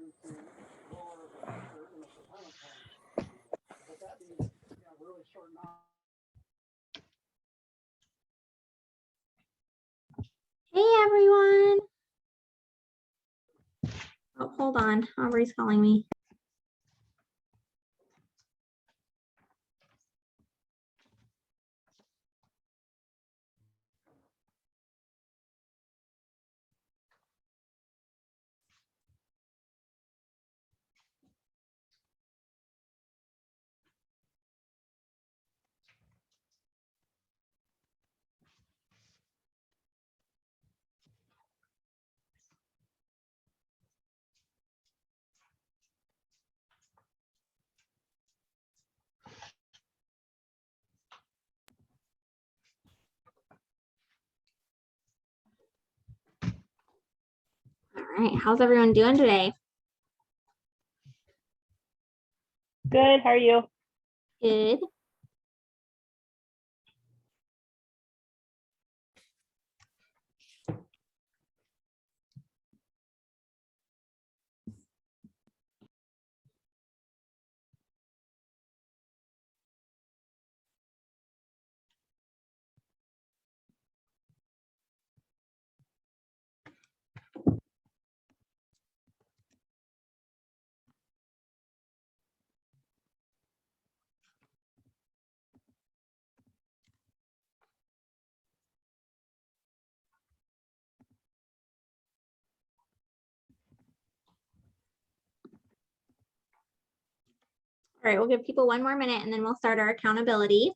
Hey everyone. Oh, hold on. Aubrey's calling me. All right, how's everyone doing today? Good, how are you? Good. All right, we'll give people one more minute and then we'll start our accountability.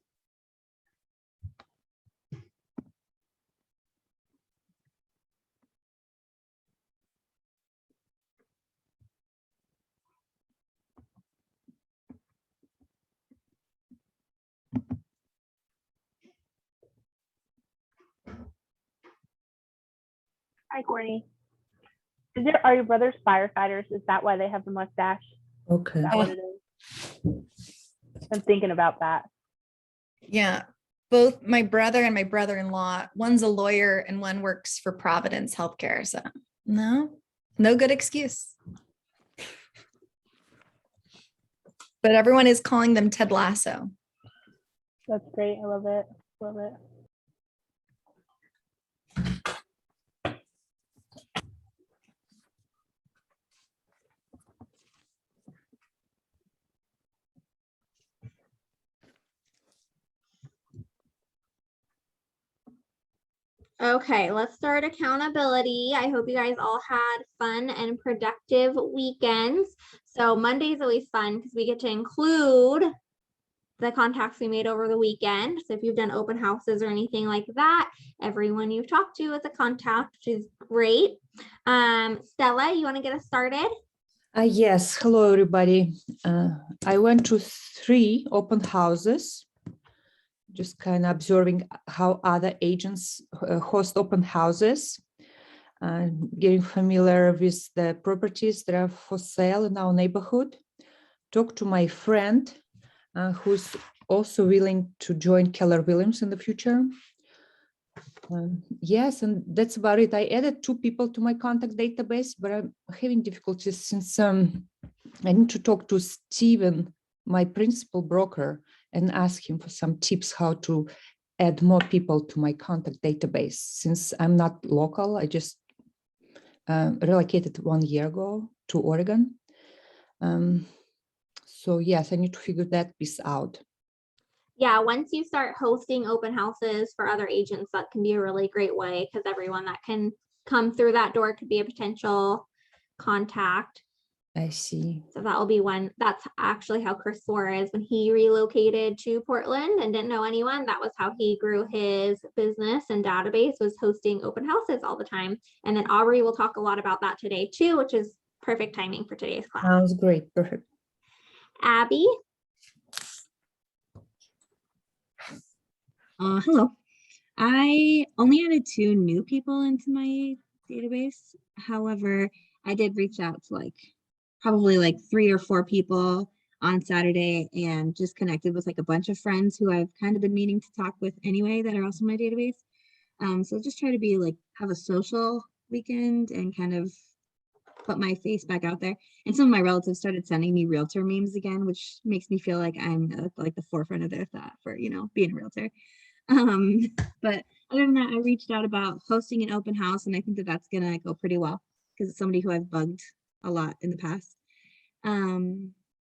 Hi, Courtney. Are your brothers firefighters? Is that why they have the mustache? Okay. Is that what it is? I'm thinking about that. Yeah. Both my brother and my brother-in-law, one's a lawyer and one works for Providence Healthcare. So no good excuse. But everyone is calling them Ted Lasso. That's great. I love it. Love it. Okay, let's start accountability. I hope you guys all had fun and productive weekends. So Monday is always fun because we get to include the contacts we made over the weekend. So if you've done open houses or anything like that, everyone you've talked to is a contact, which is great. Stella, you want to get us started? Yes, hello everybody. I went to 3 open houses, just kind of observing how other agents host open houses, getting familiar with the properties that are for sale in our neighborhood. Talk to my friend who's also willing to join Keller Williams in the future. Yes, and that's about it. I added 2 people to my contact database, but I'm having difficulties since I need to talk to Steven, my principal broker, and ask him for some tips how to add more people to my contact database. Since I'm not local, I just relocated 1 year ago to Oregon. So yes, I need to figure that piece out. Yeah, once you start hosting open houses for other agents, that can be a really great way because everyone that can come through that door could be a potential contact. I see. So that will be one. That's actually how Chris Suarez, when he relocated to Portland and didn't know anyone, that was how he grew his business and database, was hosting open houses all the time. And then Aubrey will talk a lot about that today too, which is perfect timing for today's class. Sounds great. Perfect. Abby. Hello. I only added 2 new people into my database. However, I did reach out to probably 3 or 4 people on Saturday and just connected with a bunch of friends who I've kind of been meaning to talk with anyway that are also in my database. So just try to be have a social weekend and kind of put my face back out there. And some of my relatives started sending me realtor memes again, which makes me feel like I'm at like the forefront of their thought for, you know, being a realtor. But other than that, I reached out about hosting an open house, and I think that that's gonna go pretty well because it's somebody who I've bugged a lot in the past.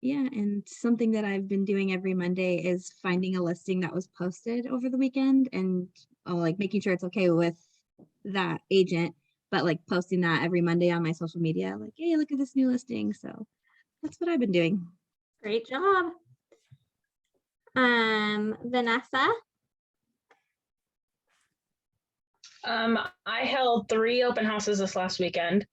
Yeah, and something that I've been doing every Monday is finding a listing that was posted over the weekend and like making sure it's okay with that agent, but like posting that every Monday on my social media, like, hey, look at this new listing. So that's what I've been doing. Great job. Vanessa. I held 3 open houses this last weekend.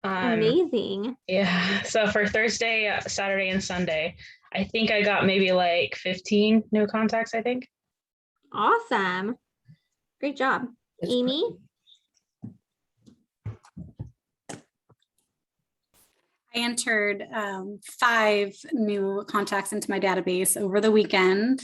Amazing. Yeah, so for Thursday, Saturday, and Sunday, I think I got maybe like 15 new contacts, I think. Awesome. Great job. That's Amy. I entered 5 new contacts into my database over the weekend.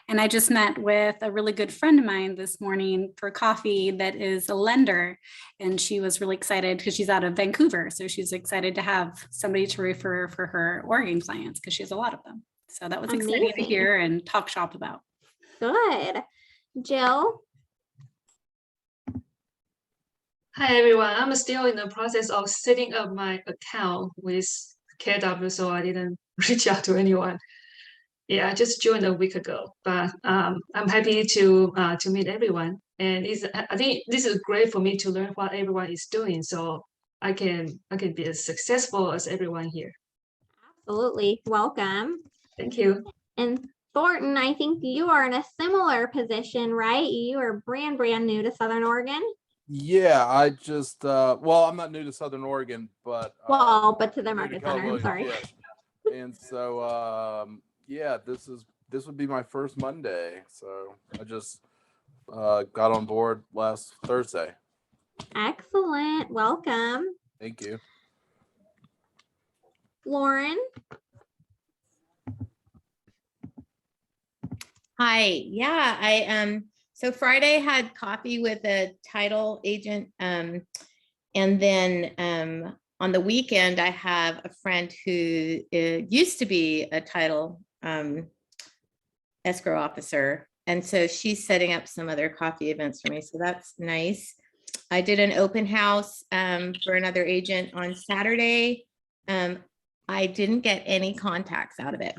And I just met with a really good friend of mine this morning for coffee that is a lender. And she was really excited because she's out of Vancouver. So she's excited to have somebody to refer for her Oregon clients because she has a lot of them. So that was exciting to Amazing. hear and talk shop about. Good. Jill. Hi everyone, I'm still in the process of setting up my account with KW, so I didn't reach out to anyone. Yeah, I just joined a week ago, but I'm happy to meet everyone, and I think this is great for me to learn what everyone is doing, so I can be as successful as everyone here. Absolutely. Welcome. Thank you. And Thornton, I think you are in a similar position, right? You are brand new to Southern Oregon. Yeah, I just well, I'm not new to Southern Oregon, but But to the new to market Keller center, I'm Williams, sorry. yes. And so yeah, this would be my first Monday. So I just got on board last Thursday. Excellent. Welcome. Thank you. Lauren. Hi. Yeah, I so Friday had coffee with a title agent. And then on the weekend, I have a friend who used to be a title escrow officer. And so she's setting up some other coffee events for me. So that's nice. I did an open house for another agent on Saturday. I didn't get any contacts out of it.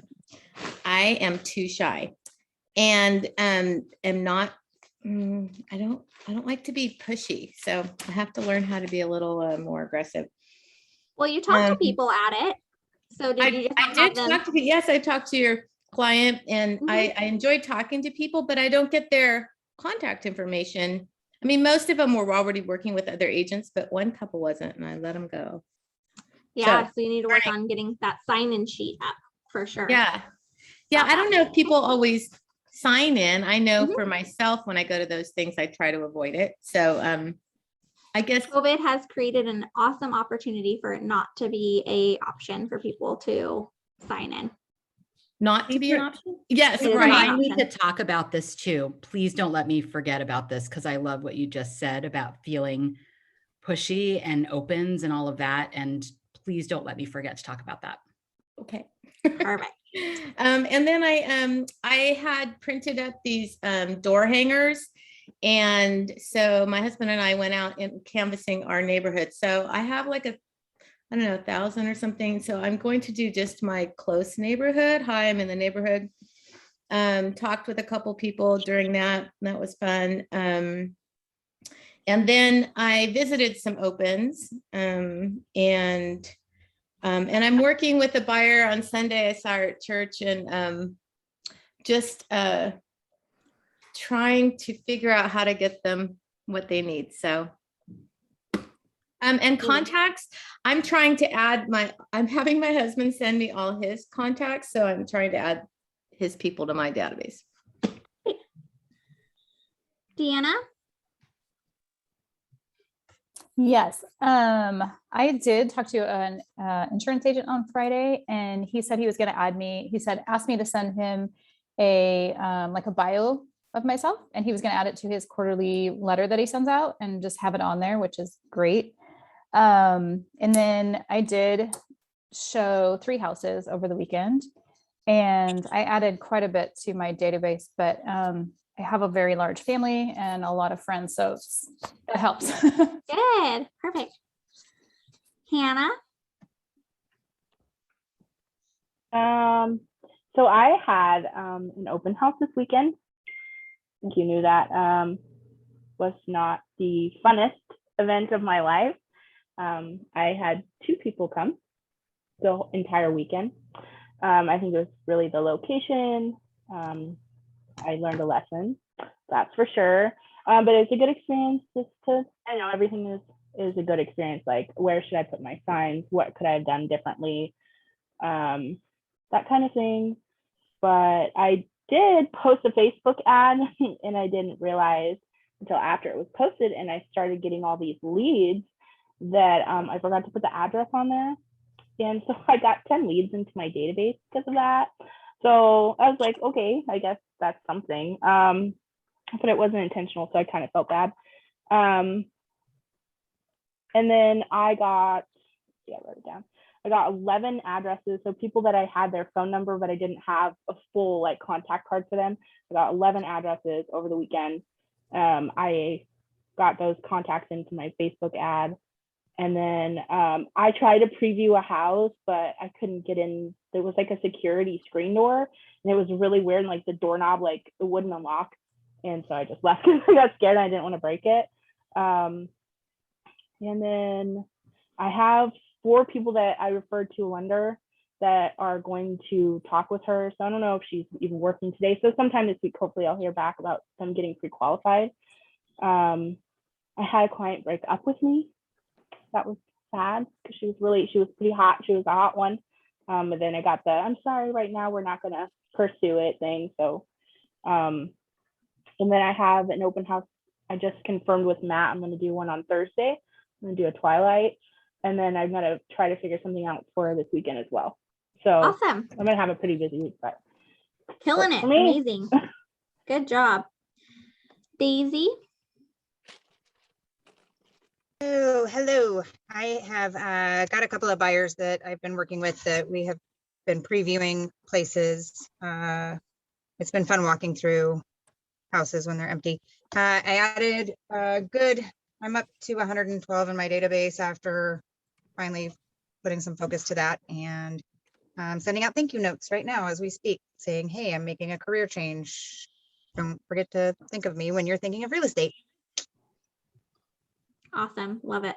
I am too shy and am not, I don't like to be pushy. So I have to learn how to be a little more aggressive. Well, you talked to people at it. So did you just I not did have them? talk to people. Yes, I talked to your client and I enjoyed talking to people, but I don't get their contact information. I mean, most of them were already working with other agents, but one couple wasn't, and I let them go. Yeah, so you need to work on getting that sign-in sheet up for sure. Yeah. Yeah, I don't know if people always sign in. I know for myself, when I go to those things, I try to avoid it. So I guess COVID has created an awesome opportunity for it not to be a option for people to sign in. not to be an option. Yes, It is right. not. I need option. to talk about this too. Please don't let me forget about this because I love what you just said about feeling pushy and opens and all of that. And please don't let me forget to talk about that. Okay. Perfect. And then I had printed up these door hangers. And so my husband and I went out and canvassing our neighborhood. So I have like I don't know, 1,000 or something. So I'm going to do just my close neighborhood. Hi, I'm in the neighborhood. Talked with a couple people during that. That was fun. And then I visited some opens and I'm working with a buyer on Sunday. I saw her at church and just trying to figure out how to get them what they need. So, and contacts, I'm trying to add I'm having my husband send me all his contacts. So I'm trying to add his people to my database. Deanna? Yes, I did talk to an insurance agent on Friday, and he said he was going to add me. He said, ask me to send him a like a bio of myself, and he was going to add it to his quarterly letter that he sends out and just have it on there, which is great. And then I did show 3 houses over the weekend, and I added quite a bit to my database, but I have a very large family and a lot of friends, so it helps. Good, perfect. Hannah? So I had an open house this weekend. I think you knew that was not the funnest event of my life. I had 2 people come the entire weekend. I think it was really the location. I learned a lesson, that's for sure. But it's a good experience just to, I know everything is a good experience. Like, where should I put my signs? What could I have done differently? That kind of thing. But I did post a Facebook ad and I didn't realize until after it was posted and I started getting all these leads that I forgot to put the address on there. And so I got 10 leads into my database because of that. So I was like, okay, I guess that's something. But it wasn't intentional, so I kind of felt bad. And then I got, I wrote it down. I got 11 addresses. So people that I had their phone number, but I didn't have a full like contact card for them. I got 11 addresses over the weekend. I got those contacts into my Facebook ad. And then I tried to preview a house, but I couldn't get in. There was like a security screen door and it was really weird. And like the doorknob, like it wouldn't unlock. And so I just left because I got scared and I didn't want to break it. And then I have 4 people that I referred to a lender that are going to talk with her. So I don't know if she's even working today. So sometime this week, hopefully I'll hear back about them getting pre-qualified. I had a client break up with me. That was sad because she was pretty hot. She was a hot one. But then I got the, I'm sorry, right now we're not going to pursue it thing. So, and then I have an open house. I just confirmed with Matt. I'm going to do one on Thursday. I'm going to do a twilight. And then I'm going to try to figure something out for this weekend as well. So Awesome. I'm going to have a pretty busy week, but Killing it. for me. Amazing. Good job. Daisy? Oh, hello. I have got a couple of buyers that I've been working with that we have been previewing places. It's been fun walking through houses when they're empty. I added I'm up to 112 in my database after finally putting some focus to that. And I'm sending out thank you notes right now as we speak saying, hey, I'm making a career change. Don't forget to think of me when you're thinking of real estate. Awesome. Love it.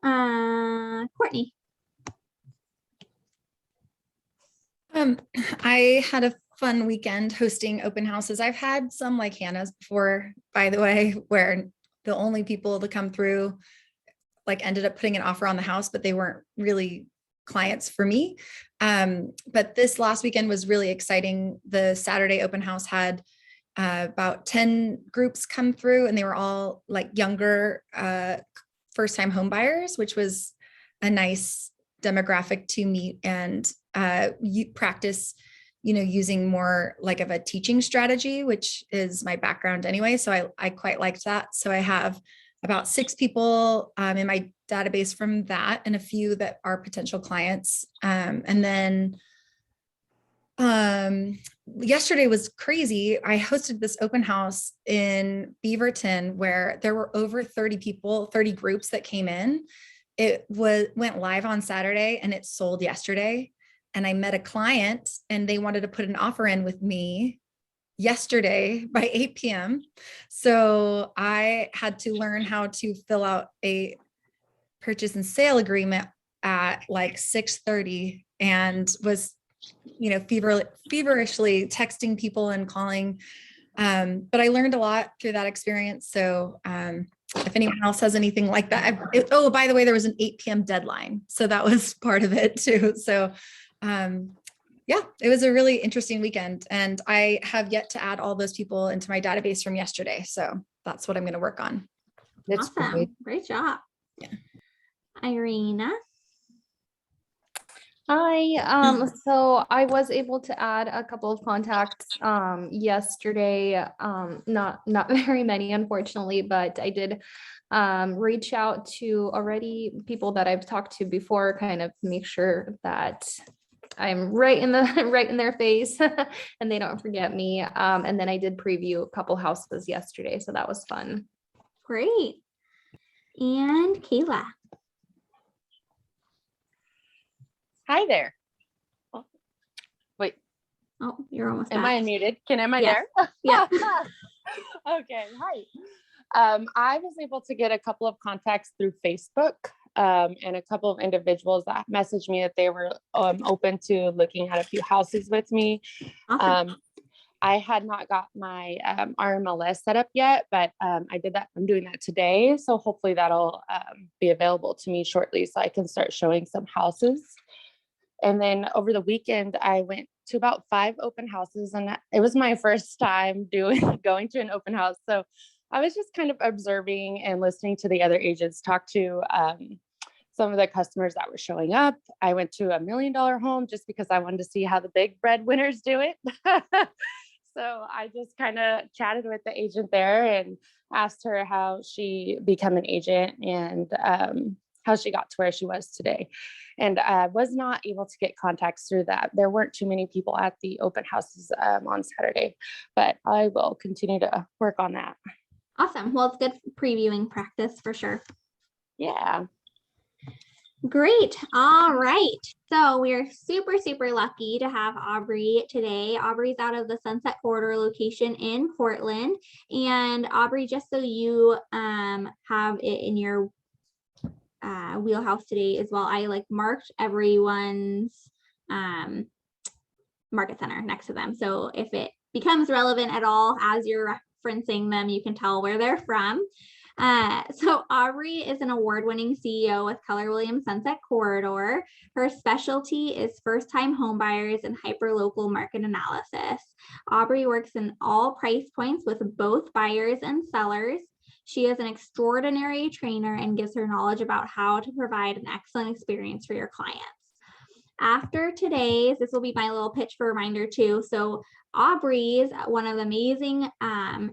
Courtney. I had a fun weekend hosting open houses. I've had some like Hannah's before, by the way, where the only people to come through like ended up putting an offer on the house, but they weren't really clients for me. But this last weekend was really exciting. The Saturday open house had about 10 groups come through and they were all like younger first-time home buyers, which was a nice demographic to meet and you practice, using more like of a teaching strategy, which is my background anyway. So I quite liked that. So I have about 6 people in my database from that and a few that are potential clients. And then yesterday was crazy. I hosted this open house in Beaverton where there were over 30 people, 30 groups that came in. It went live on Saturday and it sold yesterday. And I met a client and they wanted to put an offer in with me yesterday by 8 p.m. So I had to learn how to fill out a purchase and sale agreement at like 6:30 and was, feverishly texting people and calling. But I learned a lot through that experience. So if anyone else has anything like that, oh, by the way, there was an 8 p.m. deadline. So that was part of it too. So yeah, it was a really interesting weekend and I have yet to add all those people into my database from yesterday. So that's what I'm going to work on. That's Awesome. great. Great job. Yeah. Irina. Hi, so I was able to add a couple of contacts yesterday. Not very many, unfortunately, but I did reach out to already people that I've talked to before, kind of make sure that I'm right in the right in their face and they don't forget me. And then I did preview a couple houses yesterday, so that was fun. Great. And Kayla. Hi there. Oh, wait, Oh, you're almost am back. I unmuted? Am I Yes. there? Yeah. Okay, hi. I was able to get a couple of contacts through Facebook, and a couple of individuals that messaged me that they were open to looking at a few houses with me. Awesome. I had not got my RMLS set up yet, but I did that. I'm doing that today. So hopefully that'll be available to me shortly so I can start showing some houses. And then over the weekend, I went to about 5 open houses, and it was my first time going to an open house. So I was just kind of observing and listening to the other agents talk to some of the customers that were showing up. I went to a $1 million home just because I wanted to see how the big breadwinners do it. So I just kind of chatted with the agent there and asked her how she became an agent and how she got to where she was today. And I was not able to get contacts through that. There weren't too many people at the open houses on Saturday, but I will continue to work on that. Awesome. Well, it's good previewing practice for sure. Yeah. Great. All right. So we are super, super lucky to have Aubrey today. Aubrey's out of the Sunset Corridor location in Portland. And Aubrey, just so you have it in your wheelhouse today as well, I marked everyone's market center next to them. So if it becomes relevant at all as you're referencing them, you can tell where they're from. So Aubrey is an award-winning CEO with Keller Williams Sunset Corridor. Her specialty is first-time homebuyers and hyper-local market analysis. Aubrey works in all price points with both buyers and sellers. She is an extraordinary trainer and gives her knowledge about how to provide an excellent experience for your clients. After today's, this will be my little pitch for reminder too. So Aubrey's one of the amazing,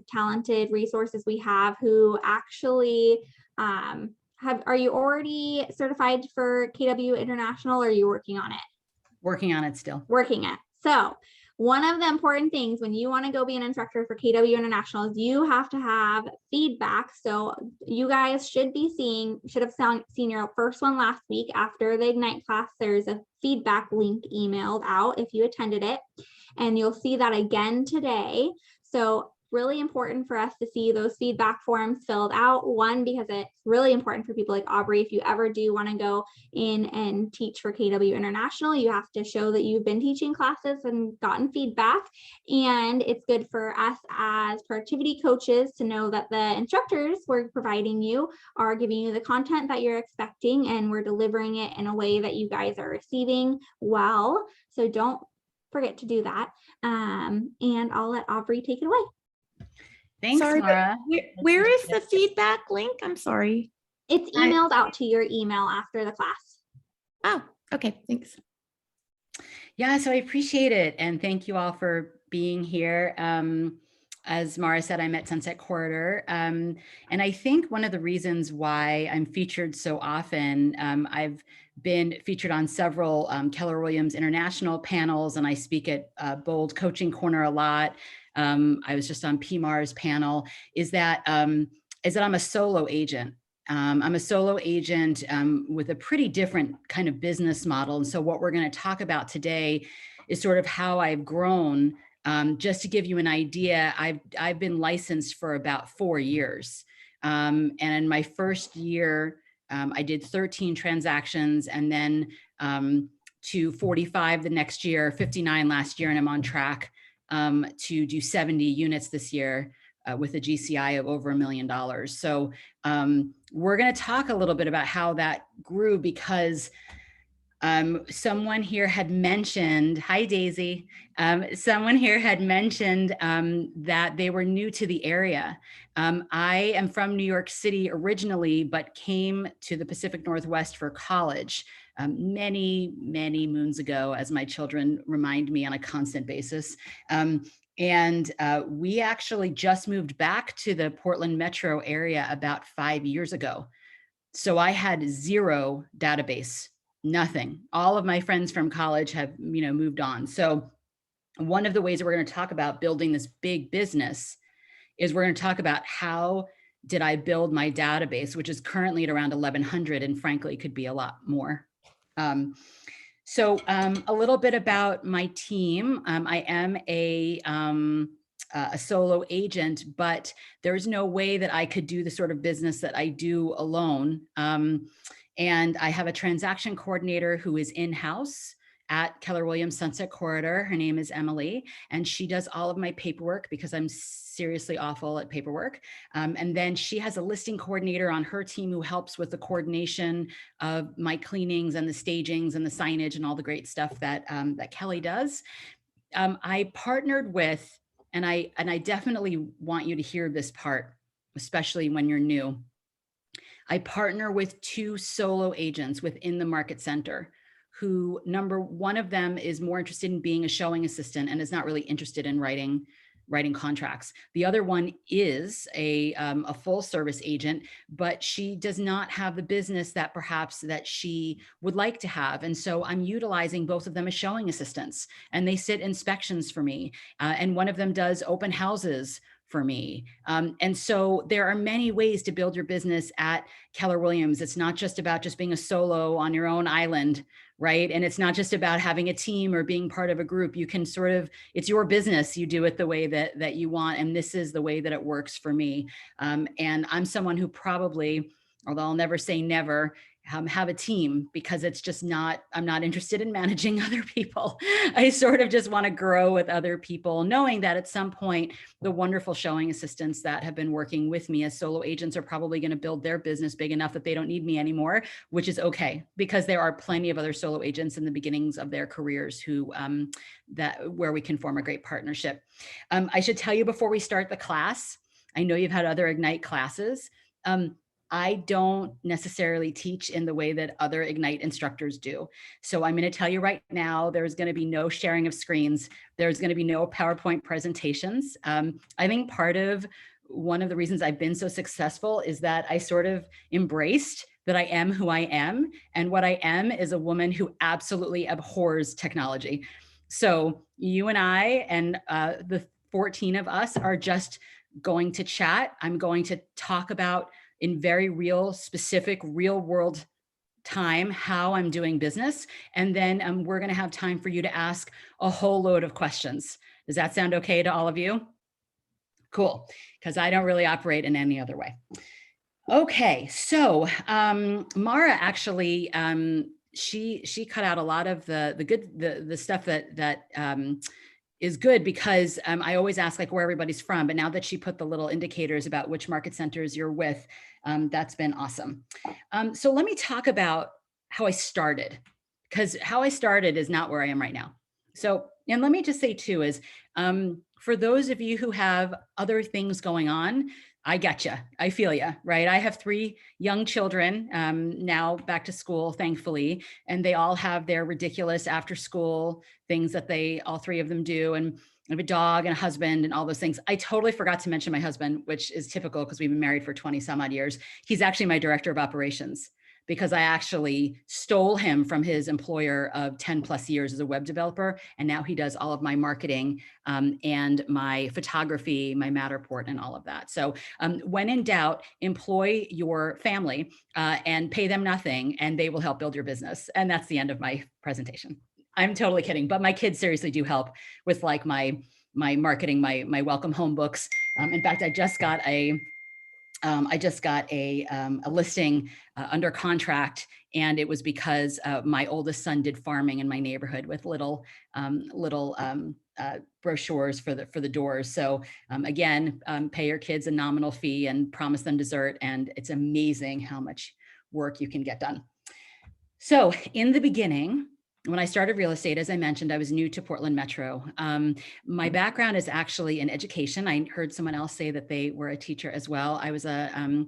talented resources we have who actually are you already certified for KW International or are you working on it? Working on it still. Working it. So one of the important things when you want to go be an instructor for KW International is you have to have feedback. So you guys should have seen your first one last week after the Ignite class. There's a feedback link emailed out if you attended it, and you'll see that again today. So really important for us to see those feedback forms filled out. One, because it's really important for people like Aubrey. If you ever do want to go in and teach for KW International, you have to show that you've been teaching classes and gotten feedback. And it's good for us as productivity coaches to know that the instructors we're providing you are giving you the content that you're expecting, and we're delivering it in a way that you guys are receiving well. So don't forget to do that. And I'll let Aubrey take it away. Thanks, Sorry, Mara. where is the feedback link? I'm sorry. It's emailed out to your email after the class. Oh, okay. Thanks. Yeah, so I appreciate it. And thank you all for being here. As Mara said, I'm at Sunset Corridor. And I think one of the reasons why I'm featured so often, I've been featured on several Keller Williams International panels, and I speak at Bold Coaching Corner a lot. I was just on PMAR's panel, is that I'm a solo agent. I'm a solo agent with a pretty different kind of business model. And so what we're going to talk about today is sort of how I've grown. Just to give you an idea, I've been licensed for about 4 years. And in my first year, I did 13 transactions, and then to 45 the next year, 59 last year, and I'm on track to do 70 units this year with a GCI of over $1 million. So we're going to talk a little bit about how that grew, because someone here had mentioned, hi Daisy, someone here had mentioned that they were new to the area. I am from New York City originally, but came to the Pacific Northwest for college. many, many moons ago, as my children remind me on a constant basis. We actually just moved back to the Portland metro area about 5 years ago. So I had zero database, nothing. All of my friends from college have, moved on. So one of the ways that we're going to talk about building this big business is we're going to talk about how did I build my database, which is currently at around 1,100 and frankly could be a lot more. A little bit about my team. I am a solo agent, but there's no way that I could do the sort of business that I do alone. And I have a transaction coordinator who is in-house at Keller Williams Sunset Corridor. Her name is Emily, and she does all of my paperwork because I'm seriously awful at paperwork. And then she has a listing coordinator on her team who helps with the coordination of my cleanings and the stagings and the signage and all the great stuff that, that Kelly does. I partnered with, and I definitely want you to hear this part, especially when you're new. I partner with 2 solo agents within the market center who, one of them is more interested in being a showing assistant and is not really interested in writing contracts. The other one is a full service agent, but she does not have the business that perhaps that she would like to have. And so I'm utilizing both of them as showing assistants, and they sit inspections for me. And one of them does open houses for me. And so there are many ways to build your business at Keller Williams. It's not just about just being a solo on your own island, right? And it's not just about having a team or being part of a group. You can sort of, it's your business. You do it the way that you want. And this is the way that it works for me. And I'm someone who probably, although I'll never say never, have a team, because it's just not, I'm not interested in managing other people. I sort of just want to grow with other people, knowing that at some point, the wonderful showing assistants that have been working with me as solo agents are probably going to build their business big enough that they don't need me anymore, which is okay, because there are plenty of other solo agents in the beginnings of their careers who, where we can form a great partnership. I should tell you before we start the class, I know you've had other Ignite classes. I don't necessarily teach in the way that other Ignite instructors do. So I'm going to tell you right now, there's going to be no sharing of screens. There's going to be no PowerPoint presentations. I think one of the reasons I've been so successful is that I sort of embraced that I am who I am. And what I am is a woman who absolutely abhors technology. So you and I and the 14 of us are just going to chat. I'm going to talk about in very real, specific, real world time, how I'm doing business. And then we're going to have time for you to ask a whole load of questions. Does that sound okay to all of you? Cool, because I don't really operate in any other way. Okay, so Mara actually, she cut out a lot of the stuff that is good, because I always ask like where everybody's from, but now that she put the little indicators about which market centers you're with, that's been awesome. So let me talk about how I started, because how I started is not where I am right now. So, and let me just say too is, for those of you who have other things going on, I get you. I feel you, right? I have 3 young children now back to school, thankfully, and they all have their ridiculous after school things that all 3 of them do. And I have a dog and a husband and all those things. I totally forgot to mention my husband, which is typical because we've been married for 20 some odd years. He's actually my director of operations, because I actually stole him from his employer of 10 plus years as a web developer. And now he does all of my marketing and my photography, my Matterport, and all of that. So when in doubt, employ your family and pay them nothing, and they will help build your business. And that's the end of my presentation. I'm totally kidding, but my kids seriously do help with like my marketing, my welcome home books. In fact, I just got a listing under contract, and it was because my oldest son did farming in my neighborhood with little brochures for the doors. So again, pay your kids a nominal fee and promise them dessert, and it's amazing how much work you can get done. So in the beginning, when I started real estate, as I mentioned, I was new to Portland Metro. My background is actually in education. I heard someone else say that they were a teacher as well. I was a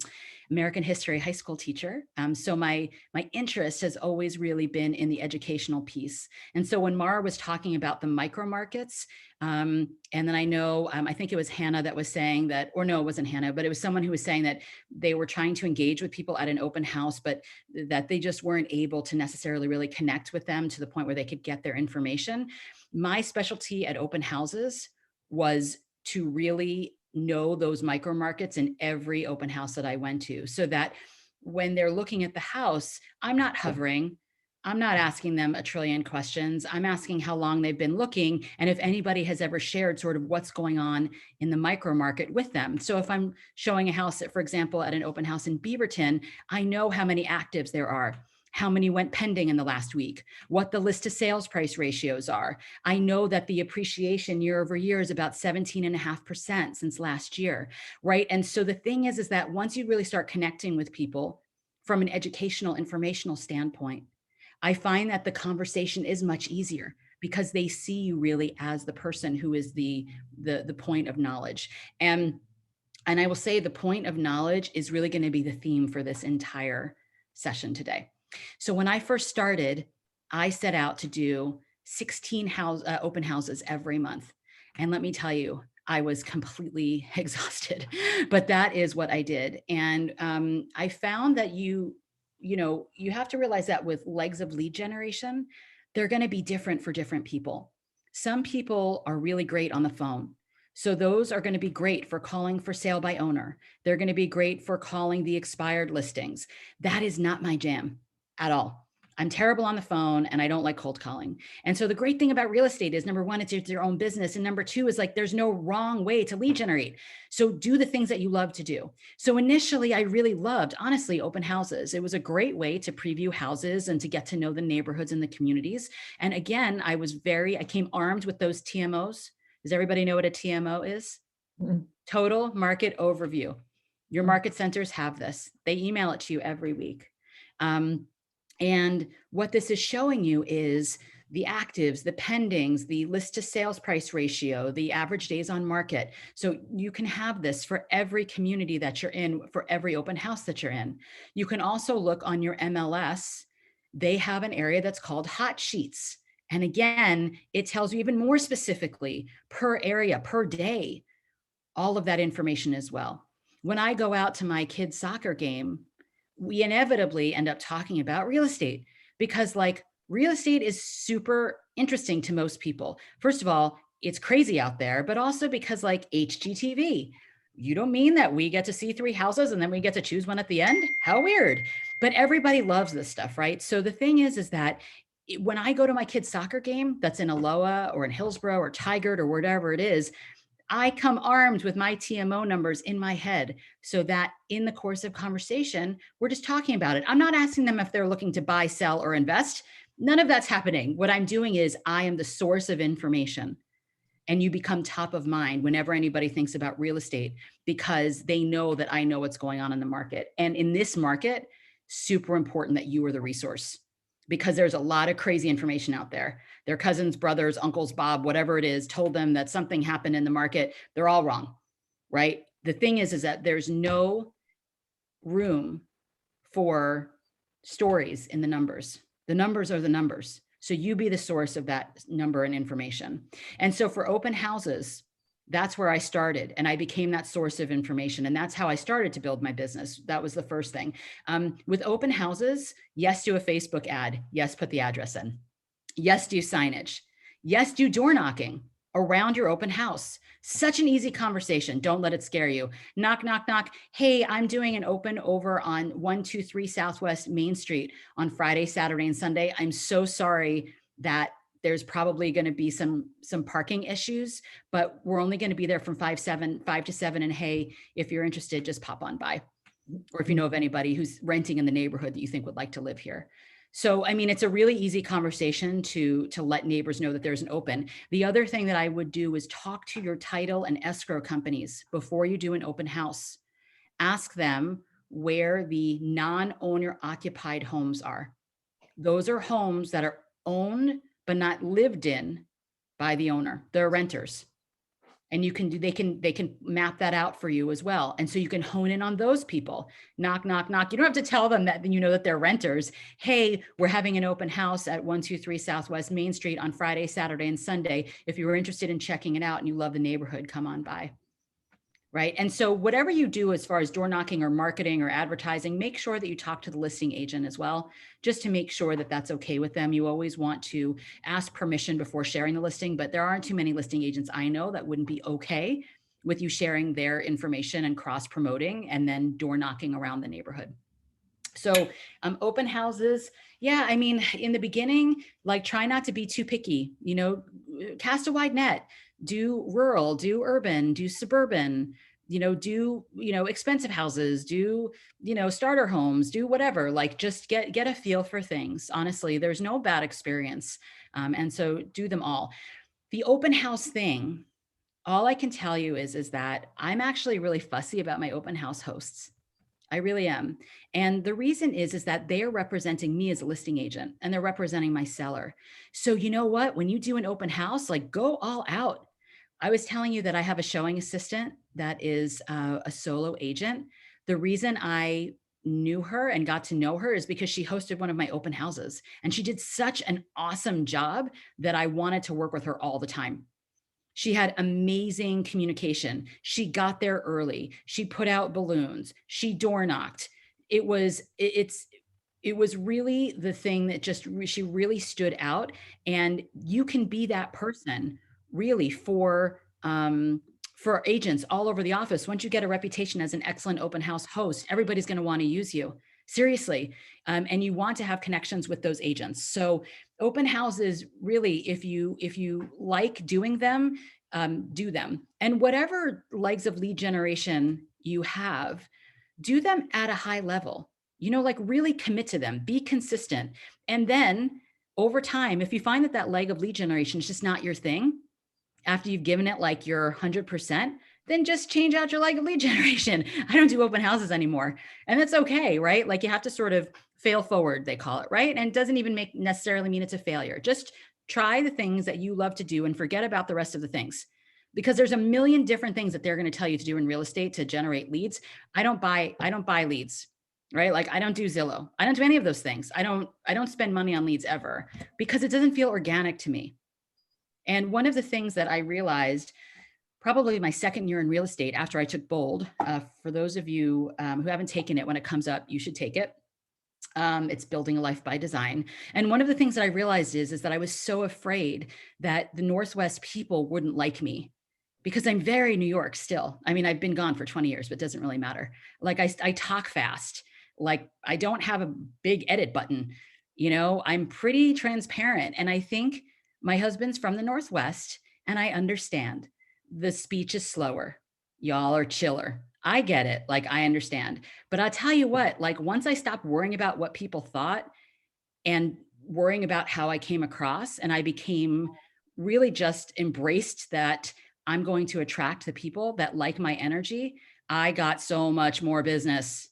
American history high school teacher. So my interest has always really been in the educational piece. And so when Mara was talking about the micro markets, and then I know, I think it was Hannah that was saying that, or no, it wasn't Hannah, but it was someone who was saying that they were trying to engage with people at an open house, but that they just weren't able to necessarily really connect with them to the point where they could get their information. My specialty at open houses was to really know those micro markets in every open house that I went to, so that when they're looking at the house, I'm not hovering. I'm not asking them a trillion questions. I'm asking how long they've been looking and if anybody has ever shared sort of what's going on in the micro market with them. So if I'm showing a house, for example, at an open house in Beaverton, I know how many actives there are, how many went pending in the last week, what the list to sales price ratios are. I know that the appreciation year over year is about 17.5% since last year, right? And so the thing is that once you really start connecting with people from an educational, informational standpoint, I find that the conversation is much easier because they see you really as the person who is the point of knowledge. And I will say the point of knowledge is really going to be the theme for this entire session today. So when I first started, I set out to do 16 open houses every month. And let me tell you, I was completely exhausted, but that is what I did. And I found that you have to realize that with legs of lead generation, they're going to be different for different people. Some people are really great on the phone. So those are going to be great for calling for sale by owner. They're going to be great for calling the expired listings. That is not my jam at all. I'm terrible on the phone and I don't like cold calling. And so the great thing about real estate is, number one, it's your own business. And number two is like, there's no wrong way to lead generate. So do the things that you love to do. So initially I really loved, honestly, open houses. It was a great way to preview houses and to get to know the neighborhoods and the communities. And again, I came armed with those TMOs. Does everybody know what a TMO is? Mm. Total Market Overview. Your market centers have this. They email it to you every week. And what this is showing you is the actives, the pendings, the list to sales price ratio, the average days on market. So you can have this for every community that you're in, for every open house that you're in. You can also look on your MLS. They have an area that's called Hot Sheets. And again, it tells you even more specifically per area, per day, all of that information as well. When I go out to my kids' soccer game, we inevitably end up talking about real estate because real estate is super interesting to most people. First of all, it's crazy out there, but also because HGTV, you don't mean that we get to see 3 houses and then we get to choose one at the end? How weird. But everybody loves this stuff, right? So the thing is that when I go to my kids' soccer game that's in Aloha or in Hillsborough or Tigard or whatever it is, I come armed with my TMO numbers in my head so that in the course of conversation, we're just talking about it. I'm not asking them if they're looking to buy, sell, or invest. None of that's happening. What I'm doing is I am the source of information, and you become top of mind whenever anybody thinks about real estate because they know that I know what's going on in the market. And in this market, super important that you are the resource because there's a lot of crazy information out there. Their cousins, brothers, uncles, Bob, whatever it is, told them that something happened in the market. They're all wrong, right? The thing is that there's no room for stories in the numbers. The numbers are the numbers. So you be the source of that number and information. And so for open houses, that's where I started and I became that source of information. And that's how I started to build my business. That was the first thing. With open houses, yes, do a Facebook ad. Yes, put the address in. Yes, do signage. Yes, do door knocking around your open house. Such an easy conversation. Don't let it scare you. Knock, knock, knock. Hey, I'm doing an open over on 123 Southwest Main Street on Friday, Saturday, and Sunday. I'm so sorry that there's probably going to be some parking issues, but we're only going to be there from 5 to 7. And hey, if you're interested, just pop on by. Or if you know of anybody who's renting in the neighborhood that you think would like to live here. So, I mean, it's a really easy conversation to let neighbors know that there's an open. The other thing that I would do is talk to your title and escrow companies before you do an open house. Ask them where the non-owner occupied homes are. Those are homes that are owned but not lived in by the owner. They're renters. And they can map that out for you as well. And so you can hone in on those people. Knock, knock, knock. You don't have to tell them that you know that they're renters. Hey, we're having an open house at 123 Southwest Main Street on Friday, Saturday, and Sunday. If you were interested in checking it out and you love the neighborhood, come on by. Right. And so whatever you do as far as door knocking or marketing or advertising, make sure that you talk to the listing agent as well, just to make sure that that's okay with them. You always want to ask permission before sharing the listing, but there aren't too many listing agents I know that wouldn't be okay with you sharing their information and cross promoting and then door knocking around the neighborhood. So open houses, yeah, I mean, in the beginning, like try not to be too picky, you know, cast a wide net, do rural, do urban, do suburban, you know, do, you know, expensive houses, do, you know, starter homes, do whatever, like just get a feel for things. Honestly, there's no bad experience. And so do them all. The open house thing, all I can tell you is that I'm actually really fussy about my open house hosts. I really am. And the reason is that they are representing me as a listing agent and they're representing my seller. So you know what, when you do an open house, like go all out. I was telling you that I have a showing assistant that is a solo agent. The reason I knew her and got to know her is because she hosted one of my open houses and she did such an awesome job that I wanted to work with her all the time. She had amazing communication. She got there early. She put out balloons. She door knocked. It was really the thing that she really stood out. And you can be that person really for agents all over the office. Once you get a reputation as an excellent open house host, everybody's going to want to use you. Seriously. And you want to have connections with those agents. So open houses, really, if you like doing them, do them. And whatever legs of lead generation you have, do them at a high level, you know, like really commit to them, be consistent. And then over time, if you find that leg of lead generation is just not your thing, after you've given it like your 100%, then just change out your leg of lead generation. I don't do open houses anymore. And that's okay, right? Like you have to sort of fail forward, they call it, right? And it doesn't even necessarily mean it's a failure. Just try the things that you love to do and forget about the rest of the things, because there's a million different things that they're going to tell you to do in real estate to generate leads. I don't buy leads, right? Like I don't do Zillow. I don't do any of those things. I don't spend money on leads ever because it doesn't feel organic to me. And one of the things that I realized probably my second year in real estate after I took Bold, for those of you who haven't taken it, when it comes up, you should take it. It's Building a Life by Design. And one of the things that I realized is that I was so afraid that the Northwest people wouldn't like me because I'm very New York still. I mean, I've been gone for 20 years, but it doesn't really matter. Like I talk fast, like I don't have a big edit button, you know, I'm pretty transparent. And I think my husband's from the Northwest and I understand the speech is slower. Y'all are chiller. I get it. Like I understand, but I'll tell you what, like once I stopped worrying about what people thought and worrying about how I came across, and I became really just embraced that I'm going to attract the people that like my energy, I got so much more business,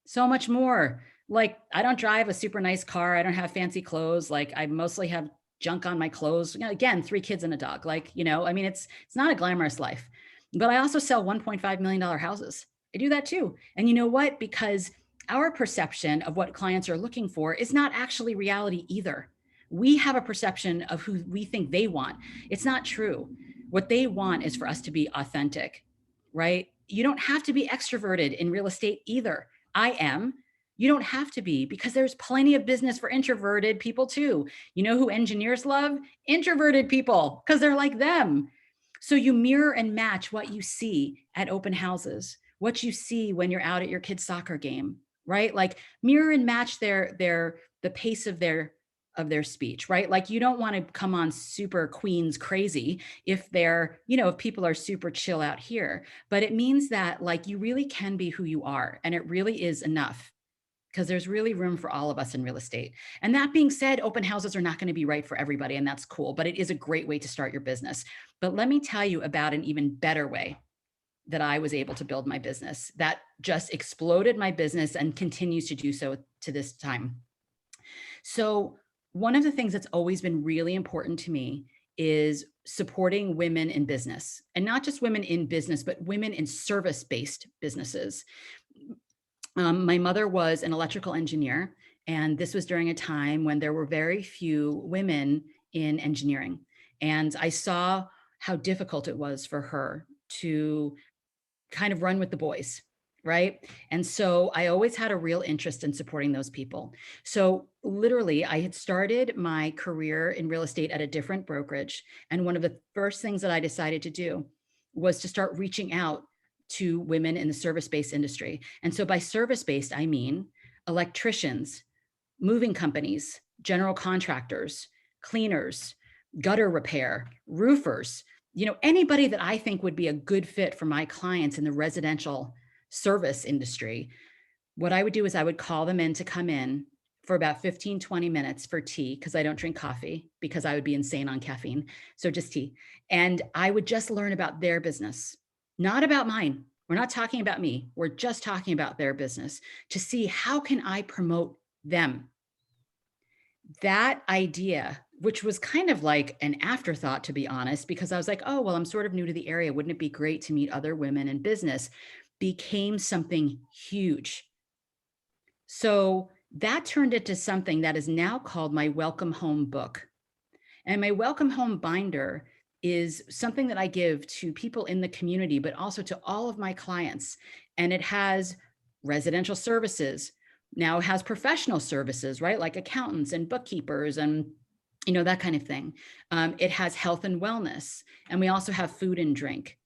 so much more. Like I don't drive a super nice car. I don't have fancy clothes. Like I mostly have junk on my clothes. You know, again, 3 kids and a dog. Like, you know, I mean, it's not a glamorous life, but I also sell $1.5 million houses. I do that too. And you know what? Because our perception of what clients are looking for is not actually reality either. We have a perception of who we think they want. It's not true. What they want is for us to be authentic, right? You don't have to be extroverted in real estate either. I am. You don't have to be, because there's plenty of business for introverted people too. You know who engineers love? Introverted people, because they're like them. So you mirror and match what you see at open houses, what you see when you're out at your kid's soccer game, right? Like mirror and match the pace of their speech, right? Like you don't want to come on super Queens crazy if they're, you know, if people are super chill out here, but it means that like you really can be who you are, and it really is enough, because there's really room for all of us in real estate. And that being said, open houses are not going to be right for everybody, and that's cool, but it is a great way to start your business. But let me tell you about an even better way that I was able to build my business that just exploded my business and continues to do so to this time. So one of the things that's always been really important to me is supporting women in business, and not just women in business, but women in service-based businesses. My mother was an electrical engineer, and this was during a time when there were very few women in engineering. And I saw how difficult it was for her to kind of run with the boys, right? And so I always had a real interest in supporting those people. So literally, I had started my career in real estate at a different brokerage. And one of the first things that I decided to do was to start reaching out to women in the service-based industry. And so by service-based, I mean electricians, moving companies, general contractors, cleaners, gutter repair, roofers, you know, anybody that I think would be a good fit for my clients in the residential service industry. What I would do is I would call them in to come in for about 15, 20 minutes for tea, because I don't drink coffee because I would be insane on caffeine. So just tea. And I would just learn about their business, not about mine. We're not talking about me. We're just talking about their business to see how can I promote them. That idea, which was kind of like an afterthought, to be honest, because I was like, oh, well, I'm sort of new to the area. Wouldn't it be great to meet other women in business? Became something huge. So that turned into something that is now called my Welcome Home book. And my Welcome Home binder is something that I give to people in the community, but also to all of my clients. And it has residential services. Now it has professional services, right? Like accountants and bookkeepers and, you know, that kind of thing. It has health and wellness. And we also have food and drink.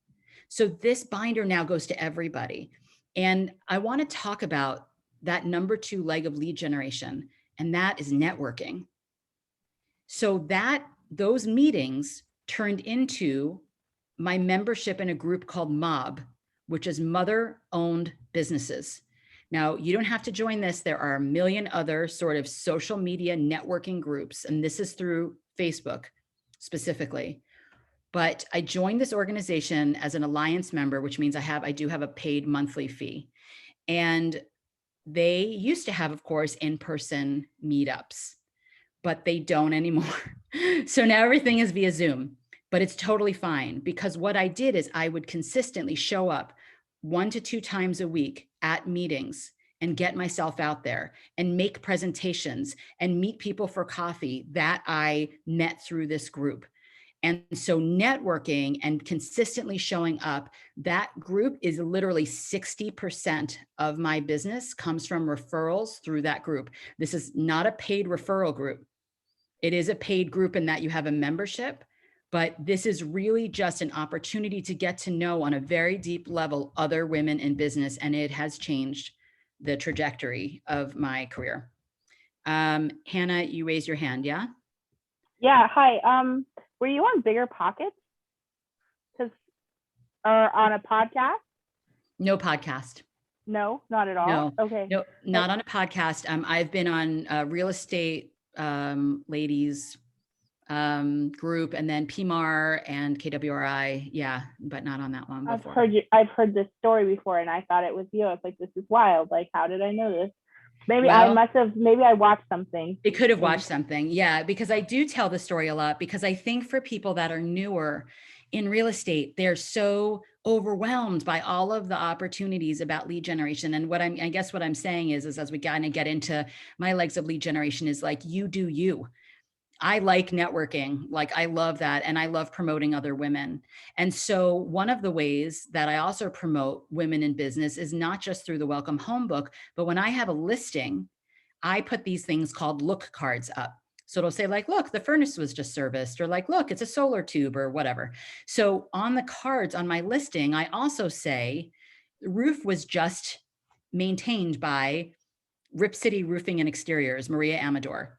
So this binder now goes to everybody. And I want to talk about that number 2 leg of lead generation, and that is networking. So those meetings turned into my membership in a group called MOB, which is Mother-Owned Businesses. Now, you don't have to join this. There are a million other sort of social media networking groups, and this is through Facebook specifically. But I joined this organization as an alliance member, which means I do have a paid monthly fee. And they used to have, of course, in-person meetups, but they don't anymore. So now everything is via Zoom, but it's totally fine, because what I did is I would consistently show up 1 to 2 times a week at meetings and get myself out there and make presentations and meet people for coffee that I met through this group. And so networking and consistently showing up, that group is literally 60% of my business comes from referrals through that group. This is not a paid referral group. It is a paid group in that you have a membership, but this is really just an opportunity to get to know on a very deep level other women in business. And it has changed the trajectory of my career. Hannah, you raised your hand, yeah? Yeah, hi. Were you on Bigger Pockets? Or on a podcast? No podcast. No, not at all. No. Okay. No, not on a podcast. I've been on Real Estate Ladies group, and then PMAR and KWRI. Yeah, but not on that one before. I've heard this story before, and I thought it was you. I was like, this is wild. Like, how did I know this? Maybe maybe I watched something. It could have watched something. Yeah, because I do tell the story a lot, because I think for people that are newer in real estate, they're so overwhelmed by all of the opportunities about lead generation. And I guess what I'm saying is as we kind of get into my legs of lead generation is like, you do you. I like networking, like I love that. And I love promoting other women. And so one of the ways that I also promote women in business is not just through the Welcome Home book, but when I have a listing, I put these things called look cards up. So it'll say like, look, the furnace was just serviced, or like, look, it's a solar tube or whatever. So on the cards on my listing, I also say the roof was just maintained by Rip City Roofing and Exteriors, Maria Amador.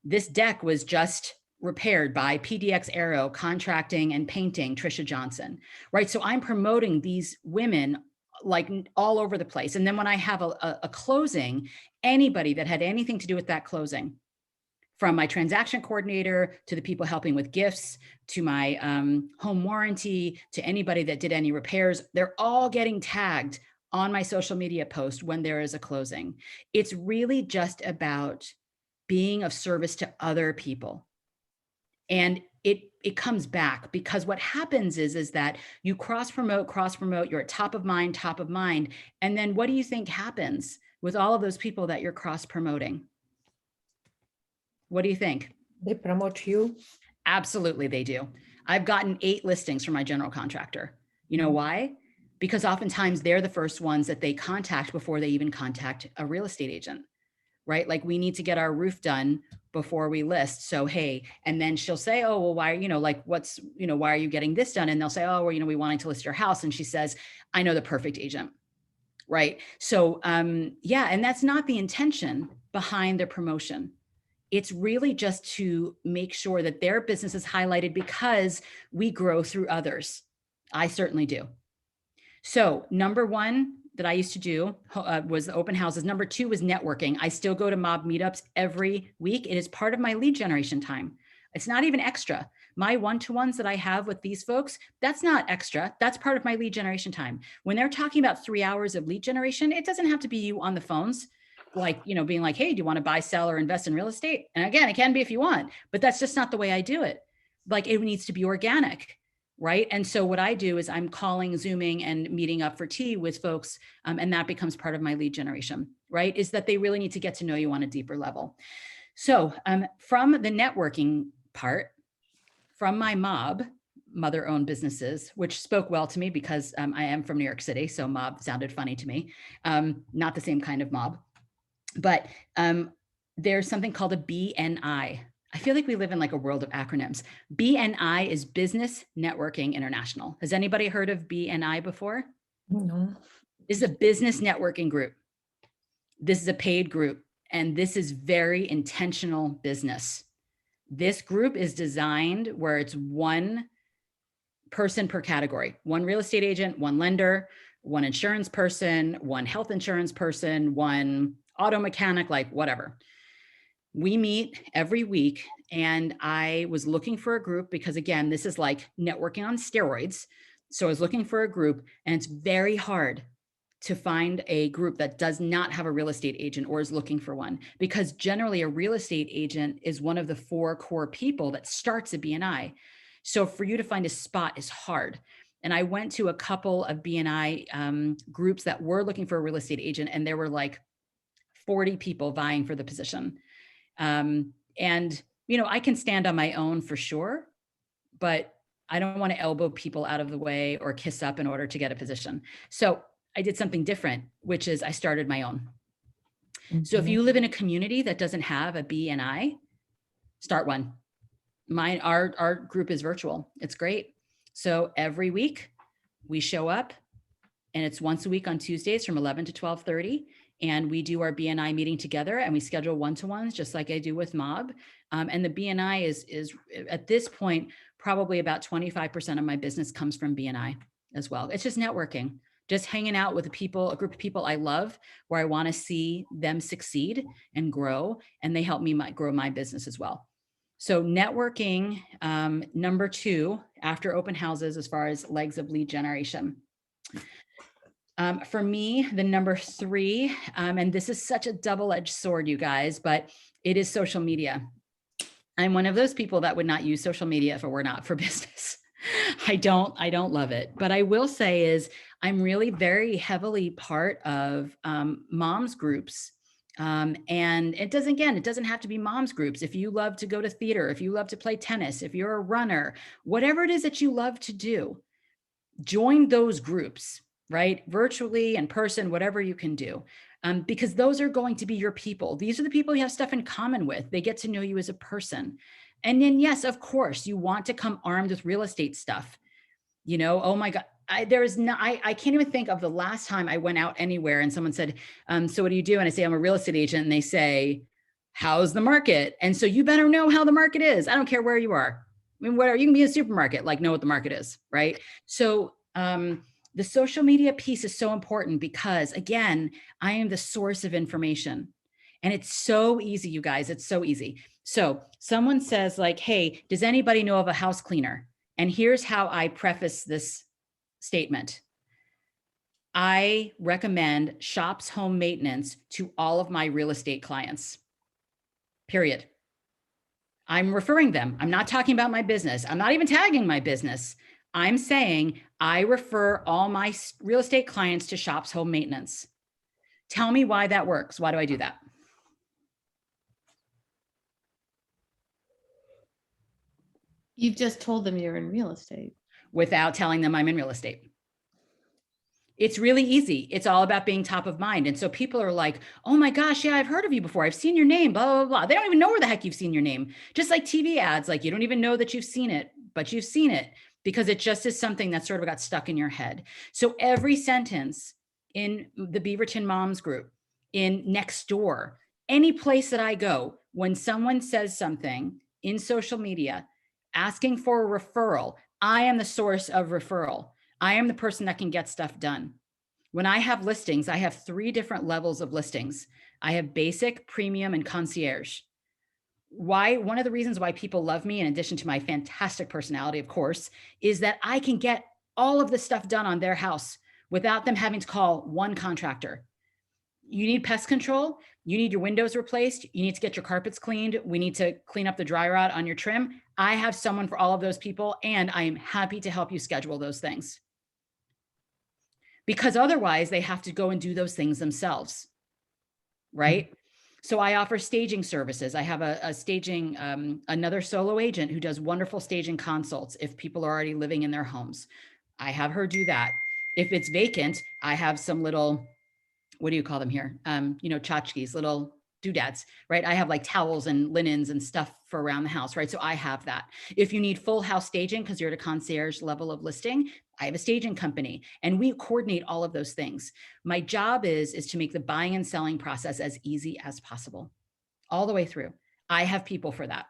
This deck was just repaired by PDX Aero Contracting and Painting, Trisha Johnson, right? So I'm promoting these women like all over the place. And then when I have a closing, anybody that had anything to do with that closing, from my transaction coordinator to the people helping with gifts, to my home warranty, to anybody that did any repairs, they're all getting tagged on my social media post when there is a closing. It's really just about being of service to other people. And it comes back, because what happens is that you cross promote, you're at top of mind. And then what do you think happens with all of those people that you're cross promoting? What do you think? They promote you. Absolutely, they do. I've gotten 8 listings from my general contractor. You know why? Because oftentimes they're the first ones that they contact before they even contact a real estate agent, right? Like, we need to get our roof done before we list. So, hey, and then she'll say, oh, well, why, like, what's, why are you getting this done? And they'll say, oh, well, we wanted to list your house. And she says, I know the perfect agent, right? So, yeah, and that's not the intention behind their promotion. It's really just to make sure that their business is highlighted, because we grow through others. I certainly do. So number 1 that I used to do was the open houses. Number 2 was networking. I still go to mob meetups every week. It is part of my lead generation time. It's not even extra. My one-to-ones that I have with these folks, that's not extra. That's part of my lead generation time. When they're talking about 3 hours of lead generation, it doesn't have to be you on the phones, like, being like, hey, do you want to buy, sell, or invest in real estate? And again, it can be if you want, but that's just not the way I do it. Like, it needs to be organic. Right. And so what I do is I'm calling, Zooming, and meeting up for tea with folks. And that becomes part of my lead generation, right? Is that they really need to get to know you on a deeper level. So from the networking part, from my mob, mother-owned businesses, which spoke well to me because I am from New York City. So mob sounded funny to me. Not the same kind of mob, but there's something called a BNI. I feel like we live in like a world of acronyms. BNI is Business Networking International. Has anybody heard of BNI before? No. This is a business networking group. This is a paid group, and this is very intentional business. This group is designed where it's one person per category, one real estate agent, one lender, one insurance person, one health insurance person, one auto mechanic, like whatever. We meet every week, and I was looking for a group because, again, this is like networking on steroids. So I was looking for a group, and it's very hard to find a group that does not have a real estate agent or is looking for one, because generally a real estate agent is one of the 4 core people that starts a BNI. So for you to find a spot is hard. And I went to a couple of BNI groups that were looking for a real estate agent, and there were like 40 people vying for the position. And, I can stand on my own for sure, but I don't want to elbow people out of the way or kiss up in order to get a position. So I did something different, which is I started my own. So if you live in a community that doesn't have a BNI, start one. Our group is virtual. It's great. So every week we show up, and it's once a week on Tuesdays from 11 to 12:30. And we do our BNI meeting together, and we schedule one-to-ones just like I do with mob. And the BNI is at this point, probably about 25% of my business comes from BNI as well. It's just networking, just hanging out with a group of people I love, where I want to see them succeed and grow, and they help me grow my business as well. So networking, number 2 after open houses, as far as legs of lead generation. For me, the number 3, and this is such a double-edged sword, you guys, but it is social media. I'm one of those people that would not use social media if it were not for business. I don't love it, but I will say is I'm really very heavily part of moms groups. And it doesn't have to be moms groups. If you love to go to theater, if you love to play tennis, if you're a runner, whatever it is that you love to do, join those groups, right? Virtually, in person, whatever you can do. Because those are going to be your people. These are the people you have stuff in common with. They get to know you as a person. And then, yes, of course, you want to come armed with real estate stuff. Oh my God, I can't even think of the last time I went out anywhere and someone said, so what do you do? And I say, I'm a real estate agent. And they say, how's the market? And so you better know how the market is. I don't care where you are. I mean, you can be in a supermarket, like know what the market is, right? So the social media piece is so important because, again, I am the source of information. And it's so easy, you guys. It's so easy. So someone says like, hey, does anybody know of a house cleaner? And here's how I preface this statement. I recommend Shops Home Maintenance to all of my real estate clients, period. I'm referring them. I'm not talking about my business. I'm not even tagging my business. I'm saying I refer all my real estate clients to Shops Home Maintenance. Tell me why that works. Why do I do that? You've just told them you're in real estate. Without telling them I'm in real estate. It's really easy. It's all about being top of mind. And so people are like, oh my gosh, yeah, I've heard of you before. I've seen your name, blah, blah, blah. They don't even know where the heck you've seen your name. Just like TV ads, like you don't even know that you've seen it, but you've seen it because it just is something that sort of got stuck in your head. So every sentence in the Beaverton Moms group, in Nextdoor, any place that I go, when someone says something in social media, asking for a referral, I am the source of referral. I am the person that can get stuff done. When I have listings, I have 3 different levels of listings. I have basic, premium, and concierge. Why? One of the reasons why people love me, in addition to my fantastic personality, of course, is that I can get all of the stuff done on their house without them having to call one contractor. You need pest control, you need your windows replaced, you need to get your carpets cleaned, we need to clean up the dry rot on your trim. I have someone for all of those people, and I am happy to help you schedule those things. Because otherwise they have to go and do those things themselves, right? So I offer staging services. I have a staging, another solo agent who does wonderful staging consults if people are already living in their homes. I have her do that. If it's vacant, I have some little, what do you call them here? You know, tchotchkes, little doodads, right? I have like towels and linens and stuff for around the house, right? So I have that. If you need full house staging because you're at a concierge level of listing, I have a staging company and we coordinate all of those things. My job is to make the buying and selling process as easy as possible, all the way through. I have people for that.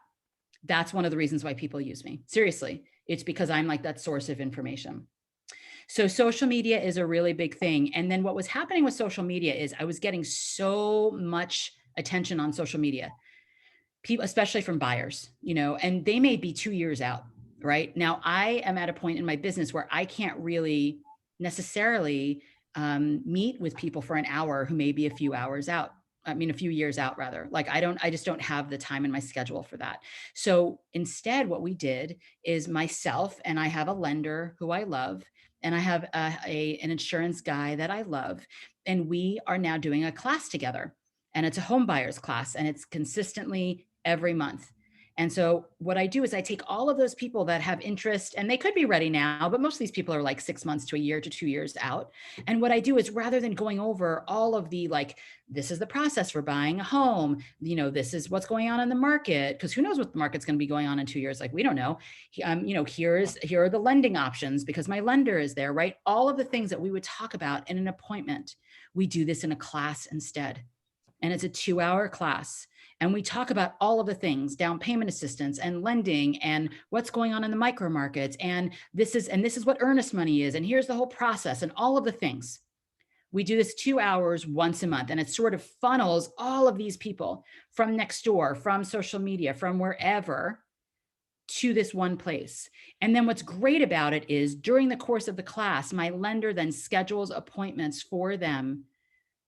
That's one of the reasons why people use me. Seriously, it's because I'm like that source of information. So social media is a really big thing. And then what was happening with social media is I was getting so much attention on social media, people, especially from buyers, you know, and they may be 2 years out, right? Now I am at a point in my business where I can't really necessarily meet with people for an hour who may be a few hours out. I mean, a few years out rather. Like I just don't have the time in my schedule for that. So instead what we did is myself, and I have a lender who I love, and I have an insurance guy that I love, and we are now doing a class together. And it's a home buyers class, and it's consistently every month. And so what I do is I take all of those people that have interest, and they could be ready now, but most of these people are like 6 months to a year to 2 years out. And what I do is, rather than going over all of the, like, this is the process for buying a home, you know, this is what's going on in the market, because who knows what the market's going to be going on in 2 years? Like, we don't know. You know, here are the lending options because my lender is there, right? All of the things that we would talk about in an appointment, we do this in a class instead. And it's a 2-hour class. And we talk about all of the things, down payment assistance and lending and what's going on in the micro markets. And this is what earnest money is. And here's the whole process and all of the things. We do this 2 hours once a month, and it sort of funnels all of these people from Nextdoor, from social media, from wherever, to this one place. And then what's great about it is during the course of the class, my lender then schedules appointments for them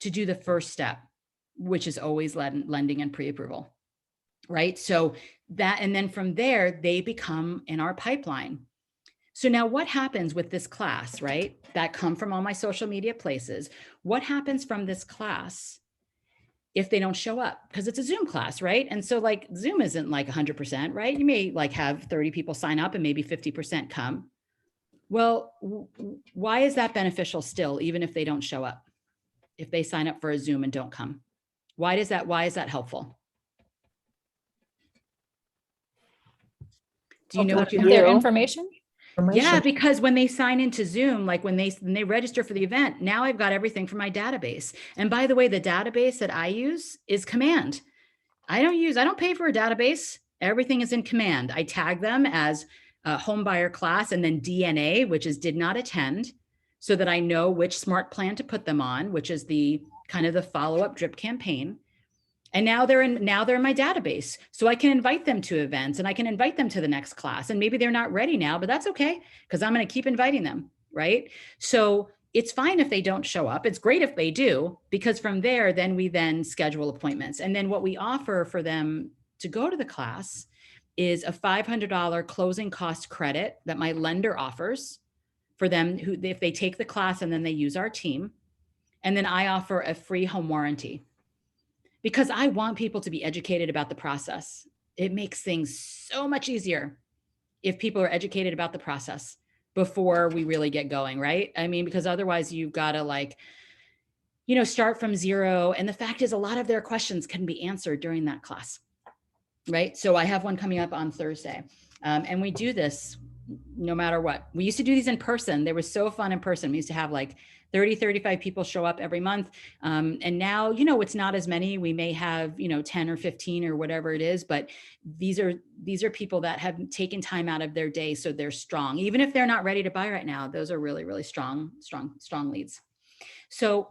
to do the first step, which is always lending and pre-approval, right? So that, and then from there, they become in our pipeline. So now what happens with this class, right? That come from all my social media places. What happens from this class if they don't show up? Because it's a Zoom class, right? And so like Zoom isn't like 100%, right? You may like have 30 people sign up and maybe 50% come. Well, why is that beneficial still, even if they don't show up? If they sign up for a Zoom and don't come? Why is that helpful? Do you know what you have? Their information? Yeah, because when they sign into Zoom, like when they register for the event, now I've got everything from my database. And by the way, the database that I use is Command. I don't pay for a database. Everything is in Command. I tag them as a home buyer class and then DNA, which is did not attend, so that I know which smart plan to put them on, which is the kind of the follow-up drip campaign. And now they're in my database. So I can invite them to events and I can invite them to the next class. And maybe they're not ready now, but that's okay, because I'm going to keep inviting them, right? So it's fine if they don't show up. It's great if they do, because from there, then we then schedule appointments. And then what we offer for them to go to the class is a $500 closing cost credit that my lender offers for them who, if they take the class and then they use our team. And then I offer a free home warranty because I want people to be educated about the process. It makes things so much easier if people are educated about the process before we really get going, right? I mean, because otherwise you've got to like, you know, start from zero. And the fact is a lot of their questions can be answered during that class, right? So I have one coming up on Thursday. And we do this no matter what. We used to do these in person. They were so fun in person. We used to have like 30, 35 people show up every month. And now, you know, it's not as many. We may have, you know, 10 or 15 or whatever it is, but these are people that have taken time out of their day. So they're strong. Even if they're not ready to buy right now, those are really, really strong leads. So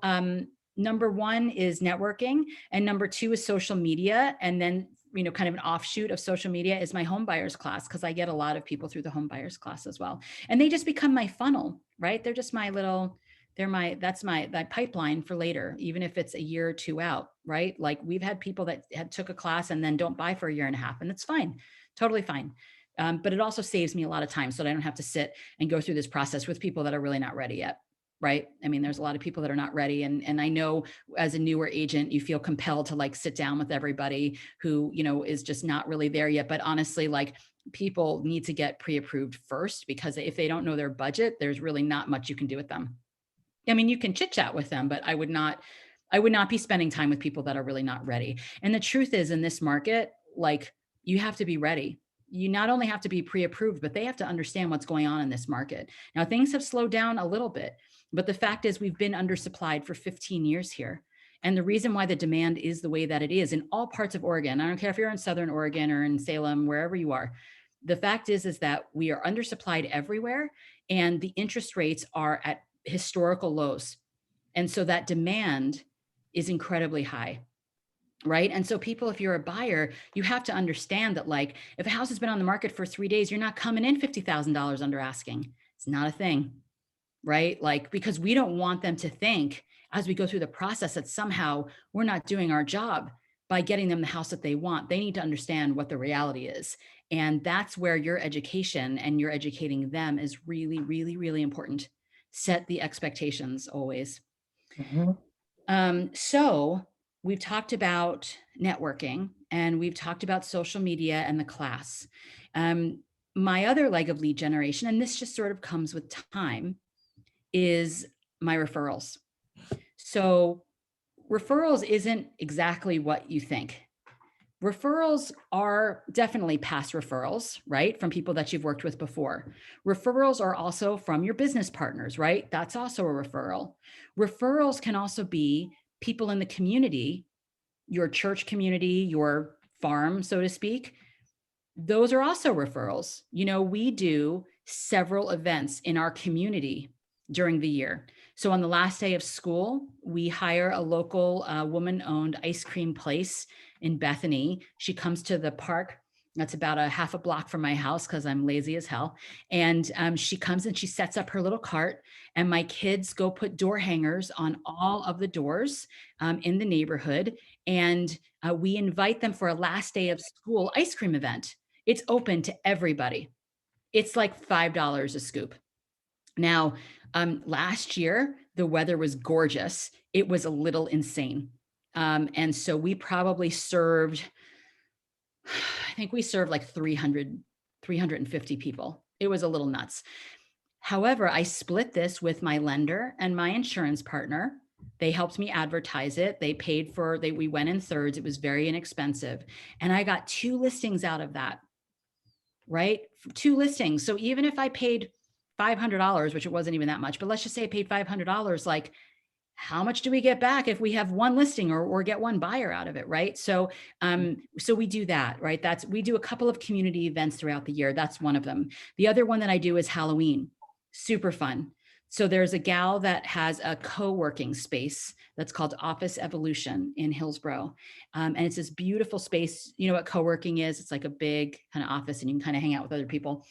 number one is networking, and number two is social media. And then, you know, kind of an offshoot of social media is my home buyers class, because I get a lot of people through the home buyers class as well. And they just become my funnel, right? They're just my little, that pipeline for later, even if it's a year or two out, right? Like we've had people that took a class and then don't buy for a year and a half, and it's fine, totally fine. But it also saves me a lot of time so that I don't have to sit and go through this process with people that are really not ready yet. Right. I mean, there's a lot of people that are not ready. And I know as a newer agent, you feel compelled to like sit down with everybody who, you know, is just not really there yet. But honestly, like people need to get pre-approved first, because if they don't know their budget, there's really not much you can do with them. I mean, you can chit chat with them, but I would not be spending time with people that are really not ready. And the truth is, in this market, like you have to be ready. You not only have to be pre-approved, but they have to understand what's going on in this market. Now, things have slowed down a little bit, but the fact is we've been undersupplied for 15 years here. And the reason why the demand is the way that it is in all parts of Oregon, I don't care if you're in Southern Oregon or in Salem, wherever you are, the fact is that we are undersupplied everywhere, and the interest rates are at historical lows. And so that demand is incredibly high. Right. And so people, if you're a buyer, you have to understand that, like, if a house has been on the market for 3 days, you're not coming in $50,000 under asking. It's not a thing. Right. Like, because we don't want them to think as we go through the process that somehow we're not doing our job by getting them the house that they want. They need to understand what the reality is. And that's where your education and you're educating them is really, really, really important. Set the expectations always. So we've talked about networking, and we've talked about social media and the class. My other leg of lead generation, and this just sort of comes with time, is my referrals. So referrals isn't exactly what you think. Referrals are definitely past referrals, right? From people that you've worked with before. Referrals are also from your business partners, right? That's also a referral. Referrals can also be people in the community, your church community, your farm, so to speak. Those are also referrals. You know, we do several events in our community during the year. So on the last day of school, we hire a local woman-owned ice cream place in Bethany. She comes to the park. That's about a half a block from my house because I'm lazy as hell. And she comes and she sets up her little cart, and my kids go put door hangers on all of the doors in the neighborhood. And we invite them for a last day of school ice cream event. It's open to everybody. It's like $5 a scoop. Now, last year, the weather was gorgeous. It was a little insane. And so we probably served, I think we served like 350 people. It was a little nuts. However, I split this with my lender and my insurance partner. They helped me advertise it. They paid for, we went in thirds. It was very inexpensive. And I got 2 listings out of that, right? 2 listings. So even if I paid $500, which it wasn't even that much, but let's just say I paid $500, like how much do we get back if we have 1 listing or get 1 buyer out of it, right? So, so we do that, right? We do a couple of community events throughout the year. That's one of them. The other one that I do is Halloween. Super fun. So there's a gal that has a co-working space that's called Office Evolution in Hillsborough. And it's this beautiful space. You know what co-working is? It's like a big kind of office and you can kind of hang out with other people.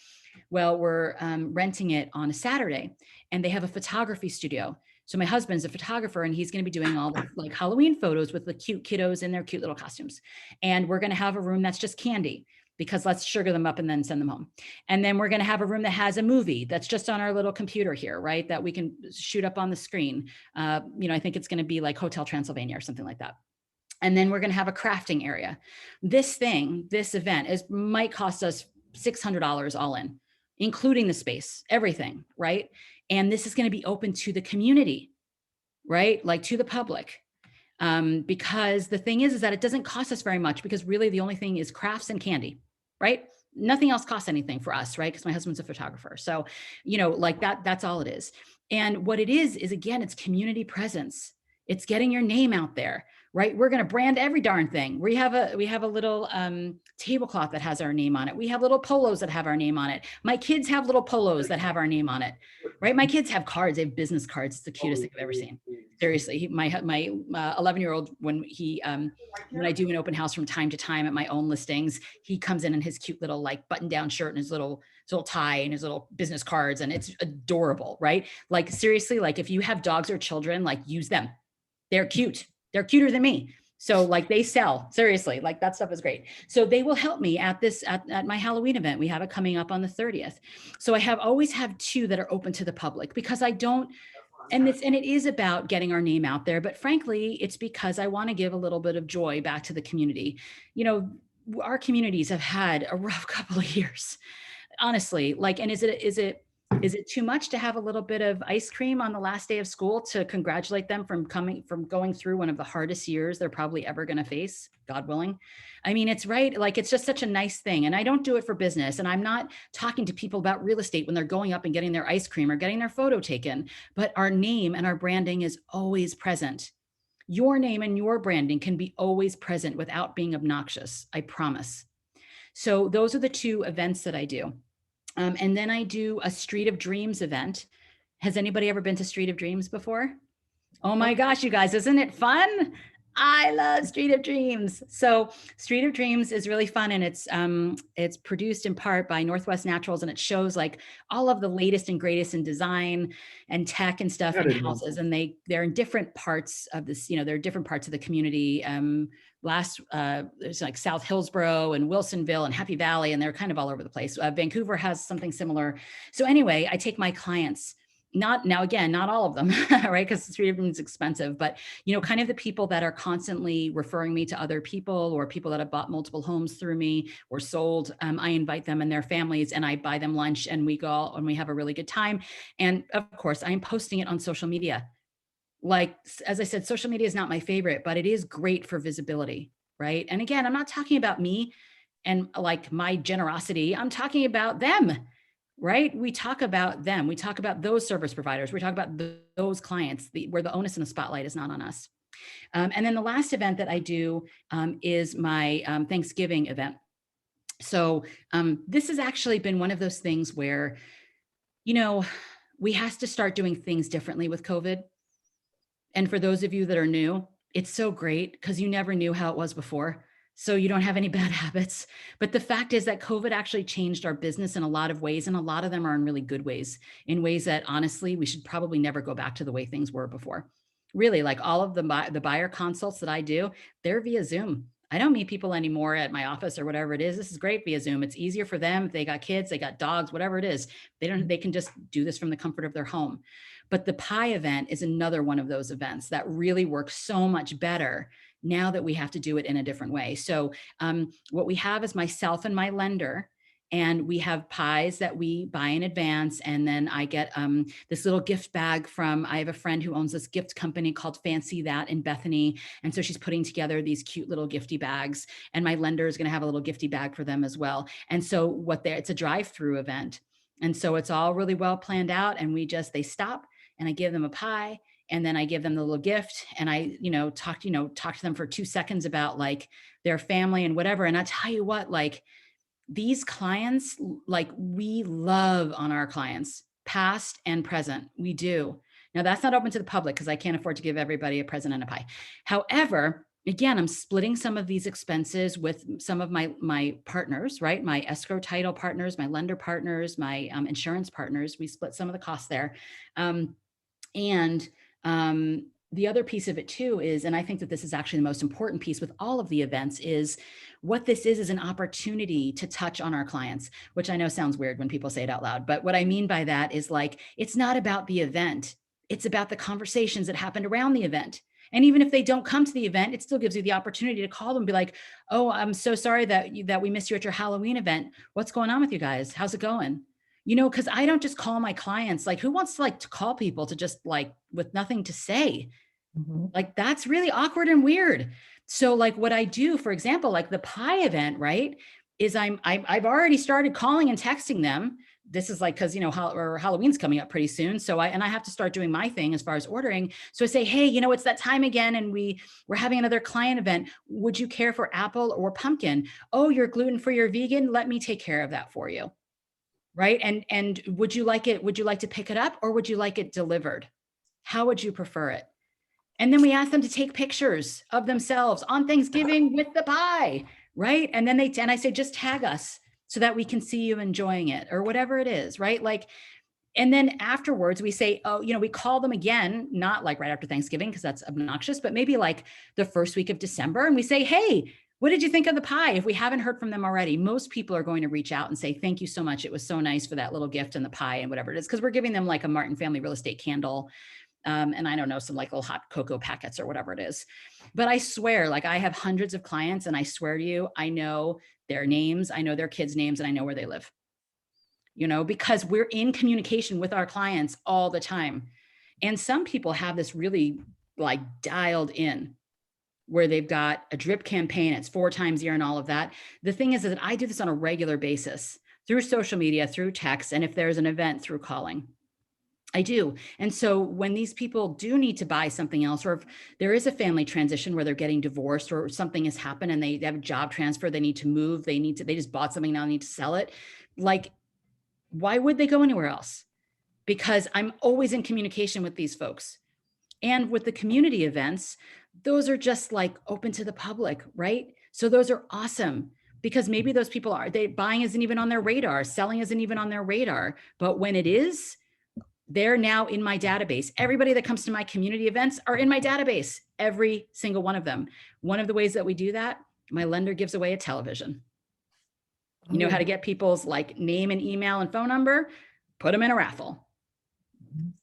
Well, we're renting it on a Saturday, and they have a photography studio. So my husband's a photographer, and he's going to be doing all the like Halloween photos with the cute kiddos in their cute little costumes. And we're going to have a room that's just candy. because let's sugar them up and then send them home. And then we're going to have a room that has a movie that's just on our little computer here, right? That we can shoot up on the screen. I think it's going to be like Hotel Transylvania or something like that. And then we're going to have a crafting area. This event might cost us $600 all in, including the space, everything, right? And this is going to be open to the community, right? Like to the public. Because the thing is that it doesn't cost us very much, because really the only thing is crafts and candy, right? Nothing else costs anything for us, right? Because my husband's a photographer. So, like that's all it is. And what it is again, it's community presence. It's getting your name out there, right? We're going to brand every darn thing. We have a little tablecloth that has our name on it. We have little polos that have our name on it. My kids have little polos that have our name on it, right? My kids have cards. They have business cards. It's the cutest thing I've ever seen. Seriously, my 11-year-old, when I do an open house from time to time at my own listings, he comes in his cute little like button-down shirt and his little tie and his little business cards, and it's adorable, right? Like seriously, like if you have dogs or children, like use them. They're cute. They're cuter than me. So like they sell, seriously, like that stuff is great. So they will help me at my Halloween event. We have it coming up on the 30th. So I always have 2 that are open to the public, because I don't, and it is about getting our name out there, but frankly, it's because I want to give a little bit of joy back to the community. Our communities have had a rough couple of years, honestly. Like, and is it too much to have a little bit of ice cream on the last day of school to congratulate them from going through one of the hardest years they're probably ever going to face, God willing? I mean, it's right. Like, it's just such a nice thing. And I don't do it for business. And I'm not talking to people about real estate when they're going up and getting their ice cream or getting their photo taken, but our name and our branding is always present. Your name and your branding can be always present without being obnoxious. I promise. So those are the 2 events that I do. And then I do a Street of Dreams event. Has anybody ever been to Street of Dreams before? Oh my gosh, you guys, isn't it fun? I love Street of Dreams. So Street of Dreams is really fun, and it's produced in part by Northwest Naturals, and it shows like all of the latest and greatest in design and tech and stuff in houses, and they're in different parts of this, they're different parts of the community. There's like South Hillsborough and Wilsonville and Happy Valley, and they're kind of all over the place. Vancouver has something similar. So anyway, I take my clients, not all of them, right? Because Street of Dreams is expensive, but kind of the people that are constantly referring me to other people, or people that have bought multiple homes through me or sold. I invite them and their families, and I buy them lunch, and we go and we have a really good time. And of course, I am posting it on social media. Like, as I said, social media is not my favorite, but it is great for visibility, right? And again, I'm not talking about me and like my generosity. I'm talking about them, right? We talk about them. We talk about those service providers. We talk about those clients where the onus in the spotlight is not on us. And then the last event that I do is my Thanksgiving event. So this has actually been one of those things where, we have to start doing things differently with COVID. And for those of you that are new, it's so great because you never knew how it was before. So you don't have any bad habits. But the fact is that COVID actually changed our business in a lot of ways. And a lot of them are in really good ways, in ways that honestly, we should probably never go back to the way things were before. Really, like all of the buyer consults that I do, they're via Zoom. I don't meet people anymore at my office or whatever it is. This is great via Zoom. It's easier for them. If they got kids, they got dogs, whatever it is, they can just do this from the comfort of their home. But the pie event is another one of those events that really works so much better now that we have to do it in a different way. So what we have is myself and my lender, and we have pies that we buy in advance. And then I get this little gift bag I have a friend who owns this gift company called Fancy That in Bethany. And so she's putting together these cute little gifty bags, and my lender is going to have a little gifty bag for them as well. And so it's a drive-through event. And so it's all really well planned out, and they stop, and I give them a pie, and then I give them the little gift, and I, talk to them for 2 seconds about like their family and whatever. And I tell you what, like these clients, like we love on our clients, past and present. We do. Now that's not open to the public because I can't afford to give everybody a present and a pie. However, again, I'm splitting some of these expenses with some of my partners, right? My escrow title partners, my lender partners, my insurance partners. We split some of the costs there. the other piece of it too is, and I think that this is actually the most important piece with all of the events, is what this is an opportunity to touch on our clients, which I know sounds weird when people say it out loud. But what I mean by that is like, it's not about the event. It's about the conversations that happened around the event. And even if they don't come to the event, it still gives you the opportunity to call them and be like, oh, I'm so sorry that we missed you at your Halloween event. What's going on with you guys? How's it going? You know, because I don't just call my clients, like who wants to like to call people to just like with nothing to say? Like that's really awkward and weird. So like what I do, for example, like the pie event, right, is I've already started calling and texting them. This is like, cause you know, Halloween's coming up pretty soon. So I have to start doing my thing as far as ordering. So I say, hey, you know, it's that time again. And we're having another client event. Would you care for apple or pumpkin? Oh, you're gluten-free or vegan? Let me take care of that for you. Right. And would you like it? Would you like to pick it up or would you like it delivered? How would you prefer it? And then we ask them to take pictures of themselves on Thanksgiving with the pie, right? And then and I say, just tag us so that we can see you enjoying it or whatever it is, right? Like, and then afterwards we say, oh, you know, we call them again, not like right after Thanksgiving, because that's obnoxious, but maybe like the first week of December. And we say, hey, what did you think of the pie? If we haven't heard from them already, most people are going to reach out and say, thank you so much. It was so nice for that little gift and the pie and whatever it is, because we're giving them like a Martin Family Real Estate candle. And I don't know, some like little hot cocoa packets or whatever it is. But I swear, like I have hundreds of clients and I swear to you, I know their names, I know their kids' names, and I know where they live, you know, because we're in communication with our clients all the time. And some people have this really like dialed in where they've got a drip campaign, it's 4 times a year and all of that. The thing is that I do this on a regular basis through social media, through text, and if there's an event, through calling. I do. And so when these people do need to buy something else, or if there is a family transition where they're getting divorced or something has happened and they have a job transfer, they need to move, they just bought something, now need to sell it. Like, why would they go anywhere else? Because I'm always in communication with these folks. And with the community events, those are just like open to the public, right? So those are awesome. Because maybe those people buying isn't even on their radar, selling isn't even on their radar. But when it is, they're now in my database. Everybody that comes to my community events are in my database, every single one of them. One of the ways that we do that, my lender gives away a television. You know how to get people's like name and email and phone number, put them in a raffle,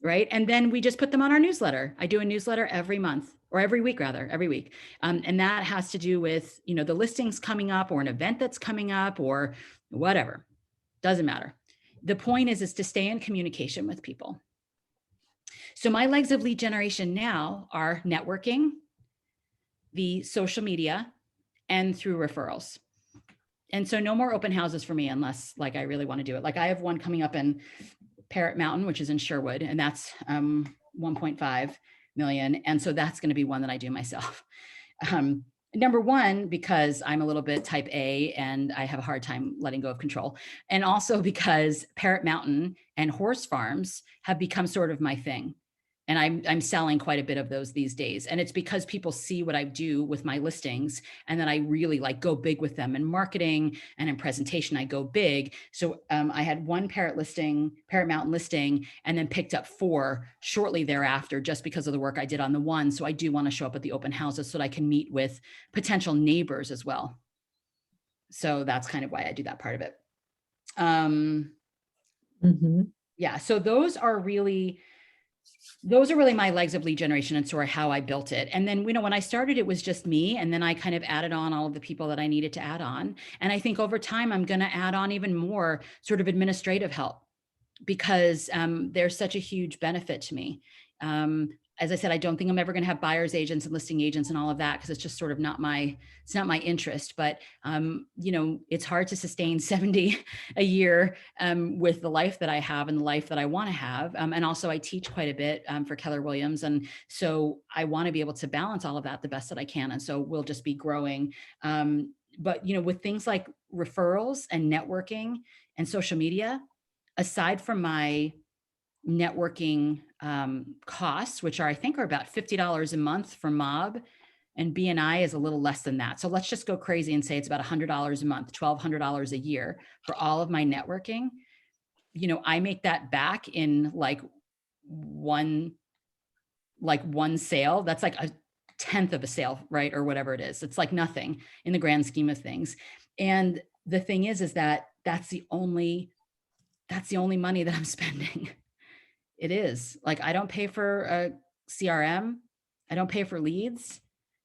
right? And then we just put them on our newsletter. I do a newsletter every month or every week rather, every week. And that has to do with, you know, the listings coming up or an event that's coming up or whatever, doesn't matter. The point is to stay in communication with people. So my legs of lead generation now are networking, the social media, and through referrals. And so no more open houses for me unless like I really want to do it. Like I have one coming up in Parrot Mountain, which is in Sherwood, and that's 1.5 million. And so that's going to be one that I do myself. Number one, because I'm a little bit type A and I have a hard time letting go of control. And also because Parrot Mountain and horse farms have become sort of my thing. And I'm selling quite a bit of those these days. And it's because people see what I do with my listings and then I really like go big with them in marketing and in presentation, I go big. So I had one Parrot Mountain listing, and then picked up 4 shortly thereafter, just because of the work I did on the one. So I do want to show up at the open houses so that I can meet with potential neighbors as well. So that's kind of why I do that part of it. Yeah, so those are really my legs of lead generation and sort of how I built it. And then, you know, when I started, it was just me. And then I kind of added on all of the people that I needed to add on. And I think over time, I'm going to add on even more sort of administrative help because there's such a huge benefit to me. As I said, I don't think I'm ever going to have buyer's agents and listing agents and all of that because it's just sort of not my interest. But, you know, it's hard to sustain 70 a year with the life that I have and the life that I want to have. And also I teach quite a bit for Keller Williams. And so I want to be able to balance all of that the best that I can. And so we'll just be growing. But, you know, with things like referrals and networking and social media, aside from my networking costs, which I think are about $50 a month for Mob, and BNI is a little less than that. So let's just go crazy and say it's about $100 a month, $1,200 a year for all of my networking. You know, I make that back in like 1 like one sale, that's like a 10th of a sale, right? Or whatever it is. It's like nothing in the grand scheme of things. And the thing is that that's the only money that I'm spending. It is like, I don't pay for a CRM. I don't pay for leads.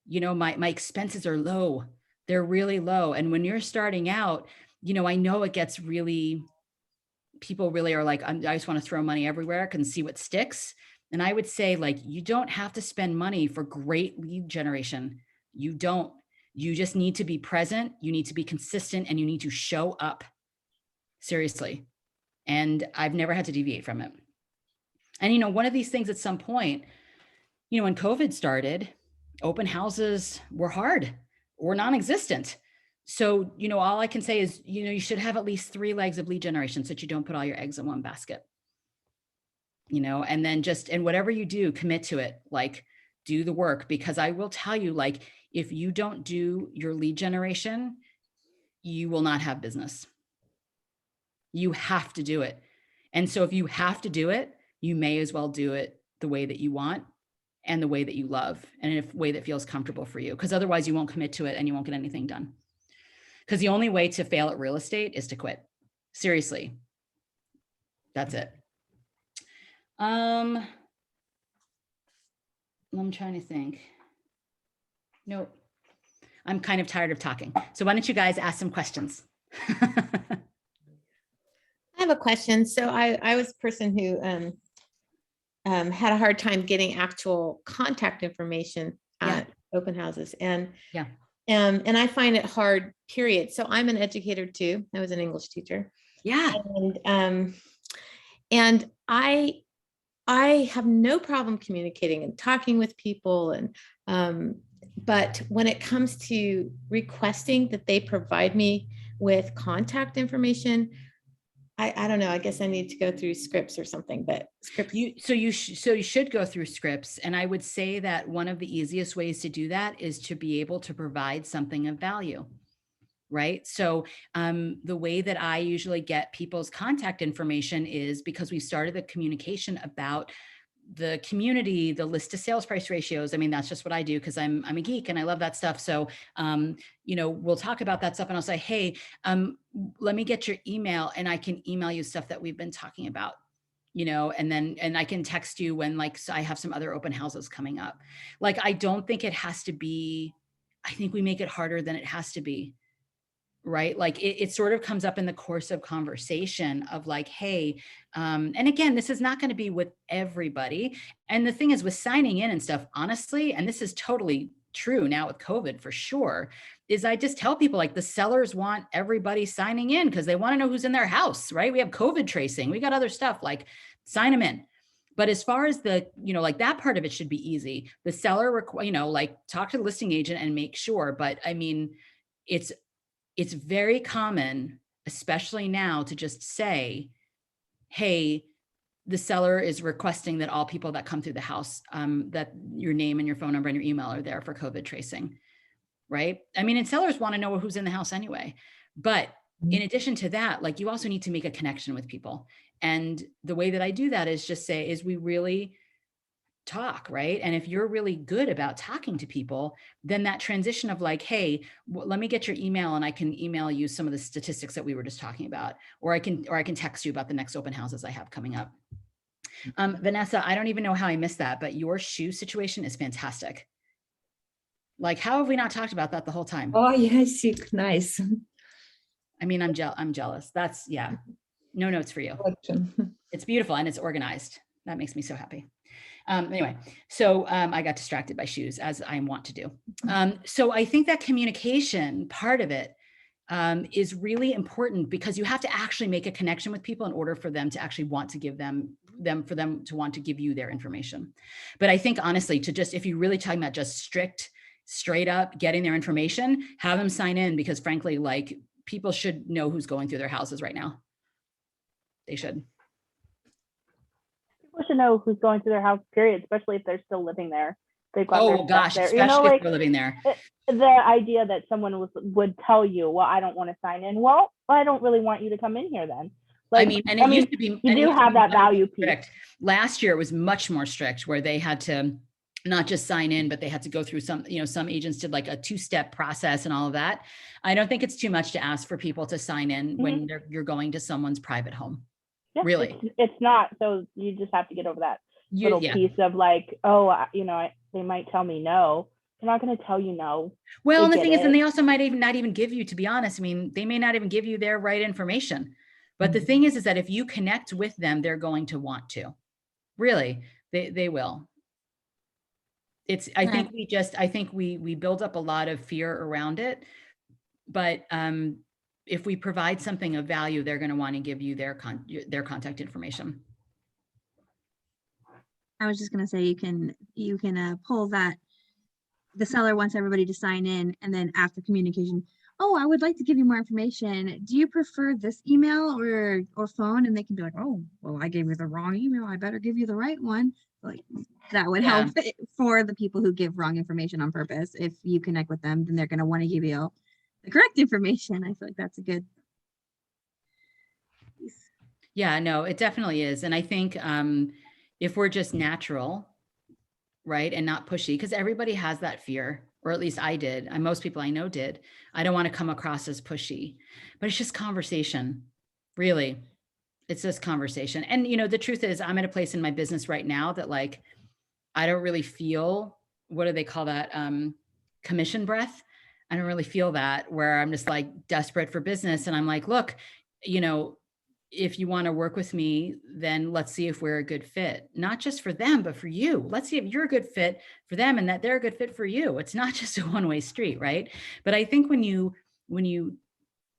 My expenses are low. They're really low. And when you're starting out, I know it gets really, people really are like, I just want to throw money everywhere, can see what sticks. And I would say, like, you don't have to spend money for great lead generation. You don't. You just need to be present. You need to be consistent, and you need to show up. Seriously. And I've never had to deviate from it. And, one of these things at some point, when COVID started, open houses were hard or non-existent. So, all I can say is, you should have at least 3 legs of lead generation so that you don't put all your eggs in one basket. And then and whatever you do, commit to it, like do the work, because I will tell you, like, if you don't do your lead generation, you will not have business. You have to do it. And so if you have to do it, you may as well do it the way that you want and the way that you love and in a way that feels comfortable for you, because otherwise you won't commit to it and you won't get anything done. Because the only way to fail at real estate is to quit. Seriously. That's it. I'm trying to think. Nope. I'm kind of tired of talking. So why don't you guys ask some questions? I have a question. So I was a person who had a hard time getting actual contact information at open houses. And I find it hard, period. So I'm an educator too. I was an English teacher. Yeah. And I have no problem communicating and talking with people. But when it comes to requesting that they provide me with contact information, I don't know. I guess I need to go through scripts or something, but scripts. You should go through scripts. And I would say that one of the easiest ways to do that is to be able to provide something of value, right? So the way that I usually get people's contact information is because we started the communication about the community, the list to sales price ratios. I mean, that's just what I do because I'm a geek and I love that stuff. So, we'll talk about that stuff and I'll say, hey, let me get your email and I can email you stuff that we've been talking about, and I can text you when so I have some other open houses coming up. Like, I don't think it has to be, I think we make it harder than it has to be. Right? Like it sort of comes up in the course of conversation of like, hey, and again, this is not going to be with everybody. And the thing is with signing in and stuff, honestly, and this is totally true now with COVID for sure, is I just tell people like the sellers want everybody signing in because they want to know who's in their house, right? We have COVID tracing. We got other stuff, like sign them in. But as far as the, like that part of it should be easy. The seller, talk to the listing agent and make sure. But I mean, it's very common, especially now, to just say, hey, the seller is requesting that all people that come through the house, that your name and your phone number and your email are there for COVID tracing, right? I mean, and sellers want to know who's in the house anyway. But in addition to that, like you also need to make a connection with people. And the way that I do that is just say, is we really talk, right? And if you're really good about talking to people, then that transition of like, hey, let me get your email and I can email you some of the statistics that we were just talking about, or I can text you about the next open houses I have coming up. Vanessa, I don't even know how I missed that, but your shoe situation is fantastic. Like, how have we not talked about that the whole time? Oh, yes, nice. I mean, I'm jealous. That's, no notes for you. It's beautiful and it's organized. That makes me so happy. Anyway, so I got distracted by shoes, as I want to do. So I think that communication part of it is really important because you have to actually make a connection with people in order for them to actually want to give for them to want to give you their information. But I think honestly, if you're really talking about just straight up getting their information, have them sign in, because frankly, like, people should know who's going through their houses right now. They should. People should know who's going to their house, period, especially if they're still living there. They've got their stuff there. Especially if they're living there. The idea that someone would tell you, well, I don't want to sign in. Well, I don't really want you to come in here then. Like, used to be, you do have that value piece. Strict. Last year it was much more strict, where they had to, not just sign in, but they had to go through some, some agents did like a 2-step process and all of that. I don't think it's too much to ask for people to sign in when you're going to someone's private home. Yeah, Really. it's not. So you just have to get over that little piece of like, oh, they might tell me no. They're not going to tell you no. Well, and the thing is, and they also might even not even give you, to be honest, I mean, they may not even give you their right information. But the thing is that if you connect with them, they're going to want to. Really, they will. I think we build up a lot of fear around it. But if we provide something of value, they're going to want to give you their contact information. I was just going to say, you can pull that. The seller wants everybody to sign in, and then after communication, oh, I would like to give you more information. Do you prefer this email or phone? And they can be like, oh, well, I gave you the wrong email. I better give you the right one. Like that would help for the people who give wrong information on purpose. If you connect with them, then they're going to want to give you the correct information. I feel like that's a good piece. Yeah, no, it definitely is. And I think if we're just natural, right, and not pushy, because everybody has that fear, or at least I did, and most people I know did. I don't want to come across as pushy, but it's just conversation. Really, it's just conversation. And the truth is, I'm at a place in my business right now that like, I don't really feel, what do they call that? Commission breath. I don't really feel that, where I'm just like desperate for business. And I'm like, look, if you want to work with me, then let's see if we're a good fit, not just for them, but for you. Let's see if you're a good fit for them and that they're a good fit for you. It's not just a one-way street, right? But I think when you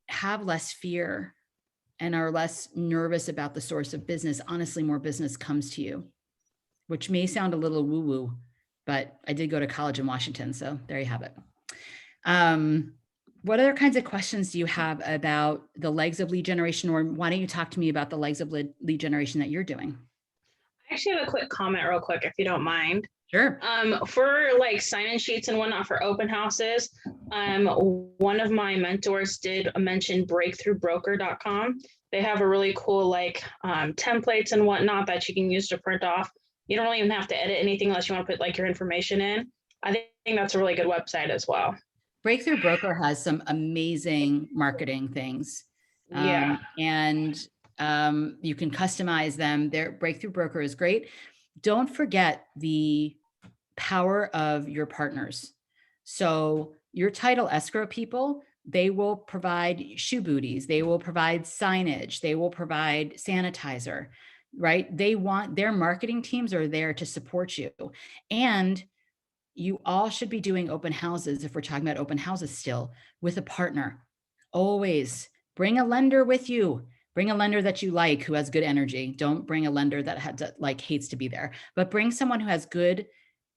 have less fear and are less nervous about the source of business, honestly, more business comes to you, which may sound a little woo-woo, but I did go to college in Washington. So there you have it. What other kinds of questions do you have about the legs of lead generation, or why don't you talk to me about the legs of lead generation that you're doing? I actually have a quick comment real quick, if you don't mind. Sure. For like sign-in sheets and whatnot for open houses, one of my mentors did mention breakthroughbroker.com. They have a really cool like templates and whatnot that you can use to print off. You don't really even have to edit anything unless you want to put like your information in. I think that's a really good website as well. Breakthrough Broker has some amazing marketing things. Yeah. And you can customize them. Their Breakthrough Broker is great. Don't forget the power of your partners. So your title escrow people, they will provide shoe booties. They will provide signage. They will provide sanitizer, right? Their marketing teams are there to support you. And you all should be doing open houses, if we're talking about open houses still, with a partner. Always bring a lender with you. Bring a lender that you like, who has good energy. Don't bring a lender that hates to be there, but bring someone who has good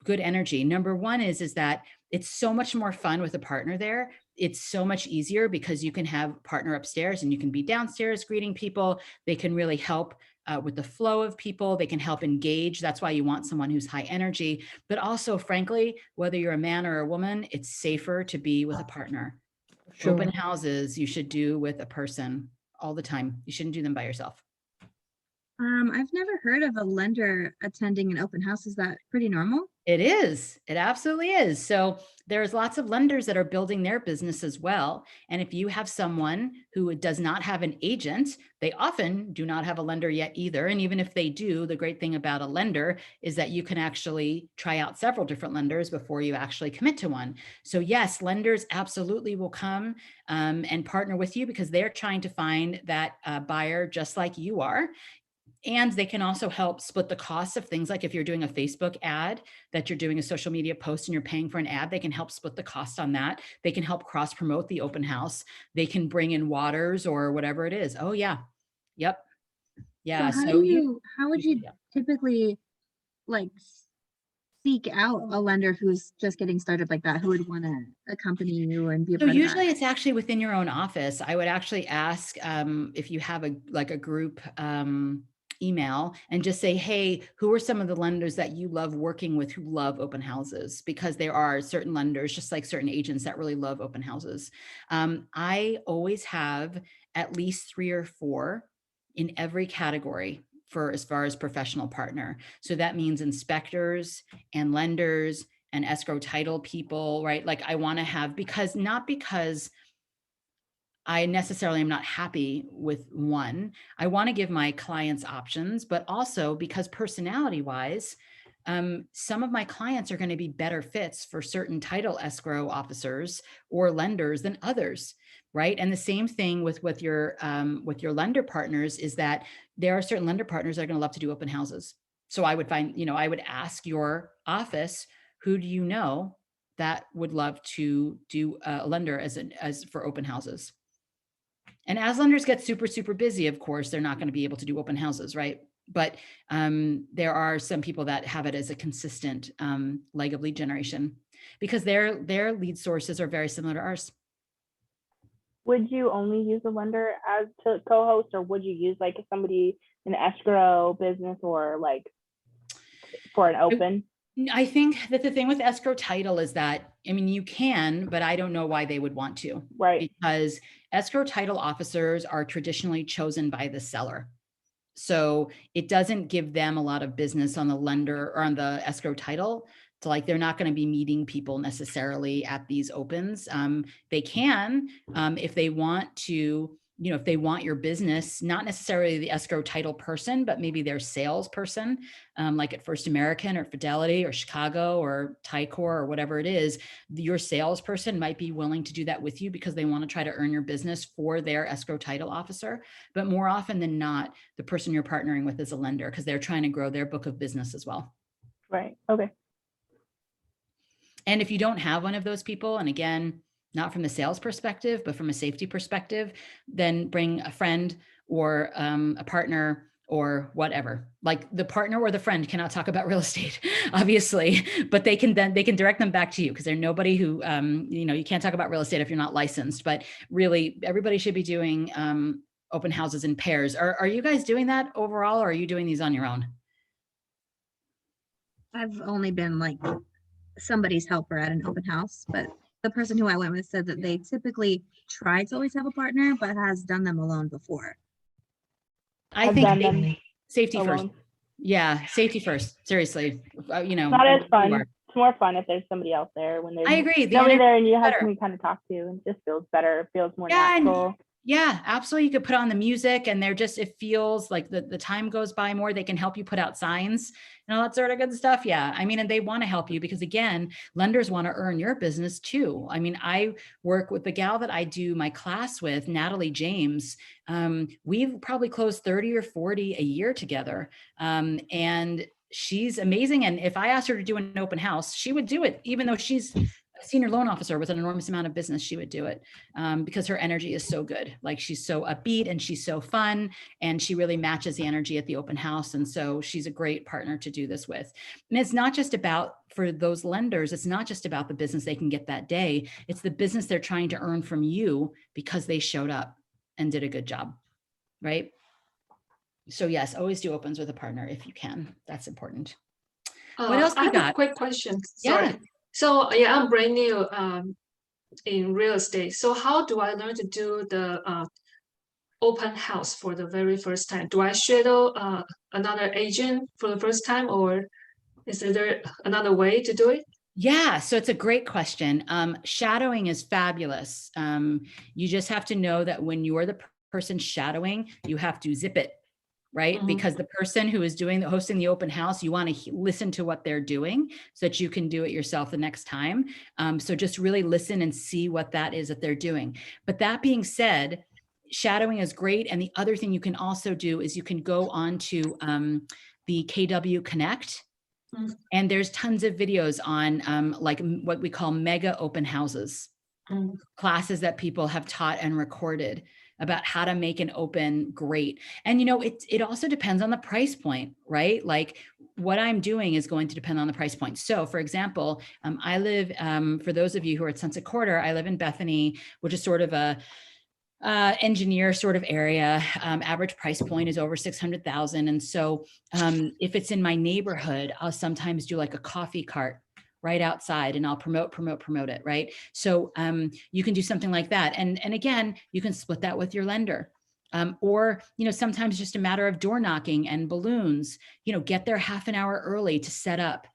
energy. Number one is that it's so much more fun with a partner there. It's so much easier because you can have partner upstairs and you can be downstairs greeting people. They can really help with the flow of people. They can help engage. That's why you want someone who's high energy. But also, frankly, whether you're a man or a woman, it's safer to be with a partner. Sure. Open houses you should do with a person all the time. You shouldn't do them by yourself. I've never heard of a lender attending an open house. Is that pretty normal? It is. It absolutely is. So there's lots of lenders that are building their business as well. And if you have someone who does not have an agent, they often do not have a lender yet either. And even if they do, the great thing about a lender is that you can actually try out several different lenders before you actually commit to one. So yes, lenders absolutely will come and partner with you because they're trying to find that buyer just like you are. And they can also help split the costs of things like if you're doing a Facebook ad, that you're doing a social media post and you're paying for an ad, they can help split the cost on that. They can help cross promote the open house. They can bring in waters or whatever it is. Oh yeah. Yep. Yeah. So how would you typically like seek out a lender who's just getting started like that, who would want to accompany you and be a part of that? Usually it's actually within your own office. I would actually ask if you have a group email and just say, hey, who are some of the lenders that you love working with who love open houses? Because there are certain lenders, just like certain agents, that really love open houses. I always have at least 3 or 4 in every category for as far as professional partner. So that means inspectors and lenders and escrow title people, right? Like I want to have, not because I necessarily am not happy with one. I want to give my clients options, but also because personality wise, some of my clients are going to be better fits for certain title escrow officers or lenders than others, right? And the same thing with your lender partners is that there are certain lender partners that are going to love to do open houses. So I would find, I would ask your office, who do you know that would love to do a lender as for open houses? And as lenders get super, super busy, of course, they're not going to be able to do open houses, right? But there are some people that have it as a consistent leg of lead generation because their lead sources are very similar to ours. Would you only use a lender as to co-host, or would you use like somebody in the escrow business or like for an open? I think that the thing with escrow title is that, I mean, you can, but I don't know why they would want to. Right. Because escrow title officers are traditionally chosen by the seller. So it doesn't give them a lot of business on the lender or on the escrow title. So like, they're not going to be meeting people necessarily at these opens. They can, if they want to, if they want your business, not necessarily the escrow title person, but maybe their salesperson, like at First American or Fidelity or Chicago or Tycor or whatever it is, your salesperson might be willing to do that with you because they want to try to earn your business for their escrow title officer. But more often than not, the person you're partnering with is a lender because they're trying to grow their book of business as well. Right. Okay. And if you don't have one of those people, and again, not from the sales perspective, but from a safety perspective, then bring a friend or a partner or whatever. Like the partner or the friend cannot talk about real estate, obviously, but they can direct them back to you because they're nobody who, you can't talk about real estate if you're not licensed, but really everybody should be doing open houses in pairs. Are you guys doing that overall, or are you doing these on your own? I've only been like somebody's helper at an open house, but the person who I went with said that they typically try to always have a partner, but has done them alone before. I think safety first. Yeah, safety first. Seriously, not as fun. It's more fun if there's somebody else there when there's I agree. somebody there and you have somebody kind of talk to, and it just feels better. It feels more natural. Yeah, absolutely. You could put on the music and it feels like the time goes by more. They can help you put out signs and all that sort of good stuff. Yeah. I mean, and they want to help you because again, lenders want to earn your business too. I mean, I work with the gal that I do my class with, Natalie James. We've probably closed 30 or 40 a year together. And she's amazing. And if I asked her to do an open house, she would do it, even though she's a senior loan officer with an enormous amount of business. She would do it because her energy is so good. Like she's so upbeat and she's so fun, and she really matches the energy at the open house. And so she's a great partner to do this with. And it's not just about, for those lenders, it's not just about the business they can get that day. It's the business they're trying to earn from you because they showed up and did a good job, right? So yes, always do opens with a partner if you can. That's important. What else I you have got? a quick question. Sorry. Yeah. So yeah, I'm brand new in real estate. So how do I learn to do the open house for the very first time? Do I shadow another agent for the first time, or is there another way to do it? Yeah, so it's a great question. Shadowing is fabulous. You just have to know that when you're the person shadowing, you have to zip it, right? Mhm. Because the person who is hosting the open house, you want to listen to what they're doing so that you can do it yourself the next time. So just really listen and see what that is that they're doing. But that being said, shadowing is great. And the other thing you can also do is you can go on to the KW Connect. And there's tons of videos on like what we call mega open houses, classes that people have taught and recorded about how to make an open great. And it also depends on the price point, right? Like what I'm doing is going to depend on the price point. So for example, I live, for those of you who are at Sunset Quarter, I live in Bethany, which is sort of a engineer sort of area. Average price point is over 600,000. And so if it's in my neighborhood, I'll sometimes do like a coffee cart right outside and I'll promote it, right? So you can do something like that. And again, you can split that with your lender. Or, sometimes just a matter of door knocking and balloons, get there half an hour early to set up.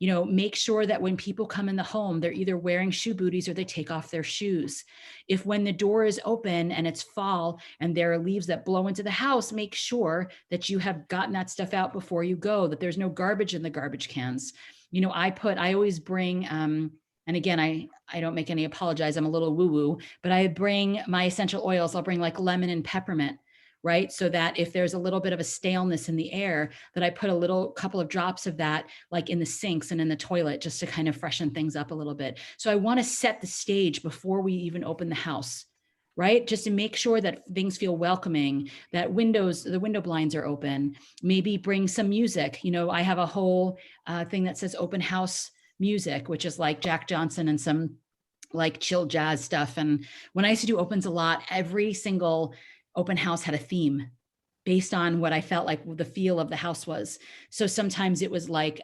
Make sure that when people come in the home, they're either wearing shoe booties or they take off their shoes. If when the door is open and it's fall and there are leaves that blow into the house, make sure that you have gotten that stuff out before you go, that there's no garbage in the garbage cans. I always bring, and again, I don't make any apologize, I'm a little woo-woo, but I bring my essential oils. I'll bring like lemon and peppermint, right? So that if there's a little bit of a staleness in the air, that I put a couple of drops of that like in the sinks and in the toilet, just to kind of freshen things up a little bit. So I want to set the stage before we even open the house, right? Just to make sure that things feel welcoming, that the window blinds are open, maybe bring some music. I have a whole thing that says open house music, which is like Jack Johnson and some like chill jazz stuff. And when I used to do opens a lot, every single open house had a theme based on what I felt like the feel of the house was. So sometimes it was like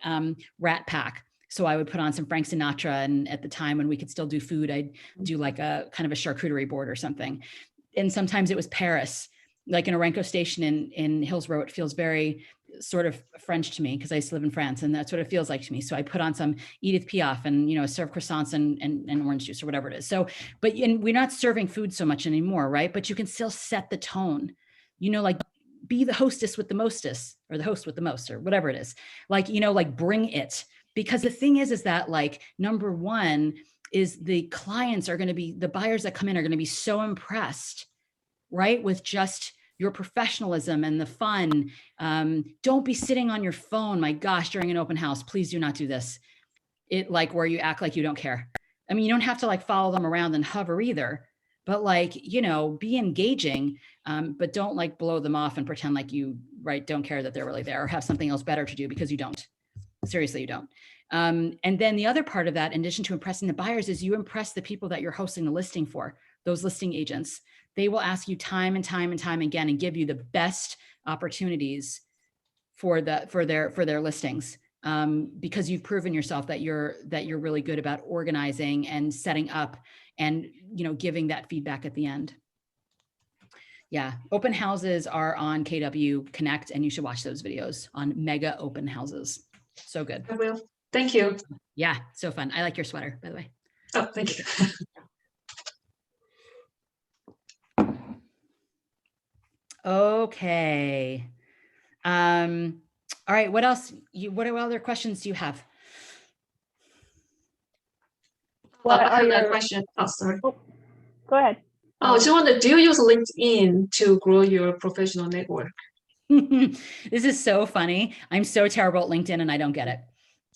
Rat Pack. So I would put on some Frank Sinatra, and at the time when we could still do food, I'd do like a kind of a charcuterie board or something. And sometimes it was Paris, like in Orenco Station in Hillsborough. It feels very sort of French to me because I used to live in France, and that's what it feels like to me. So I put on some Edith Piaf and, serve croissants and orange juice or whatever it is. So, and we're not serving food so much anymore, right? But you can still set the tone, like be the hostess with the mostest, or the host with the most, or whatever it is. Like, like bring it. Because the thing is that like, number one is the clients are going to be, the buyers that come in are going to be so impressed, right? With just your professionalism and the fun. Don't be sitting on your phone, my gosh, during an open house. Please do not do this. It like where you act like you don't care. I mean, you don't have to like follow them around and hover either, but like, be engaging, but don't like blow them off and pretend like you, right, don't care that they're really there or have something else better to do, because you don't. Seriously, you don't. And then the other part of that, in addition to impressing the buyers, is you impress the people that you're hosting the listing for, those listing agents. They will ask you time and time and time again and give you the best opportunities for their listings, because you've proven yourself that you're really good about organizing and setting up and giving that feedback at the end. Yeah, open houses are on KW Connect, and you should watch those videos on mega open houses. So good. I will. Thank you. Yeah, so fun. I like your sweater, by the way. Oh, thank you. Okay. All right. What else? What other questions do you have? I have a question. Oh, sorry. Oh, go ahead. I just wonder, do you use LinkedIn to grow your professional network? This is so funny. I'm so terrible at LinkedIn and I don't get it.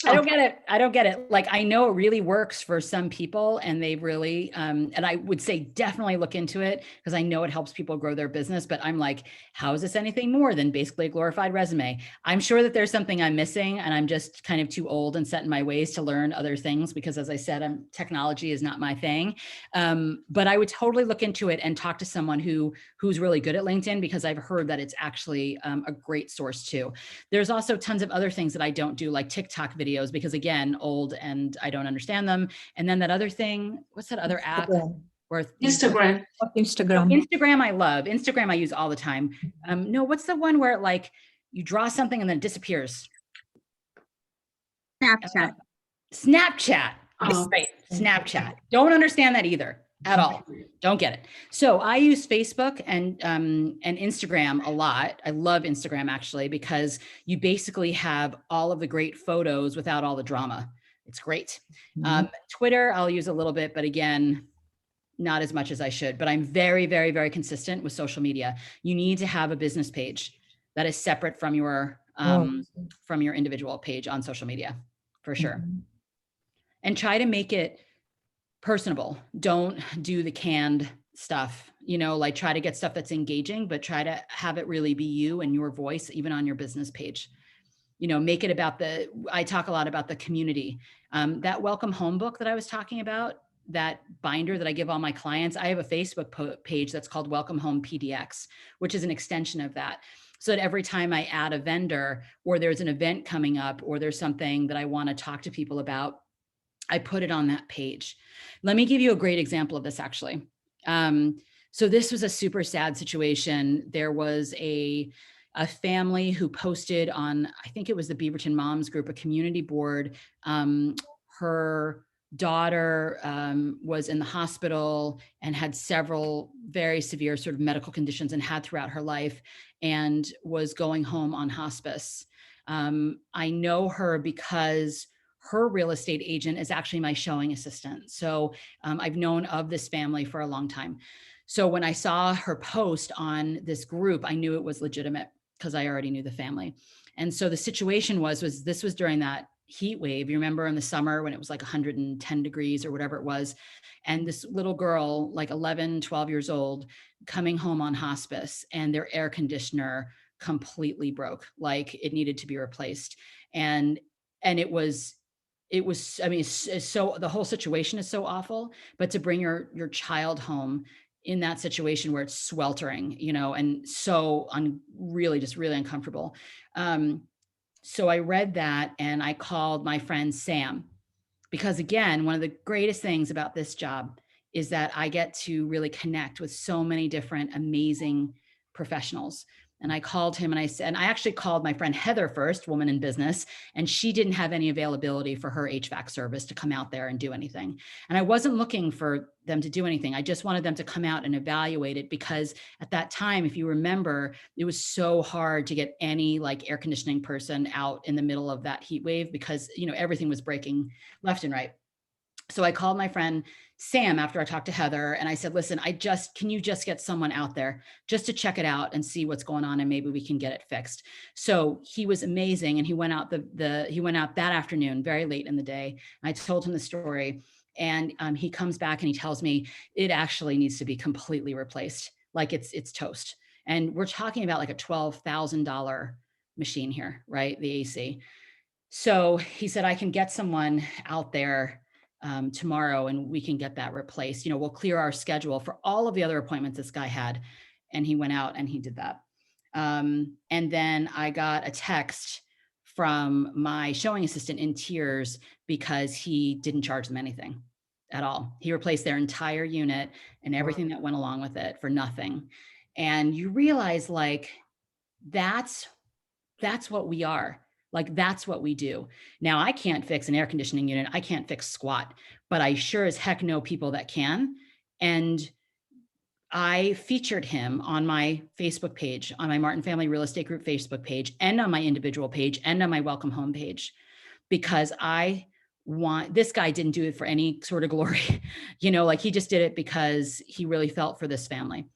I don't get it. Like, I know it really works for some people, and they really, and I would say definitely look into it, because I know it helps people grow their business, but I'm like, how is this anything more than basically a glorified resume? I'm sure that there's something I'm missing, and I'm just kind of too old and set in my ways to learn other things, because as I said, technology is not my thing. But I would totally look into it and talk to someone who's really good at LinkedIn, because I've heard that it's actually a great source too. There's also tons of other things that I don't do, like TikTok videos, because again, old and I don't understand them. And then that other thing, what's that other app? Instagram. Instagram I love. Instagram I use all the time. No, what's the one where like you draw something and then it disappears? Snapchat. Snapchat. Right. Snapchat. Don't understand that either. At all. Don't get it. So I use Facebook and Instagram a lot. I love Instagram actually, because you basically have all of the great photos without all the drama. It's great. Twitter, I'll use a little bit, but again, not as much as I should, but I'm very, very, very consistent with social media. You need to have a business page that is separate from your individual page on social media, for sure. And try to make it personable. Don't do the canned stuff, like try to get stuff that's engaging, but try to have it really be you and your voice, even on your business page. Make it about I talk a lot about the community. That welcome home book that I was talking about, that binder that I give all my clients, I have a Facebook page that's called Welcome Home PDX, which is an extension of that. So that every time I add a vendor, or there's an event coming up, or there's something that I want to talk to people about, I put it on that page. Let me give you a great example of this, actually. So this was a super sad situation. There was a family who posted on, I think it was the Beaverton Moms Group, a community board. Her daughter was in the hospital and had several very severe sort of medical conditions and had throughout her life, and was going home on hospice. I know her because her real estate agent is actually my showing assistant. So I've known of this family for a long time. So when I saw her post on this group, I knew it was legitimate because I already knew the family. And so the situation was this was during that heat wave. You remember in the summer when it was like 110 degrees or whatever it was. And this little girl, like 11, 12 years old, coming home on hospice, and their air conditioner completely broke, like it needed to be replaced. And it was, I mean, it's so, the whole situation is so awful, but to bring your child home in that situation where it's sweltering, you know, and so really uncomfortable. So I read that and I called my friend Sam, because again, one of the greatest things about this job is that I get to really connect with so many different amazing professionals. And I called him and I said, and I actually called my friend Heather first, woman in business, and she didn't have any availability for her HVAC service to come out there and do anything. And I wasn't looking for them to do anything. I just wanted them to come out and evaluate it, because at that time, if you remember, it was so hard to get any like air conditioning person out in the middle of that heat wave, because, you know, everything was breaking left and right. So I called my friend Sam after I talked to Heather, and I said, listen, can you just get someone out there just to check it out and see what's going on, and maybe we can get it fixed. So he was amazing. And he went out he went out that afternoon, very late in the day. I told him the story, and he comes back and he tells me it actually needs to be completely replaced. Like it's toast. And we're talking about like a $12,000 machine here, right? The AC. So he said, I can get someone out there tomorrow and we can get that replaced. You know, we'll clear our schedule for all of the other appointments this guy had. And he went out and he did that. And then I got a text from my showing assistant in tears because he didn't charge them anything at all. He replaced their entire unit and everything that went along with it for nothing. And you realize, like, that's what we are. Like, that's what we do. Now, I can't fix an air conditioning unit. I can't fix squat, but I sure as heck know people that can. And I featured him on my Facebook page, on my Martin Family Real Estate Group Facebook page, and on my individual page, and on my Welcome Home page, because this guy didn't do it for any sort of glory, you know, like he just did it because he really felt for this family.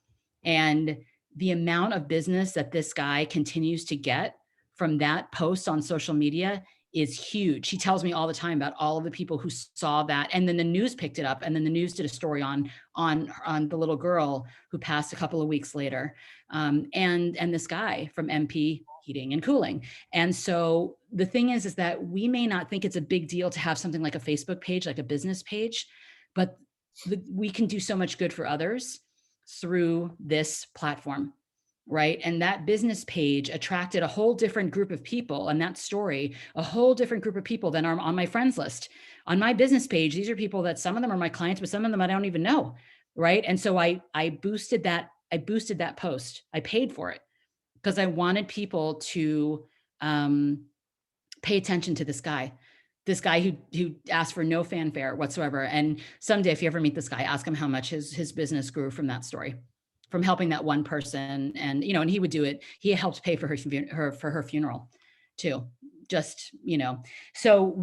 And the amount of business that this guy continues to get from that post on social media is huge. He tells me all the time about all of the people who saw that. And then the news picked it up, and then the news did a story on the little girl who passed a couple of weeks later. And this guy from MP Heating and Cooling. And so the thing is that we may not think it's a big deal to have something like a Facebook page, like a business page, but we can do so much good for others through this platform. Right. And that business page attracted a whole different group of people, and that story, a whole different group of people than are on my friends list. On my business page, these are people that some of them are my clients, but some of them I don't even know. Right. And so I boosted that post. I paid for it because I wanted people to pay attention to this guy who asked for no fanfare whatsoever. And someday, if you ever meet this guy, ask him how much his business grew from that story, from helping that one person. And, you know, and he would do it. He helped pay for her funeral too. Just, you know, so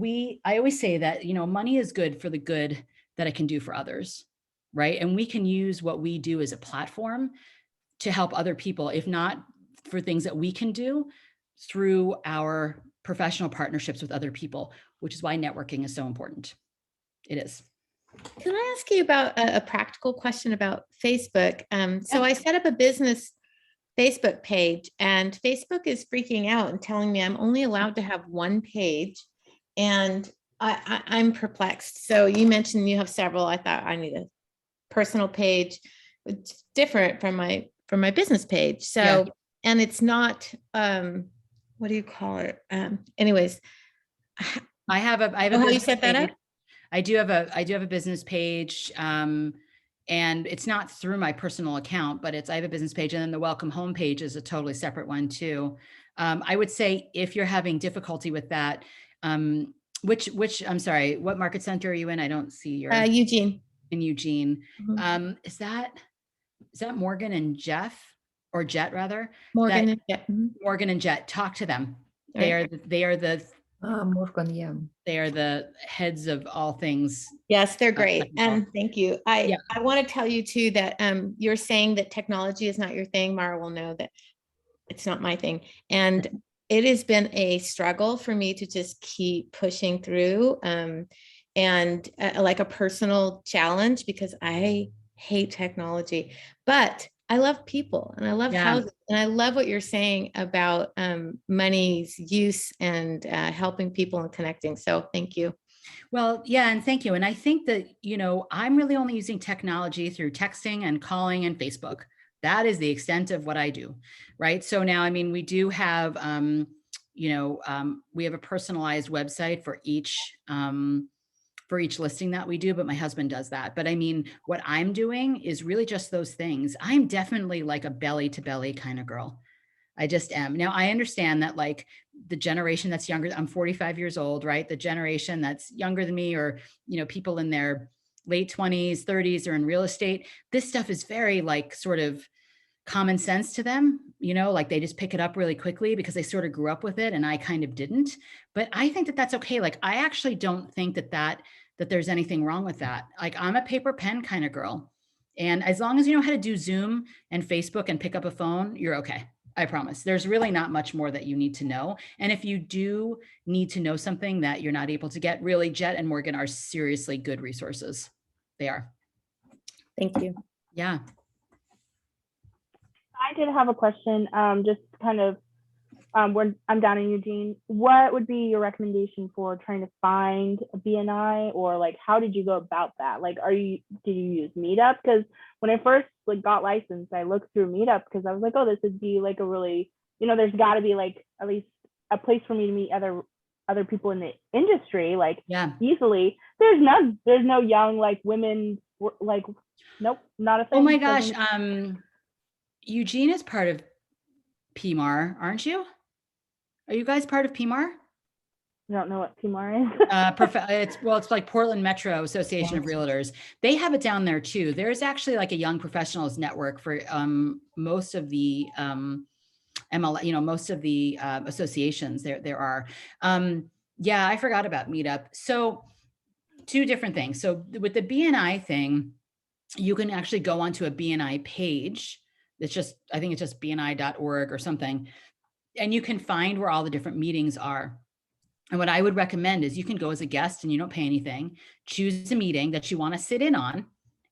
I always say that, you know, money is good for the good that it can do for others. Right. And we can use what we do as a platform to help other people, if not for things that we can do through our professional partnerships with other people, which is why networking is so important. It is. Can I ask you about a practical question about Facebook? So I set up a business Facebook page, and Facebook is freaking out and telling me I'm only allowed to have one page, and I'm perplexed. So you mentioned you have several. I thought I need a personal page. It's different from my business page. So, yeah. And it's not, what do you call it? Anyways, I have a how you set that up? I do have a business page. And it's not through my personal account, but I have a business page, and then the welcome home page is a totally separate one too. I would say if you're having difficulty with that, which I'm sorry, what market center are you in? I don't see your Eugene. In Eugene. Mhm. Is that Morgan and Jeff, or Jet rather? Morgan That- and Jet. Mhm. Morgan and Jet, talk to them. All They right. are the Morgan, yeah. they are the heads of all things. Yes, they're great. technical. Thank you. I want to tell you too that you're saying that technology is not your thing. Mara will know that it's not my thing. And it has been a struggle for me to just keep pushing through and like a personal challenge, because I hate technology, but I love people and I love houses. And I love what you're saying about money's use and helping people and connecting. So thank you. Well, yeah, and thank you. And I think that, I'm really only using technology through texting and calling and Facebook. That is the extent of what I do, right? So now, I mean, we do have, we have a personalized website for each listing that we do, but my husband does that. But I mean, what I'm doing is really just those things. I'm definitely like a belly to belly kind of girl. I just am. Now, I understand that like the generation that's younger, I'm 45 years old, right? The generation that's younger than me, or, people in their late 20s, 30s, or in real estate, this stuff is very like sort of common sense to them, like they just pick it up really quickly because they sort of grew up with it, and I kind of didn't. But I think that that's okay. Like, I actually don't think that there's anything wrong with that. Like, I'm a paper pen kind of girl. And as long as you know how to do Zoom and Facebook and pick up a phone, you're okay. I promise. There's really not much more that you need to know. And if you do need to know something that you're not able to get, really, Jet and Morgan are seriously good resources. They are. Thank you. Yeah. I did have a question, just kind of, when I'm down in Eugene, what would be your recommendation for trying to find a BNI, or like, how did you go about that? Like, did you use Meetup? Because when I first like got licensed, I looked through Meetup because I was like, oh, this would be like a really, there's got to be like at least a place for me to meet other people in the industry, like easily. There's no young like women, like, nope, not a thing. Oh my gosh. Eugene is part of PMAR, aren't you? Are you guys part of PMAR? I don't know what PMAR is. It's like Portland Metro Association of Realtors. They have it down there too. There's actually like a young professionals network for most of the most of the associations there are. Yeah, I forgot about Meetup. So two different things. So with the BNI thing, you can actually go onto a BNI page. I think it's just bni.org or something. And you can find where all the different meetings are. And what I would recommend is you can go as a guest and you don't pay anything, choose a meeting that you want to sit in on,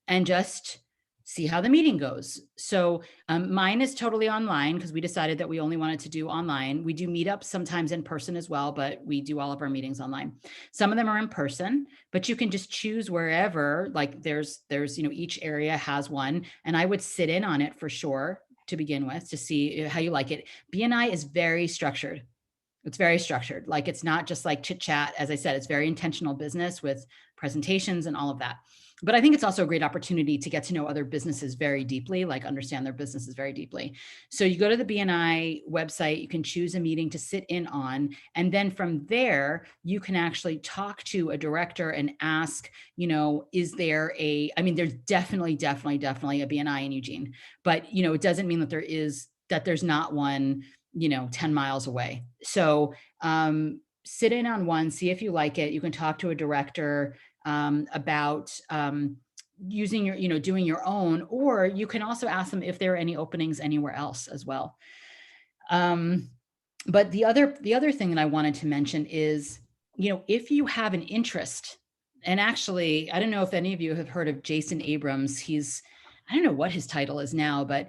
and just see how the meeting goes. So mine is totally online because we decided that we only wanted to do online. We do meetups sometimes in person as well, but we do all of our meetings online. Some of them are in person, but you can just choose wherever, like there's each area has one, and I would sit in on it for sure to begin with to see how you like it. BNI is very structured. It's very structured. Like, it's not just like chit chat. As I said, it's very intentional business with presentations and all of that. But I think it's also a great opportunity to get to know other businesses very deeply, like understand their businesses very deeply. So you go to the BNI website, you can choose a meeting to sit in on. And then from there, you can actually talk to a director and ask, is there there's definitely a BNI in Eugene, but, it doesn't mean that there's not one 10 miles away. So sit in on one, see if you like it. You can talk to a director about using doing your own, or you can also ask them if there are any openings anywhere else as well. But the other thing that I wanted to mention is, if you have an interest, and actually, I don't know if any of you have heard of Jason Abrams. I don't know what his title is now, but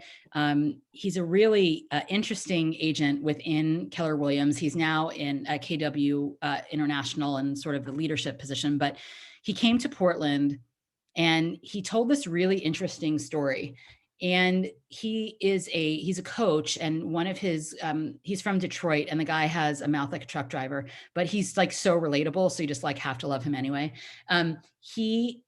he's a really interesting agent within Keller Williams. He's now in KW International and sort of the leadership position, but he came to Portland and he told this really interesting story. And he's a coach, and one of his, he's from Detroit, and the guy has a mouth like a truck driver, but he's like so relatable. So you just like have to love him anyway. He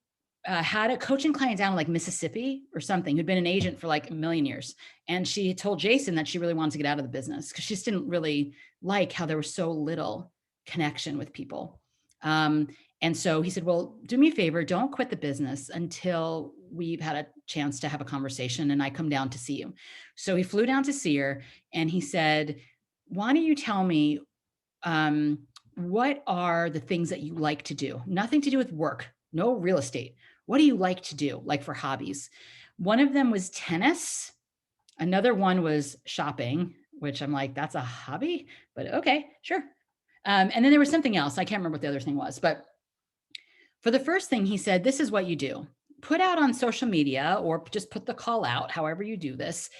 had a coaching client down in like Mississippi or something who'd been an agent for like a million years. And she told Jason that she really wanted to get out of the business because she just didn't really like how there was so little connection with people. And so he said, well, do me a favor, don't quit the business until we've had a chance to have a conversation and I come down to see you. So he flew down to see her and he said, why don't you tell me what are the things that you like to do? Nothing to do with work, no real estate. What do you like to do, like for hobbies? One of them was tennis. Another one was shopping, which I'm like, that's a hobby, but okay, sure. And then there was something else. I can't remember what the other thing was, but for the first thing, he said, this is what you do. Put out on social media or just put the call out, however you do this,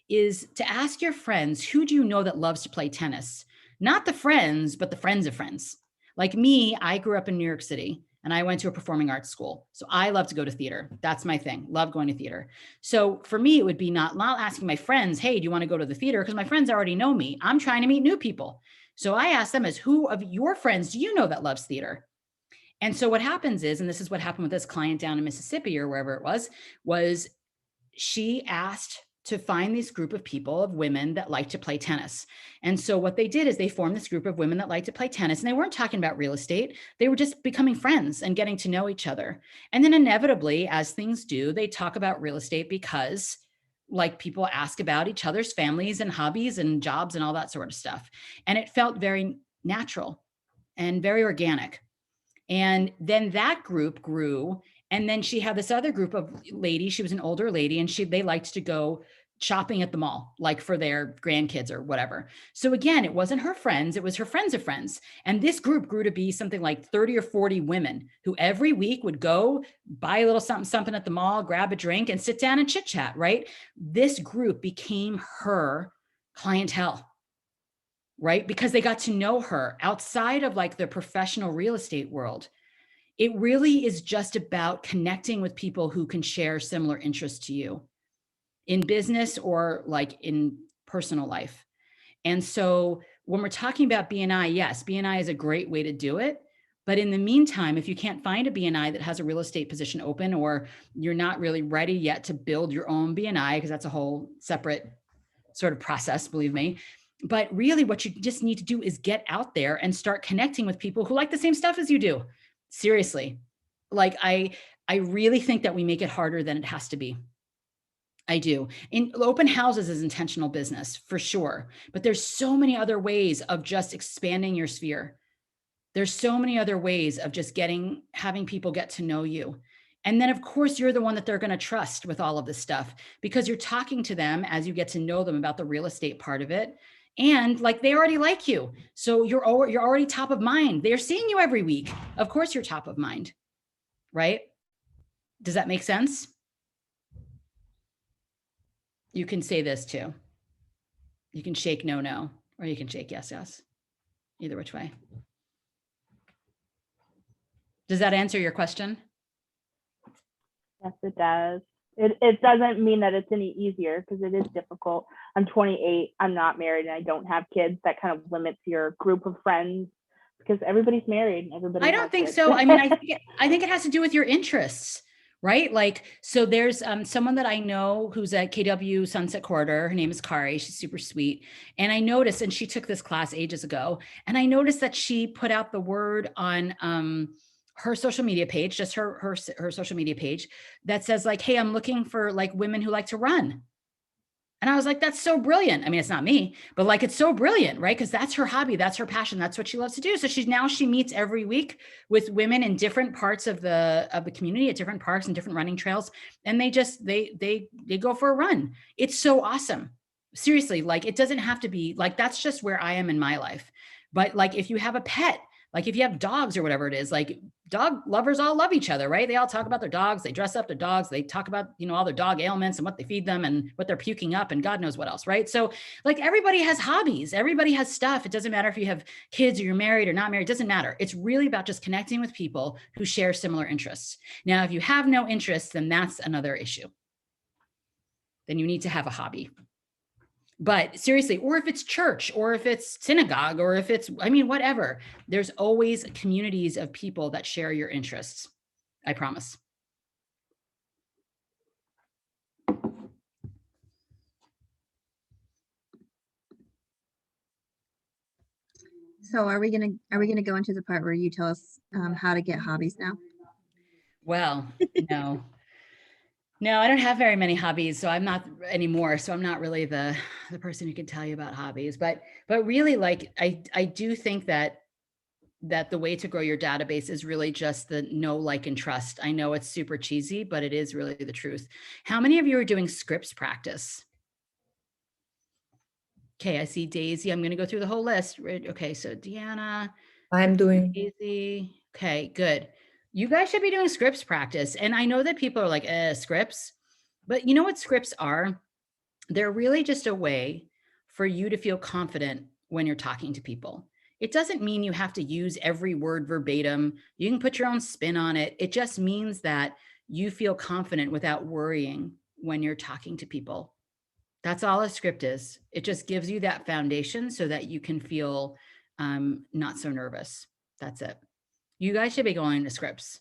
is to ask your friends, who do you know that loves to play tennis? Not the friends, but the friends of friends. Like me, I grew up in New York City and I went to a performing arts school. So I love to go to theater. That's my thing. Love going to theater. So for me, it would be not asking my friends, hey, do you want to go to the theater? Because my friends already know me. I'm trying to meet new people. So I asked them, as who of your friends do you know that loves theater? And so what happens is, and this is what happened with this client down in Mississippi or wherever it was she asked to find this group of people, of women that like to play tennis. And so what they did is they formed this group of women that like to play tennis, and they weren't talking about real estate. They were just becoming friends and getting to know each other. And then inevitably, as things do, they talk about real estate because like people ask about each other's families and hobbies and jobs and all that sort of stuff. And it felt very natural and very organic. And then that group grew. And then she had this other group of ladies. She was an older lady and they liked to go shopping at the mall, like for their grandkids or whatever. So again, it wasn't her friends, it was her friends of friends. And this group grew to be something like 30 or 40 women who every week would go buy a little something at the mall, grab a drink and sit down and chit chat, right? This group became her clientele. Right? Because they got to know her outside of like the professional real estate world. It really is just about connecting with people who can share similar interests to you in business or like in personal life. And so when we're talking about BNI, yes, BNI is a great way to do it. But in the meantime, if you can't find a BNI that has a real estate position open, or you're not really ready yet to build your own BNI, because that's a whole separate sort of process, believe me. But really what you just need to do is get out there and start connecting with people who like the same stuff as you do. Seriously. Like I really think that we make it harder than it has to be. I do. In open houses is intentional business for sure, but there's so many other ways of just expanding your sphere. There's so many other ways of just having people get to know you. And then of course you're the one that they're going to trust with all of this stuff because you're talking to them as you get to know them about the real estate part of it. And like they already like you. So you're already top of mind. They're seeing you every week. Of course you're top of mind, right? Does that make sense? You can say this too. You can shake no, no, or you can shake yes, yes. Either which way. Does that answer your question? Yes, it does. It doesn't mean that it's any easier because it is difficult. I'm 28, I'm not married, and I don't have kids. That kind of limits your group of friends because everybody's married. I don't think so. I mean, I think it has to do with your interests, right? Like, so there's someone that I know who's at KW Sunset Corridor. Her name is Kari. She's super sweet. And I noticed, and she took this class ages ago, and I noticed that she put out the word on her social media page, just her social media page that says like, hey, I'm looking for like women who like to run. And I was like, that's so brilliant. I mean, it's not me, but like, it's so brilliant, right? Because that's her hobby. That's her passion. That's what she loves to do. So she meets every week with women in different parts of the community at different parks and different running trails. And they go for a run. It's so awesome. Seriously, like it doesn't have to be like, that's just where I am in my life. But like, if you have a pet, like if you have dogs or whatever it is, like dog lovers all love each other, right? They all talk about their dogs. They dress up their dogs. They talk about, all their dog ailments and what they feed them and what they're puking up and God knows what else, right? So like everybody has hobbies. Everybody has stuff. It doesn't matter if you have kids or you're married or not married. It doesn't matter. It's really about just connecting with people who share similar interests. Now, if you have no interests, then that's another issue. Then you need to have a hobby. But seriously, or if it's church, or if it's synagogue, or if it's, whatever, there's always communities of people that share your interests. I promise. So are we gonna go into the part where you tell us how to get hobbies now? Well, no. No, I don't have very many hobbies, so I'm not anymore. So I'm not really the person who can tell you about hobbies. But really, like I do think that the way to grow your database is really just the know, like, and trust. I know it's super cheesy, but it is really the truth. How many of you are doing scripts practice? Okay, I see Daisy. I'm going to go through the whole list. Okay, so Deanna, I'm doing. Daisy. Okay, good. You guys should be doing scripts practice. And I know that people are like, scripts, but you know what scripts are? They're really just a way for you to feel confident when you're talking to people. It doesn't mean you have to use every word verbatim. You can put your own spin on it. It just means that you feel confident without worrying when you're talking to people. That's all a script is. It just gives you that foundation so that you can feel not so nervous. That's it. You guys should be going to scripts.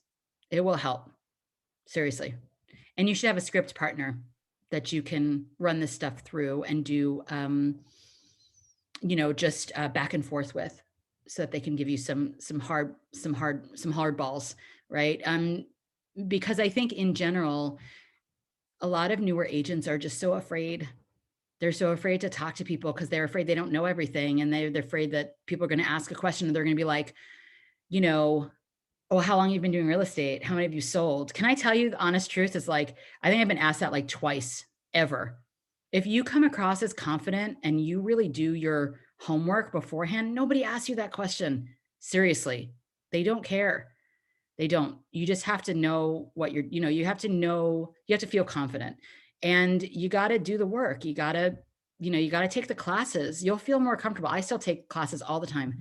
It will help. Seriously. And you should have a script partner that you can run this stuff through and do, just back and forth with, so that they can give you some hard balls, right? Because I think in general, a lot of newer agents are just so afraid. They're so afraid to talk to people because they're afraid they don't know everything, and they're afraid that people are going to ask a question and they're going to be like, oh, how long have you been doing real estate? How many have you sold? Can I tell you the honest truth is, like, I think I've been asked that like twice ever. If you come across as confident and you really do your homework beforehand, nobody asks you that question. Seriously, they don't care. They don't. You just have to know what you have to feel confident, and you got to do the work. You got to take the classes. You'll feel more comfortable. I still take classes all the time,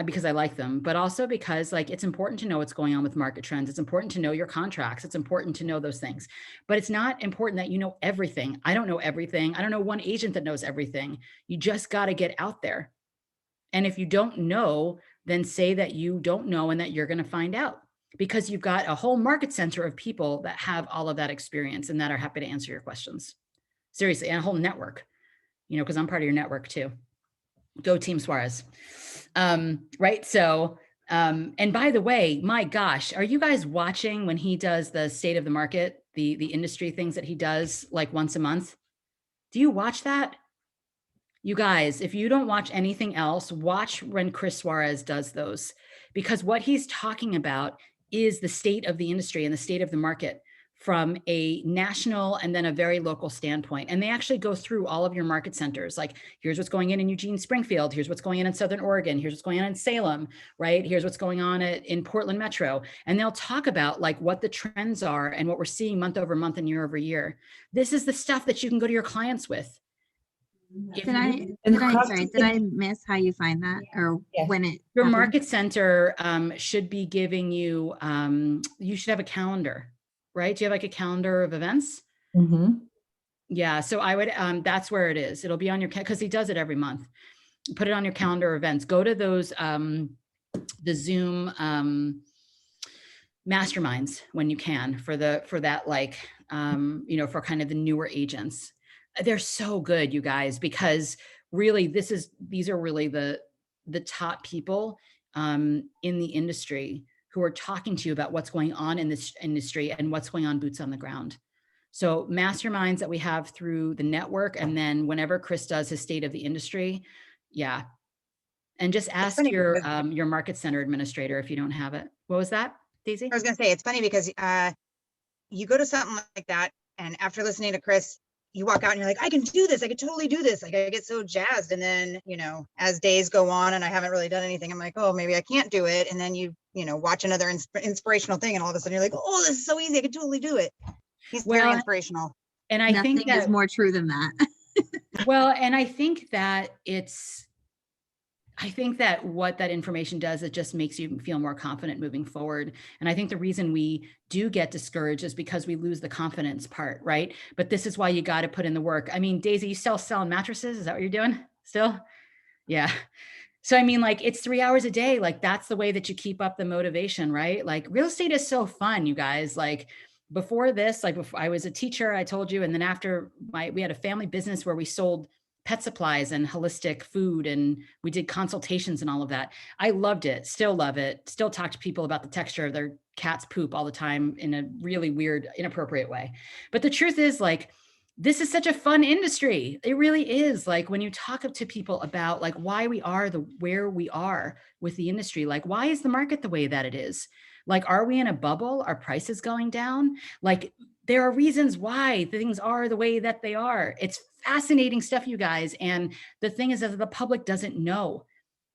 because I like them, but also because, like, it's important to know what's going on with market trends. It's important to know your contracts. It's important to know those things, but it's not important that you know everything. I don't know everything. I don't know one agent that knows everything. You just got to get out there. And if you don't know, then say that you don't know and that you're going to find out, because you've got a whole market center of people that have all of that experience and that are happy to answer your questions. Seriously, and a whole network, because I'm part of your network too. Go Team Suarez. Right. So, and by the way, my gosh, are you guys watching when he does the state of the market, the industry things that he does like once a month? Do you watch that? You guys, if you don't watch anything else, watch when Chris Suarez does those, because what he's talking about is the state of the industry and the state of the market from a national and then a very local standpoint. And they actually go through all of your market centers. Like, here's what's going in Eugene, Springfield. Here's what's going in Southern Oregon. Here's what's going on in Salem, right? Here's what's going on in Portland Metro. And they'll talk about like what the trends are and what we're seeing month over month and year over year. This is the stuff that you can go to your clients with. Did I miss how you find that, or when it your happens? market center should be giving you you should have a calendar, right? Do you have like a calendar of events? Mm-hmm. Yeah, so I would that's where it is. It'll be on your, because he does it every month. Put it on your calendar events. Go to those the Zoom masterminds when you can for that, like for kind of the newer agents. They're so good, you guys, because really these are really the top people in the industry who are talking to you about what's going on in this industry and what's going on boots on the ground. So masterminds that we have through the network, and then whenever Chris does his state of the industry, yeah. And just ask your market center administrator if you don't have it. What was that, Daisy? I was going to say, it's funny because you go to something like that, and after listening to Chris, you walk out and you're like, I can do this. I could totally do this. Like, I get so jazzed. And then, as days go on and I haven't really done anything, I'm like, oh, maybe I can't do it. And then you watch another inspirational thing, and all of a sudden you're like, oh, this is so easy. I could totally do it. He's very inspirational. And I think that is more true than that. Well, and I think that what that information does, it just makes you feel more confident moving forward. And I think the reason we do get discouraged is because we lose the confidence part, right? But this is why you got to put in the work. I mean, Daisy, you still selling mattresses? Is that what you're doing still? Yeah. So, I mean, like, it's 3 hours a day. Like, that's the way that you keep up the motivation, right? Like, real estate is so fun, you guys. Like, before this, like, before I was a teacher, I told you, and then after we had a family business where we sold pet supplies and holistic food, and we did consultations and all of that. I loved it, still love it, still talk to people about the texture of their cat's poop all the time in a really weird, inappropriate way. But the truth is, like, this is such a fun industry. It really is. Like, when you talk to people about like why we are where we are with the industry, like, why is the market the way that it is? Like, are we in a bubble? Are prices going down? Like, there are reasons why things are the way that they are. It's fascinating stuff, you guys. And the thing is that the public doesn't know.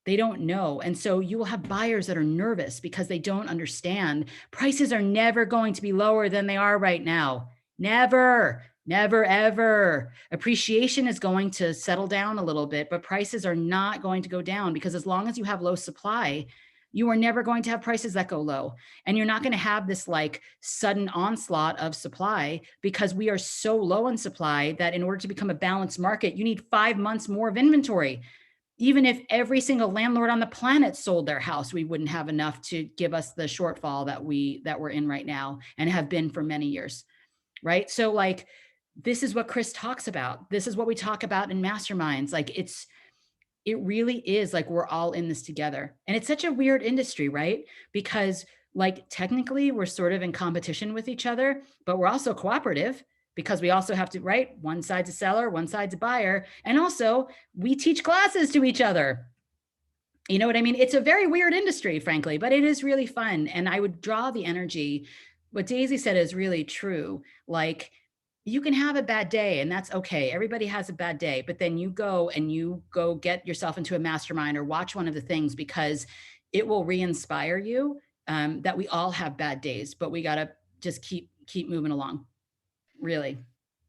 They don't know. And so you will have buyers that are nervous because they don't understand. Prices are never going to be lower than they are right now. Never, never, ever. Appreciation is going to settle down a little bit, but prices are not going to go down, because as long as you have low supply, you are never going to have prices that go low. And you're not going to have this like sudden onslaught of supply, because we are so low in supply that in order to become a balanced market, you need 5 months more of inventory. Even if every single landlord on the planet sold their house, we wouldn't have enough to give us the shortfall that we're in right now and have been for many years. Right. So like, this is what Chris talks about. This is what we talk about in masterminds. Like, it really is like we're all in this together. And it's such a weird industry, right? Because like technically we're sort of in competition with each other, but we're also cooperative, because we also have to, right? One side's a seller, one side's a buyer. And also we teach classes to each other. You know what I mean? It's a very weird industry, frankly, but it is really fun. And I would draw the energy. What Daisy said is really true. Like, you can have a bad day, and that's okay. Everybody has a bad day, but then you go get yourself into a mastermind or watch one of the things, because it will re-inspire you that we all have bad days, but we got to just keep moving along. Really.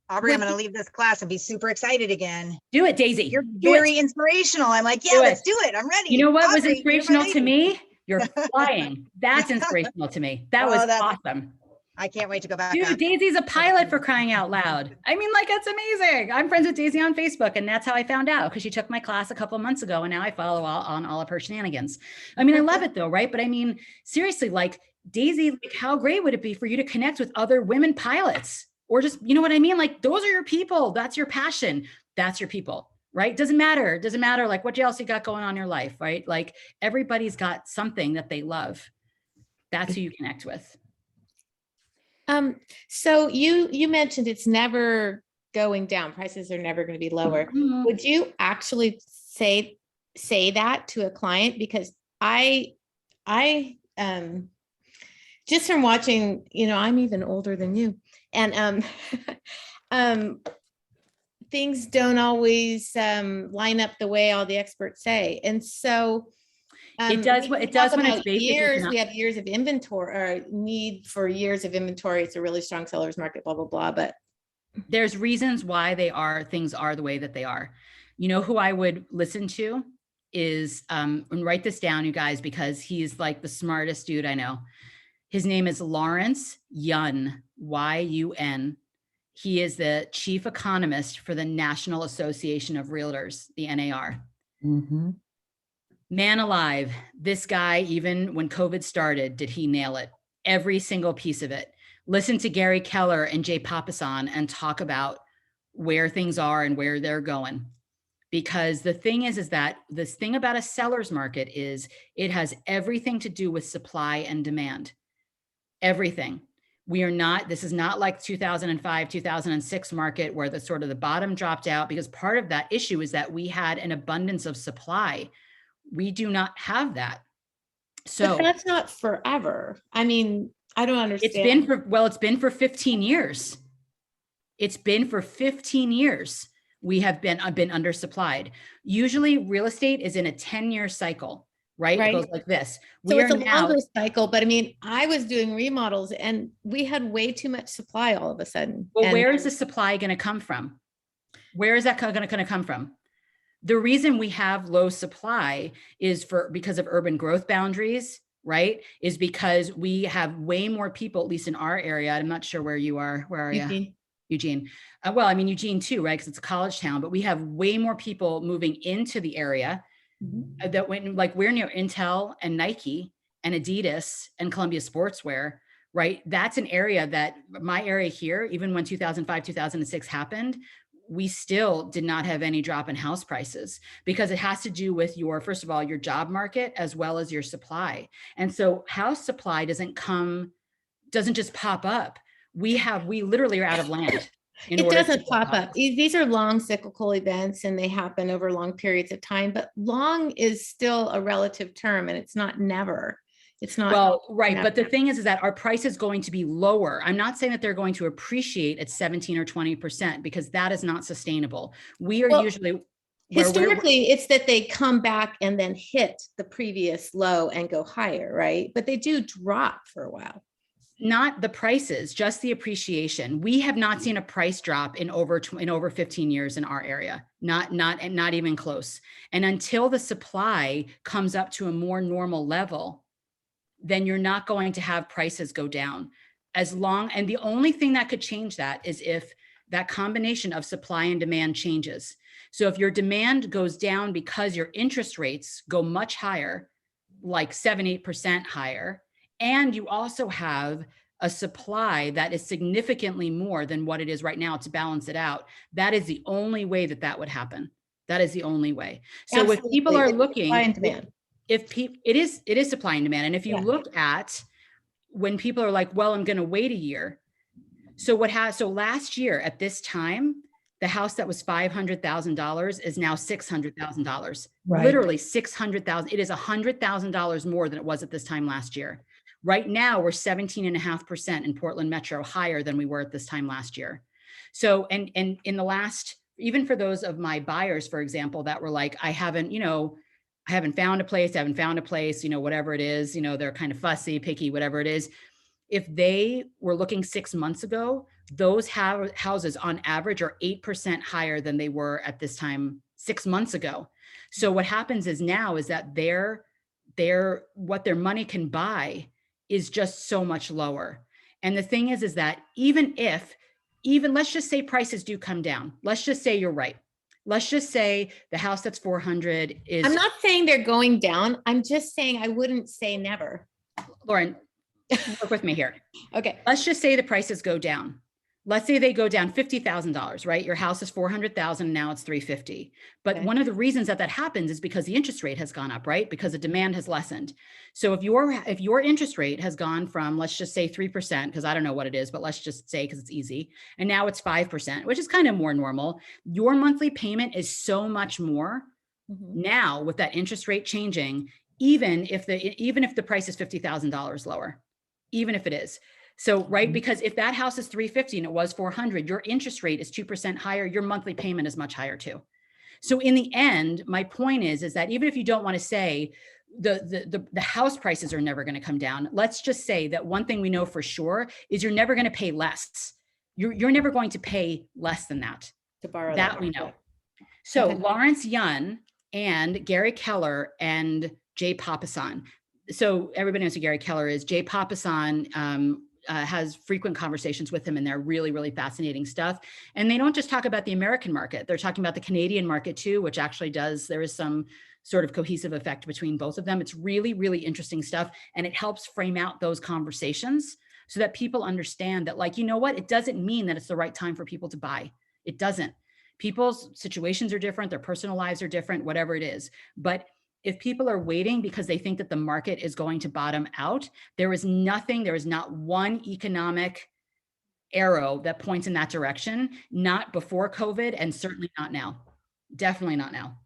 Aubrey, I'm going to leave this class and be super excited again. Do it, Daisy. You're very inspirational. I'm like, yeah, let's do it. I'm ready. You know what was Aubrey, inspirational to me? You're flying. That's inspirational to me. That was awesome. I can't wait to go back. Dude, Daisy's a pilot, for crying out loud. I mean, like, that's amazing. I'm friends with Daisy on Facebook, and that's how I found out, because she took my class a couple of months ago, and now I follow on all of her shenanigans. I mean, I love it though, right? But I mean, seriously, like, Daisy, like, how great would it be for you to connect with other women pilots? Or just, you know what I mean? Like, those are your people. That's your passion. That's your people, right? Doesn't matter like what else you got going on in your life, right? Like, everybody's got something that they love. That's who you connect with. So you mentioned it's never going down. Prices are never going to be lower. Mm-hmm. Would you actually say that to a client? Because I just from watching, you know, I'm even older than you, and things don't always line up the way all the experts say, and so. It does when it's basic. Years, we have years of inventory, or need for years of inventory. It's a really strong seller's market, blah, blah, blah. But there's reasons why things are the way that they are. You know who I would listen to is, and write this down, you guys, because he's like the smartest dude I know. His name is Lawrence Yun, Y-U-N. He is the chief economist for the National Association of Realtors, the NAR. Mm-hmm. Man alive, this guy, even when COVID started, did he nail it? Every single piece of it. Listen to Gary Keller and Jay Papasan and talk about where things are and where they're going. Because the thing is that this thing about a seller's market is it has everything to do with supply and demand. Everything. This is not like 2005, 2006 market where the sort of the bottom dropped out, because part of that issue is that we had an abundance of supply. We do not have that. So but that's not forever. I mean, I don't understand. It's been for 15 years. It's been for 15 years. We have been undersupplied. Usually real estate is in a 10-year cycle, right? It goes like this. So it's a longer cycle, but I mean, I was doing remodels and we had way too much supply all of a sudden. Well, where is the supply going to come from? Where is that going to come from? The reason we have low supply is because of urban growth boundaries, right? Is because we have way more people, at least in our area. I'm not sure where you are. Where are you? Eugene. Well, I mean, Eugene too, right? Because it's a college town, but we have way more people moving into the area that we're near Intel and Nike and Adidas and Columbia Sportswear, right? That's an area that my area here, even when 2005, 2006 happened, we still did not have any drop in house prices, because it has to do with your, first of all, your job market as well as your supply. And so house supply doesn't just pop up. We literally are out of land. It doesn't pop up. These are long cyclical events and they happen over long periods of time, but long is still a relative term and it's not never. It's not. Well, right. never. But the thing is that our price is going to be lower. I'm not saying that they're going to appreciate at 17 or 20%, because that is not sustainable. We are usually historically, it's that they come back and then hit the previous low and go higher, right? But they do drop for a while. Not the prices, just the appreciation. We have not seen a price drop in over 15 years in our area, not even close. And until the supply comes up to a more normal level, then you're not going to have prices go down. And the only thing that could change that is if that combination of supply and demand changes. So if your demand goes down because your interest rates go much higher, like 7-8% higher, and you also have a supply that is significantly more than what it is right now to balance it out, that is the only way that would happen. That is the only way. So Absolutely. if people are It's looking, supply and demand. it is supply and demand. And if you look at when people are like, well, I'm going to wait a year. So last year at this time, the house that was $500,000 is now $600,000. Right. Literally $600,000. It is $100,000 more than it was at this time last year. Right now, we're 17.5% in Portland Metro, higher than we were at this time last year. So, and in the last, even for those of my buyers, for example, that were like, I haven't found a place, whatever it is, they're kind of fussy, picky, whatever it is. If they were looking 6 months ago, those houses on average are 8% higher than they were at this time 6 months ago. So what happens is now is that what their money can buy is just so much lower. And the thing is that even let's just say prices do come down. Let's just say you're right. Let's just say the house that's 400 is. I'm not saying they're going down. I'm just saying I wouldn't say never. Lauren, work with me here. Okay. Let's just say the prices go down. Let's say they go down $50,000, right? Your house is 400,000, now it's 350. But Okay. one of the reasons that happens is because the interest rate has gone up, right? Because the demand has lessened. So if your interest rate has gone from, let's just say 3%, because I don't know what it is, but let's just say, because it's easy, and now it's 5%, which is kind of more normal. Your monthly payment is so much more now with that interest rate changing, even if the price is $50,000 lower, even if it is. So, right, because if that house is 350 and it was 400, your interest rate is 2% higher, your monthly payment is much higher too. So in the end, my point is that even if you don't want to say the house prices are never going to come down, let's just say that one thing we know for sure is you're never going to pay less. You're never going to pay less than that. To borrow that we know. So Lawrence Yun and Gary Keller and Jay Papasan. So everybody knows who Gary Keller is. Jay Papasan has frequent conversations with him, and they're really, really fascinating stuff. And they don't just talk about the American market. They're talking about the Canadian market too, which actually there is some sort of cohesive effect between both of them. It's really, really interesting stuff. And it helps frame out those conversations so that people understand that, like, you know what, it doesn't mean that it's the right time for people to buy. It doesn't. People's situations are different. Their personal lives are different, whatever it is. But if people are waiting because they think that the market is going to bottom out, there is not one economic arrow that points in that direction, not before COVID and certainly not now. Definitely not now.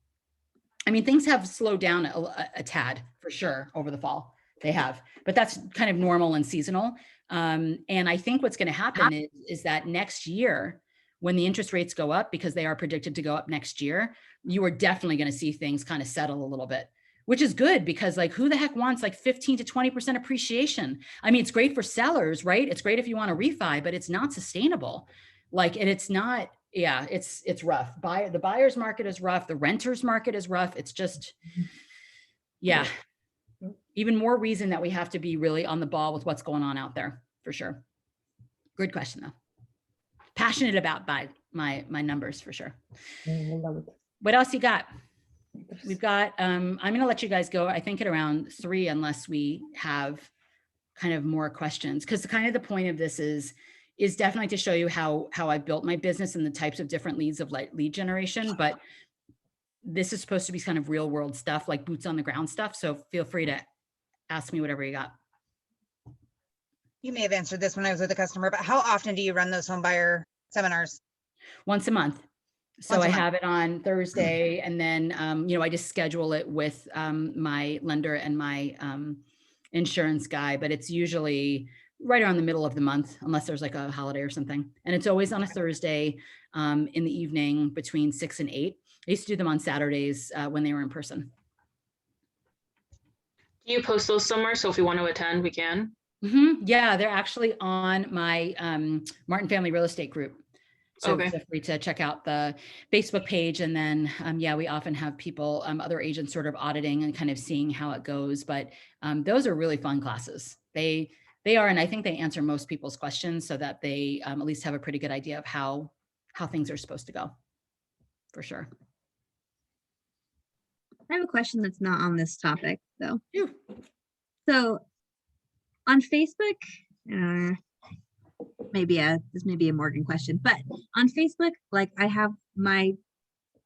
I mean, things have slowed down a tad for sure over the fall. They have, but that's kind of normal and seasonal. And I think what's going to happen is that next year, when the interest rates go up, because they are predicted to go up next year, you are definitely going to see things kind of settle a little bit, which is good because, like, who the heck wants like 15 to 20% appreciation? I mean, it's great for sellers, right? It's great if you want to refi, but it's not sustainable. Like, and it's not, yeah, it's rough. The buyer's market is rough. The renter's market is rough. It's just, yeah, even more reason that we have to be really on the ball with what's going on out there for sure. Good question though. Passionate about my numbers for sure. What else you got? We've got, I'm going to let you guys go, I think at around 3, unless we have kind of more questions. Because kind of the point of this is is definitely to show you how I built my business and the types of different leads of lead generation. But this is supposed to be kind of real world stuff, like boots on the ground stuff. So feel free to ask me whatever you got. You may have answered this when I was with a customer, but how often do you run those home buyer seminars? Once a month. So Once a I month. have it on Thursday, and then, I just schedule it with my lender and my insurance guy, but it's usually right around the middle of the month, unless there's like a holiday or something. And it's always on a Thursday in the evening between 6 and 8. I used to do them on Saturdays when they were in person. Do you post those somewhere? So if we want to attend, we can. Yeah, they're actually on my Martin Family Real Estate group. So Okay. feel free to check out the Facebook page. And then, we often have people, other agents sort of auditing and kind of seeing how it goes. But those are really fun classes. They are, and I think they answer most people's questions so that they at least have a pretty good idea of how things are supposed to go, for sure. I have a question that's not on this topic though. Yeah. So on Facebook, this may be a Morgan question, but on Facebook, like I have my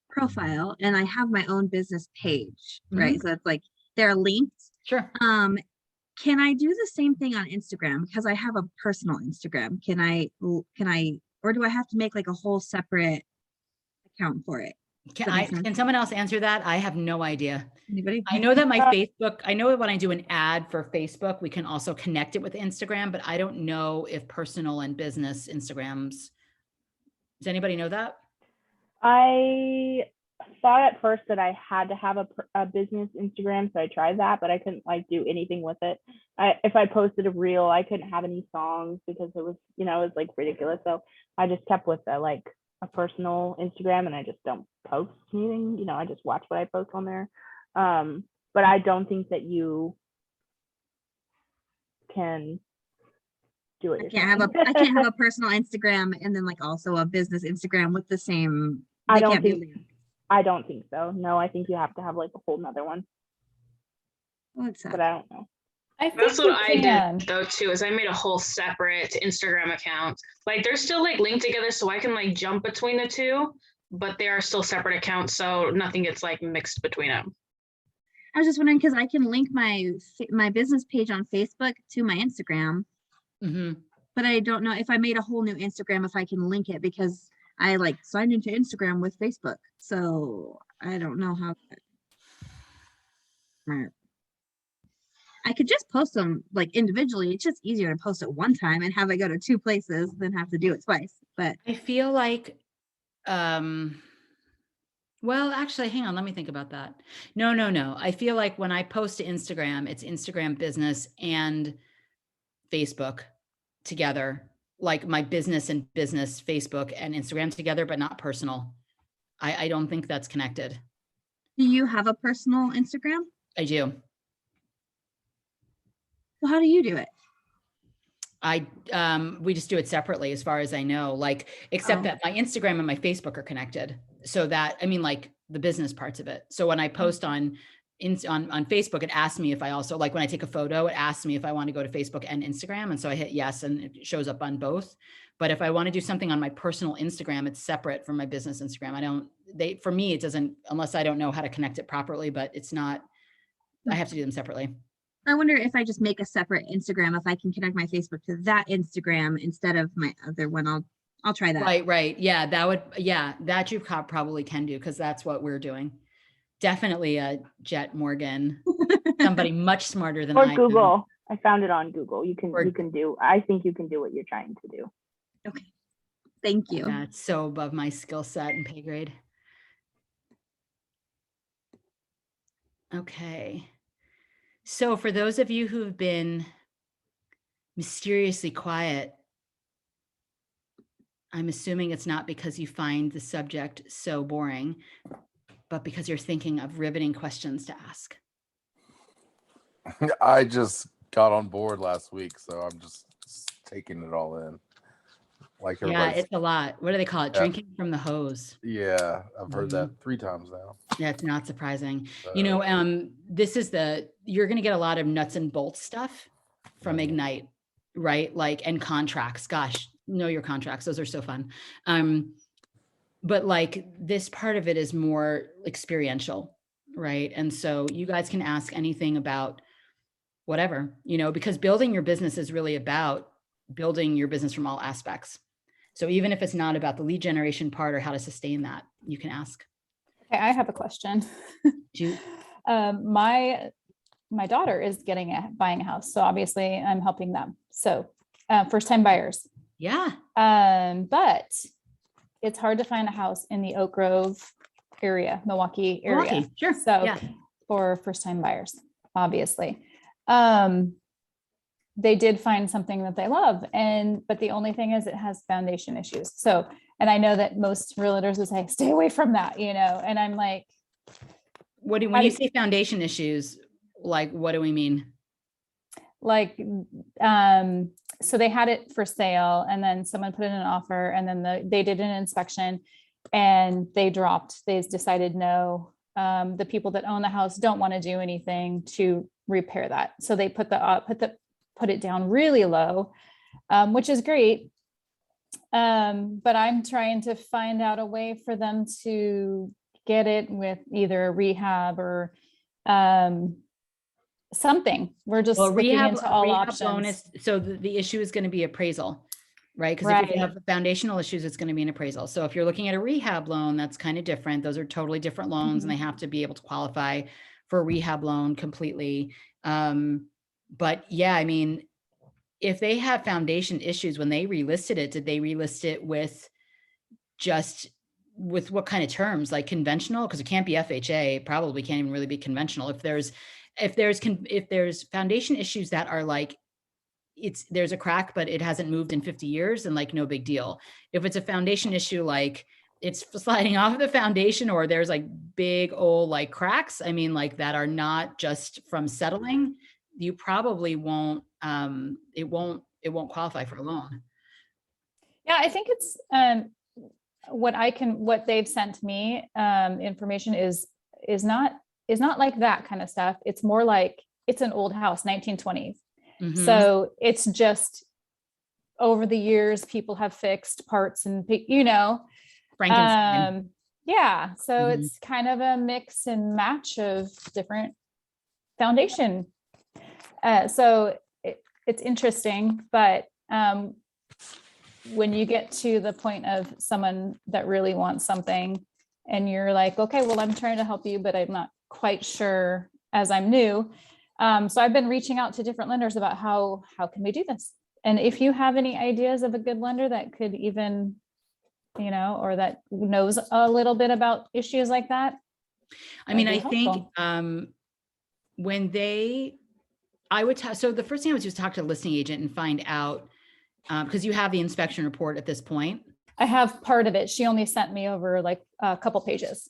profile and I have my own business page, right? So it's like they're linked. Sure. Can I do the same thing on Instagram? Because I have a personal Instagram. Can I, or do I have to make like a whole separate account for it? Can someone else answer that? I have no idea. Anybody? I know that my Facebook, I know when I do an ad for Facebook, we can also connect it with Instagram, but I don't know if personal and business Instagrams. Does anybody know that? I thought at first that I had to have a business Instagram, so I tried that, but I couldn't like do anything with it. If I posted a reel, I couldn't have any songs because it was, it was like ridiculous. So I just kept with a personal Instagram, and I just don't post anything. I just watch what I post on there. But I don't think that you can do it. I can't have a personal Instagram and then like also a business Instagram with the same. I don't think so. No, I think you have to have like a whole nother one. But I don't know. That's what I did though too, is I made a whole separate Instagram account. Like they're still like linked together, so I can like jump between the two, but they are still separate accounts, so nothing gets like mixed between them. I was just wondering because I can link my business page on Facebook to my Instagram, but I don't know if I made a whole new Instagram if I can link it because I like signed into Instagram with Facebook, so I don't know how. I could just post them like individually. It's just easier to post it one time and have it go to two places than have to do it twice. But I feel like, well, actually, hang on, let me think about that. No. I feel like when I post to Instagram, it's Instagram business and Facebook together, like my business and business Facebook and Instagram together, but not personal. I don't think that's connected. Do you have a personal Instagram? I do. So how do you do it? We just do it separately as far as I know, like, except that my Instagram and my Facebook are connected. So that, like the business parts of it. So when I post on Facebook, it asks me if I also, like when I take a photo, it asks me if I want to go to Facebook and Instagram. And so I hit yes, and it shows up on both. But if I want to do something on my personal Instagram, it's separate from my business Instagram. For me, it doesn't, unless I don't know how to connect it properly, but it's not, I have to do them separately. I wonder if I just make a separate Instagram, if I can connect my Facebook to that Instagram instead of my other one. I'll try that. Right. Yeah, that you probably can do, because that's what we're doing. Definitely a Jet Morgan, somebody much smarter than or I Google. I found it on Google. I think you can do what you're trying to do. Okay. Thank you. That's so above my skill set and pay grade. Okay. So for those of you who've been mysteriously quiet, I'm assuming it's not because you find the subject so boring, but because you're thinking of riveting questions to ask. I just got on board last week, so I'm just taking it all in. Like yeah, it's a lot. What do they call it? Yeah. Drinking from the hose. Yeah, I've heard that 3 times now. Yeah, it's not surprising. This is you're going to get a lot of nuts and bolts stuff from Ignite, right? Like, and contracts. Gosh, know your contracts. Those are so fun. But like this part of it is more experiential, right? And so you guys can ask anything about whatever, you know, because building your business is really about building your business from all aspects. So even if it's not about the lead generation part or how to sustain that, you can ask. Okay, I have a question. My daughter is buying a house, so obviously I'm helping them. So first time buyers. Yeah. But it's hard to find a house in the Oak Grove area, Milwaukee area. Milwaukee, sure. So Yeah. for first time buyers, obviously. They did find something that they love, but the only thing is it has foundation issues. So, and I know that most realtors would say, stay away from that, you know, and I'm like, when you say foundation issues, like, what do we mean? Like, so they had it for sale and then someone put in an offer and then they did an inspection and they decided no, the people that own the house don't want to do anything to repair that. So they put it down really low, which is great. But I'm trying to find out a way for them to get it with either rehab or something. We're just looking into all options. Bonus, so the issue is going to be appraisal, right? Because if you have foundational issues, it's going to be an appraisal. So if you're looking at a rehab loan, that's kind of different. Those are totally different loans, and they have to be able to qualify for a rehab loan completely. But yeah, I mean, if they have foundation issues when they relisted it, did they relist it with what kind of terms, like conventional? Because it can't be FHA, probably can't even really be conventional. If there's foundation issues that are like, there's a crack, but it hasn't moved in 50 years and like, no big deal. If it's a foundation issue, like it's sliding off the foundation or there's like big old like cracks, I mean, like that are not just from settling, you probably won't, it won't qualify for a loan. Yeah, I think it's, what they've sent me, information is not like that kind of stuff. It's more like it's an old house, 1920s. Mm-hmm. So it's just over the years, people have fixed parts and, you know, Frankenstein. Yeah. So it's kind of a mix and match of different foundation. So it's interesting, but when you get to the point of someone that really wants something and you're like, okay, well, I'm trying to help you, but I'm not quite sure as I'm new. So I've been reaching out to different lenders about how can we do this? And if you have any ideas of a good lender that could even, you know, or that knows a little bit about issues like that. I mean, I think so the first thing I would just talk to the listing agent and find out, because you have the inspection report at this point. I have part of it. She only sent me over like a couple pages.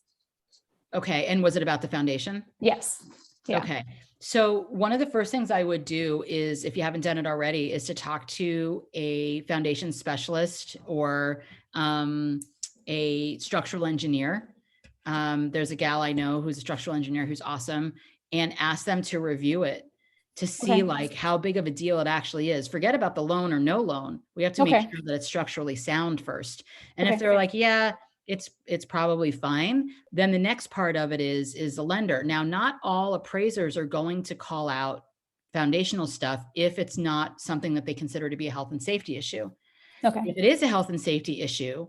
Okay. And was it about the foundation? Yes. Yeah. Okay. So one of the first things I would do is, if you haven't done it already, is to talk to a foundation specialist or a structural engineer. There's a gal I know who's a structural engineer who's awesome, and ask them to review it to see like how big of a deal it actually is. Forget about the loan or no loan. We have to make sure that it's structurally sound first. And if they're like, yeah, it's probably fine, then the next part of it is the lender. Now, not all appraisers are going to call out foundational stuff if it's not something that they consider to be a health and safety issue. Okay. If it is a health and safety issue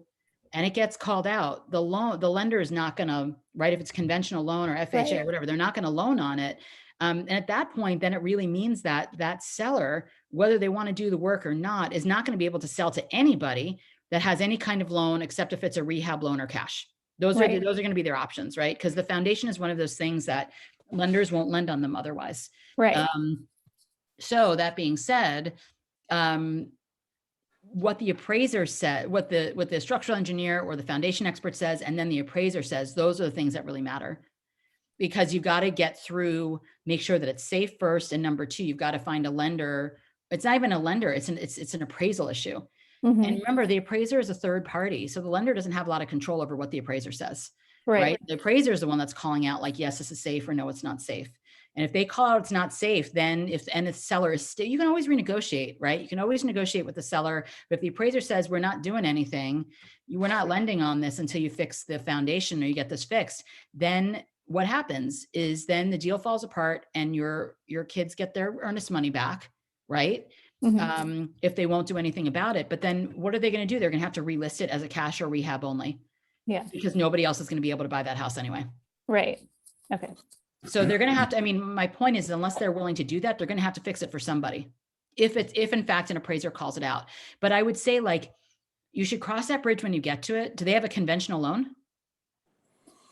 and it gets called out, the lender is not going to, right? If it's conventional loan or FHA or whatever, they're not going to loan on it. And at that point, then it really means that that seller, whether they want to do the work or not, is not going to be able to sell to anybody that has any kind of loan, except if it's a rehab loan or cash. Those are going to be their options, right? Because the foundation is one of those things that lenders won't lend on them otherwise. Right. So that being said, what the appraiser said, what the structural engineer or the foundation expert says, and then the appraiser says, those are the things that really matter. Because you've got to get through, make sure that it's safe first. And number two, you've got to find a lender. It's not even a lender, it's an appraisal issue. And remember, the appraiser is a third party. So the lender doesn't have a lot of control over what the appraiser says, right? The appraiser is the one that's calling out like, yes, this is safe, or no, it's not safe. And if they call out it's not safe, then and the seller is still, you can always renegotiate, right? You can always negotiate with the seller. But if the appraiser says we're not doing anything, we're not lending on this until you fix the foundation or you get this fixed, then what happens is then the deal falls apart and your kids get their earnest money back, right? If they won't do anything about it. But then what are they going to do? They're going to have to relist it as a cash or rehab only. Yeah. Because nobody else is going to be able to buy that house anyway. Right. Okay. So they're going to have to, I mean, my point is, unless they're willing to do that, they're going to have to fix it for somebody. If in fact an appraiser calls it out. But I would say, like, you should cross that bridge when you get to it. Do they have a conventional loan?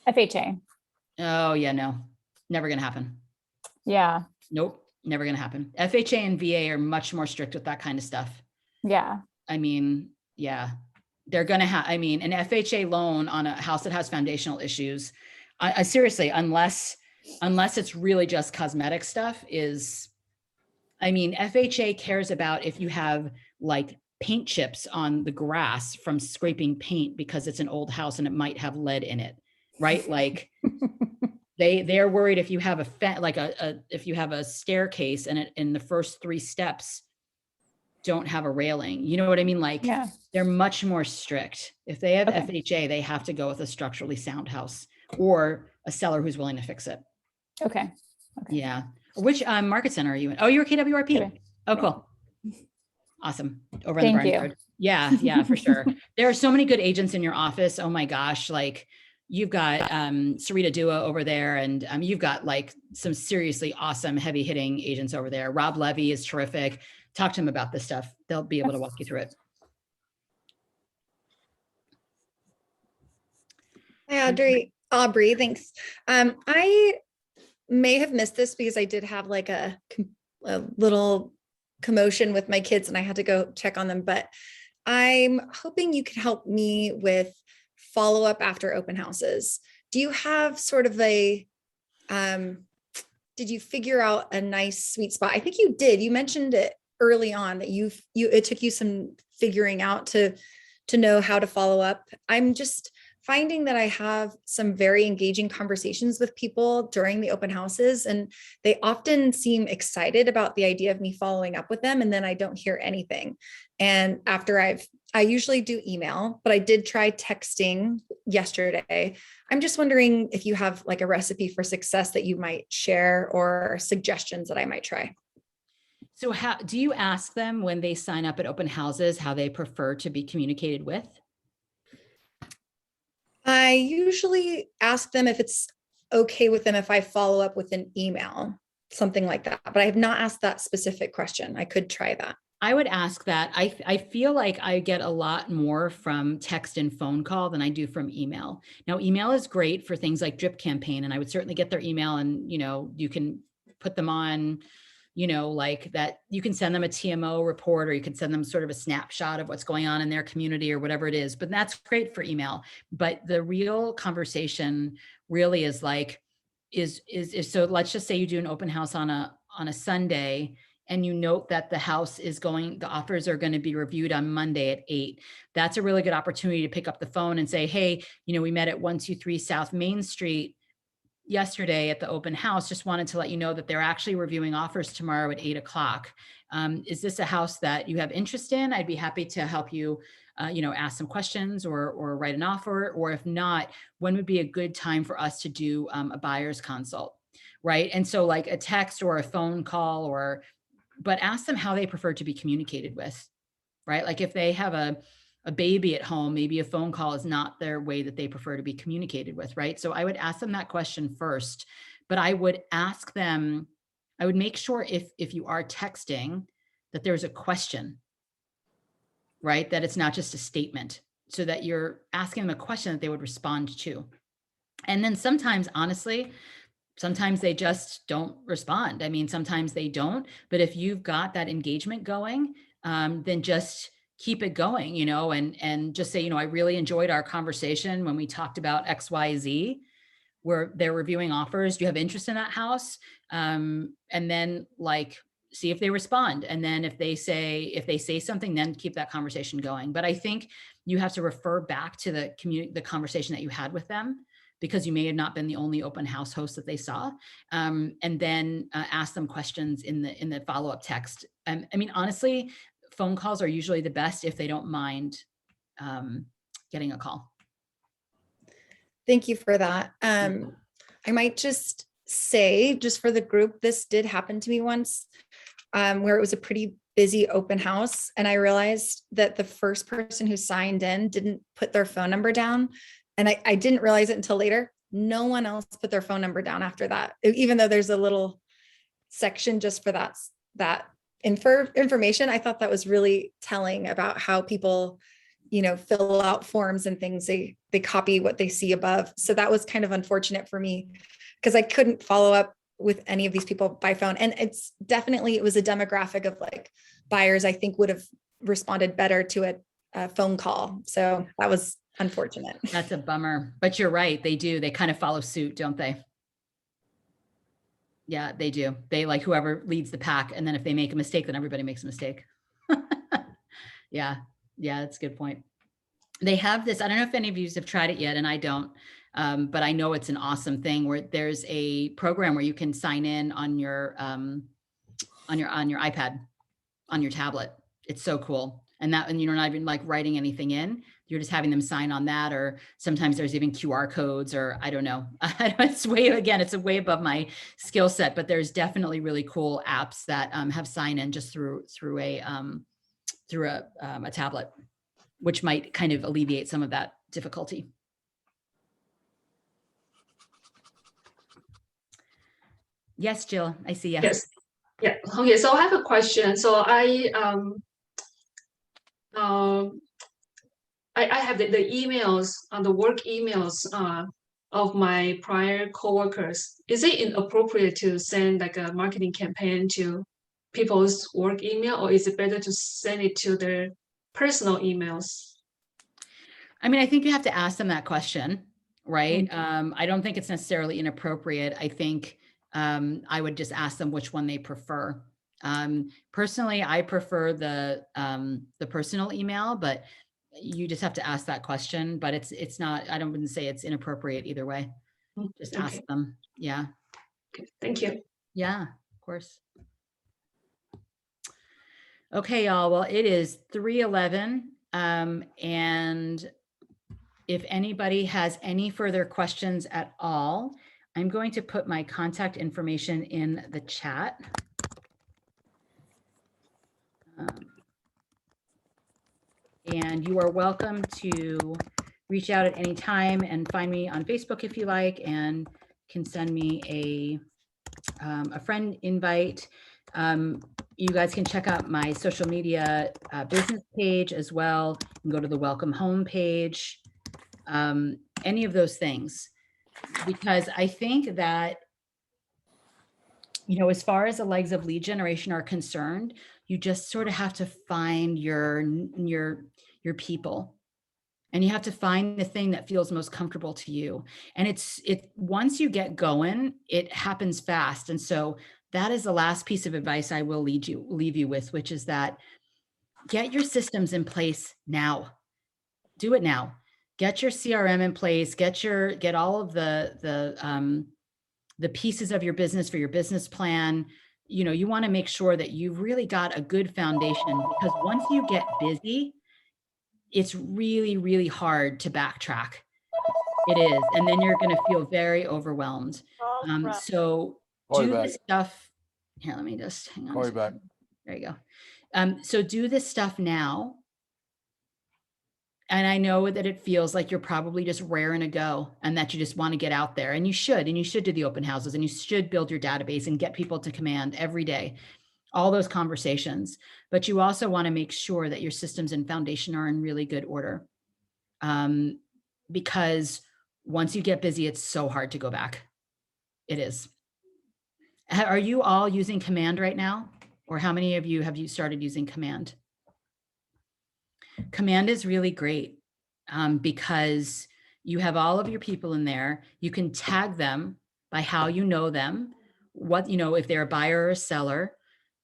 FHA. Oh yeah, no, never going to happen. Yeah. Nope, never going to happen. FHA and VA are much more strict with that kind of stuff. Yeah. I mean, yeah, they're going to have, I mean, an FHA loan on a house that has foundational issues, I seriously, unless it's really just cosmetic stuff is, I mean, FHA cares about if you have like paint chips on the grass from scraping paint because it's an old house and it might have lead in it, right? Like they're worried if you have if you have a staircase and it in the first 3 steps don't have a railing, you know what I mean? Like, yeah, they're much more strict. If they have FHA, they have to go with a structurally sound house or a seller who's willing to fix it. Okay. Yeah. Which market center are you in? Oh, you're KWRP. Okay. Oh, cool. Awesome. Over in the Thank you. Bryan. Yeah, for sure. There are so many good agents in your office. Oh my gosh. Like, you've got Sarita Dua over there, and you've got like some seriously awesome heavy hitting agents over there. Rob Levy is terrific. Talk to him about this stuff. They'll be able to walk you through it. Hi, Aubrey, thanks. I may have missed this because I did have like a little commotion with my kids and I had to go check on them, but I'm hoping you could help me with follow-up after open houses. Do you have sort of a, did you figure out a nice sweet spot? I think you did. You mentioned it early on that it took you some figuring out to know how to follow up. I'm just finding that I have some very engaging conversations with people during the open houses, and they often seem excited about the idea of me following up with them, and then I don't hear anything. And after I usually do email, but I did try texting yesterday. I'm just wondering if you have like a recipe for success that you might share or suggestions that I might try. So how do you ask them when they sign up at open houses how they prefer to be communicated with? I usually ask them if it's okay with them if I follow up with an email, something like that. But I have not asked that specific question. I could try that. I would ask that. I feel like I get a lot more from text and phone call than I do from email. Now, email is great for things like Drip Campaign, and I would certainly get their email, and you can put them on, like that. You can send them a TMO report, or you can send them sort of a snapshot of what's going on in their community or whatever it is. But that's great for email. But the real conversation really is like, is so let's just say you do an open house on a Sunday, and you note that the offers are going to be reviewed on Monday at 8. That's a really good opportunity to pick up the phone and say, hey, we met at 123 South Main Street yesterday at the open house. Just wanted to let you know that they're actually reviewing offers tomorrow at 8 o'clock. Is this a house that you have interest in? I'd be happy to help you, ask some questions or write an offer. Or if not, when would be a good time for us to do a buyer's consult, right? And so like a text or a phone call but ask them how they prefer to be communicated with, right? Like if they have a baby at home, maybe a phone call is not their way that they prefer to be communicated with, right? So I would ask them that question first, but I would make sure if you are texting that there's a question, right? That it's not just a statement, so that you're asking them a question that they would respond to. And then sometimes, honestly, sometimes they just don't respond. I mean, sometimes they don't, but if you've got that engagement going, then just keep it going, and just say, I really enjoyed our conversation when we talked about XYZ, where they're reviewing offers. Do you have interest in that house? And then see if they respond. And then if they say something, then keep that conversation going. But I think you have to refer back to the conversation that you had with them, because you may have not been the only open house host that they saw. And then ask them questions in the follow-up text. I mean, honestly, phone calls are usually the best if they don't mind getting a call. Thank you for that. I might just say, just for the group, this did happen to me once, where it was a pretty busy open house. And I realized that the first person who signed in didn't put their phone number down. And I didn't realize it until later. No one else put their phone number down after that, even though there's a little section just for that information. I thought that was really telling about how people, fill out forms and things. They copy what they see above. So that was kind of unfortunate for me because I couldn't follow up with any of these people by phone. And it was a demographic of like buyers I think would have responded better to a phone call. So that was unfortunate. That's a bummer, but you're right. They do. They kind of follow suit, don't they? Yeah, they do. They like whoever leads the pack. And then if they make a mistake, then everybody makes a mistake. Yeah. That's a good point. They have this, I don't know if any of you have tried it yet, and I don't, but I know it's an awesome thing where there's a program where you can sign in on your iPad, on your tablet. It's so cool. And you're not even like writing anything in, you're just having them sign on that. Or sometimes there's even QR codes, or I don't know. It's way above my skill set, but there's definitely really cool apps that have sign in just through a tablet, which might kind of alleviate some of that difficulty. Yes, Jill, I see you. Yes. Yeah. Okay. So I have a question. So I have the emails, the work emails of my prior coworkers. Is it inappropriate to send like a marketing campaign to people's work email, or is it better to send it to their personal emails? I mean, I think you have to ask them that question, right? I don't think it's necessarily inappropriate. I think I would just ask them which one they prefer. Personally, I prefer the personal email, but you just have to ask that question. But it's not, I wouldn't say it's inappropriate either way. Just ask them. Yeah. Okay, thank you. Yeah, of course. Okay, y'all. Well, it is 3:11. And if anybody has any further questions at all, I'm going to put my contact information in the chat. And you are welcome to reach out at any time and find me on Facebook if you like, and can send me a friend invite. You guys can check out my social media business page as well, and go to the Welcome Home page. Any of those things, because I think that, as far as the legs of lead generation are concerned, you just sort of have to find your people, and you have to find the thing that feels most comfortable to you. And once you get going, it happens fast. And so that is the last piece of advice I will leave you with, which is that get your systems in place now. Do it now. Get your CRM in place, get all of the pieces of your business for your business plan. You want to make sure that you've really got a good foundation, because once you get busy, it's really, really hard to backtrack. It is. And then you're going to feel very overwhelmed. So do this stuff. Here, let me just hang on. Call you back. There you go. So do this stuff now. And I know that it feels like you're probably just raring to go, and that you just want to get out there, and you should do the open houses, and you should build your database and get people to command every day, all those conversations. But you also want to make sure that your systems and foundation are in really good order. Because once you get busy, it's so hard to go back. It is. Are you all using Command right now? Or how many of you have you started using Command? Command is really great because you have all of your people in there. You can tag them by how you know them, if they're a buyer or a seller.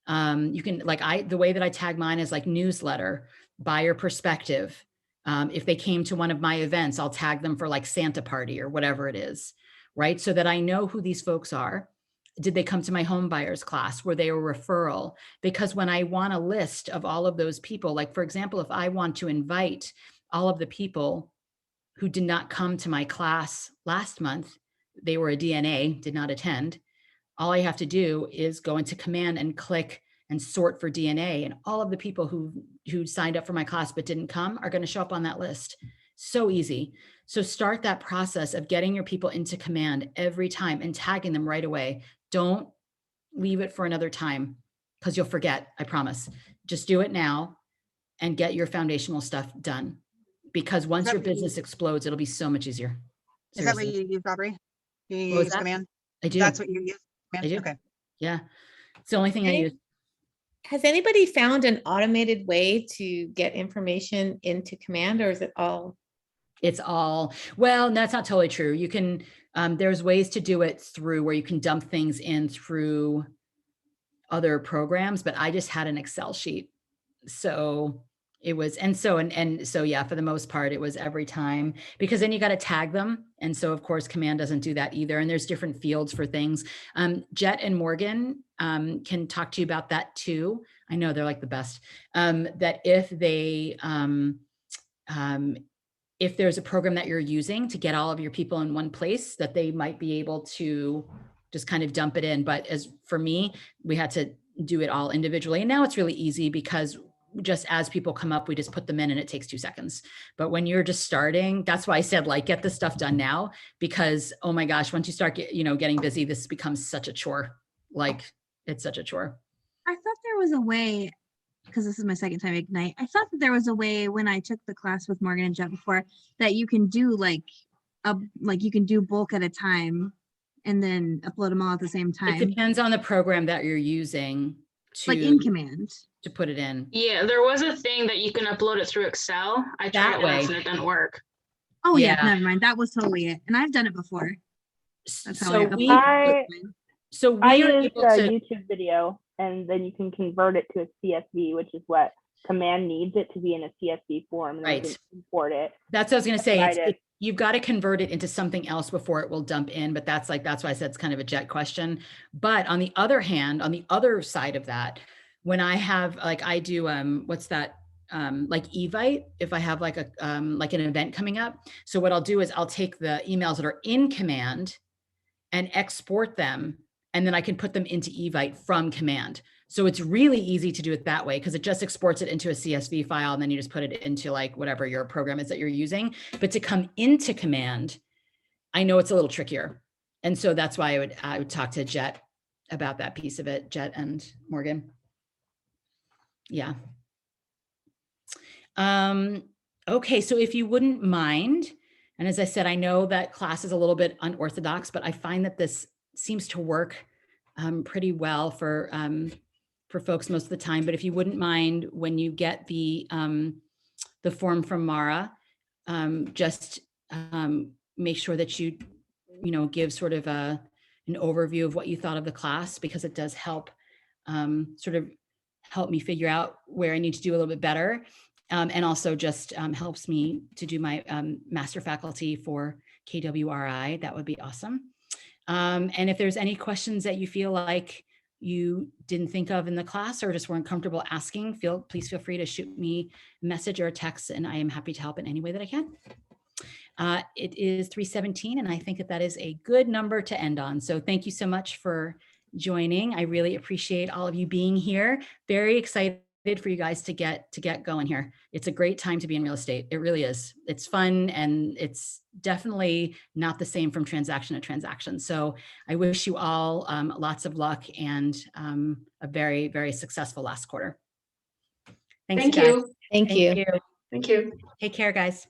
You can, the way that I tag mine is like newsletter, buyer perspective, If they came to one of my events, I'll tag them for like Santa party or whatever it is, right? So that I know who these folks are. Did they come to my home buyers class? Were they a referral? Because when I want a list of all of those people, like for example, if I want to invite all of the people who did not come to my class last month, they were a DNA, did not attend. All I have to do is go into command and click and sort for DNA. And all of the people who signed up for my class but didn't come are going to show up on that list. So easy. So start that process of getting your people into command every time and tagging them right away. Don't leave it for another time because you'll forget, I promise. Just do it now and get your foundational stuff done. Because once your business explodes, it'll be so much easier. Is that what Seriously. you use, Aubrey? Do you What was use that? command? I do. That's what you use? I Command? do. Okay. Yeah. It's the only thing I use. Has anybody found an automated way to get information into command, or is it all? It's all, well, that's not totally true. You can, there's ways to do it through where you can dump things in through other programs, but I just had an Excel sheet. So it was, and so yeah, for the most part, it was every time, because then you got to tag them. And so of course, command doesn't do that either. And there's different fields for things. Jet and Morgan can talk to you about that too. I know they're like the best, that if there's a program that you're using to get all of your people in one place, that they might be able to just kind of dump it in. But as for me, we had to do it all individually. And now it's really easy because just as people come up, we just put them in and it takes 2 seconds. But when you're just starting, that's why I said, like, get this stuff done now, because, oh my gosh, once you start getting busy, this becomes such a chore. Like, it's such a chore. I thought there was a way, because this is my second time at Ignite. I thought that there was a way when I took the class with Morgan and Jet before that you can do you can do bulk at a time and then upload them all at the same time. It depends on the program that you're using to, like in command, to put it in. Yeah, there was a thing that you can upload it through Excel. I tried That it once way. and it didn't work. Oh yeah, Yeah. never mind. That was totally it. And I've done it before. That's how So I we, upload so I we are used able a to, YouTube video, and then you can convert it to a CSV, which is what command needs it to be in a CSV form, and then you Right. can import it. that's what I was going to say. That's what I did. You've got to convert it into something else before it will dump in. But that's why I said it's kind of a Jet question. But on the other hand, on the other side of that, when I have, like, I do, what's that? Like Evite, if I have like an event coming up. So what I'll do is I'll take the emails that are in command and export them. And then I can put them into Evite from command. So it's really easy to do it that way because it just exports it into a CSV file and then you just put it into like whatever your program is that you're using. But to come into command, I know it's a little trickier. And so that's why I would talk to Jet about that piece of it, Jet and Morgan. Yeah. Okay, so if you wouldn't mind, and as I said, I know that class is a little bit unorthodox, but I find that this seems to work pretty well for folks most of the time. But if you wouldn't mind, when you get the form from Mara, just make sure that you give sort of an overview of what you thought of the class, because it does help sort of help me figure out where I need to do a little bit better. And also just helps me to do my master faculty for KWRI. That would be awesome. And if there's any questions that you feel like you didn't think of in the class or just weren't comfortable asking, please feel free to shoot me a message or a text, and I am happy to help in any way that I can. It is 3:17, and I think that is a good number to end on. So thank you so much for joining. I really appreciate all of you being here. Very excited for you guys to get going here. It's a great time to be in real estate. It really is. It's fun, and it's definitely not the same from transaction to transaction. So I wish you all lots of luck and a very, very successful last quarter. Thanks, Thank guys. you. Thank you. Thank you. Take care, guys.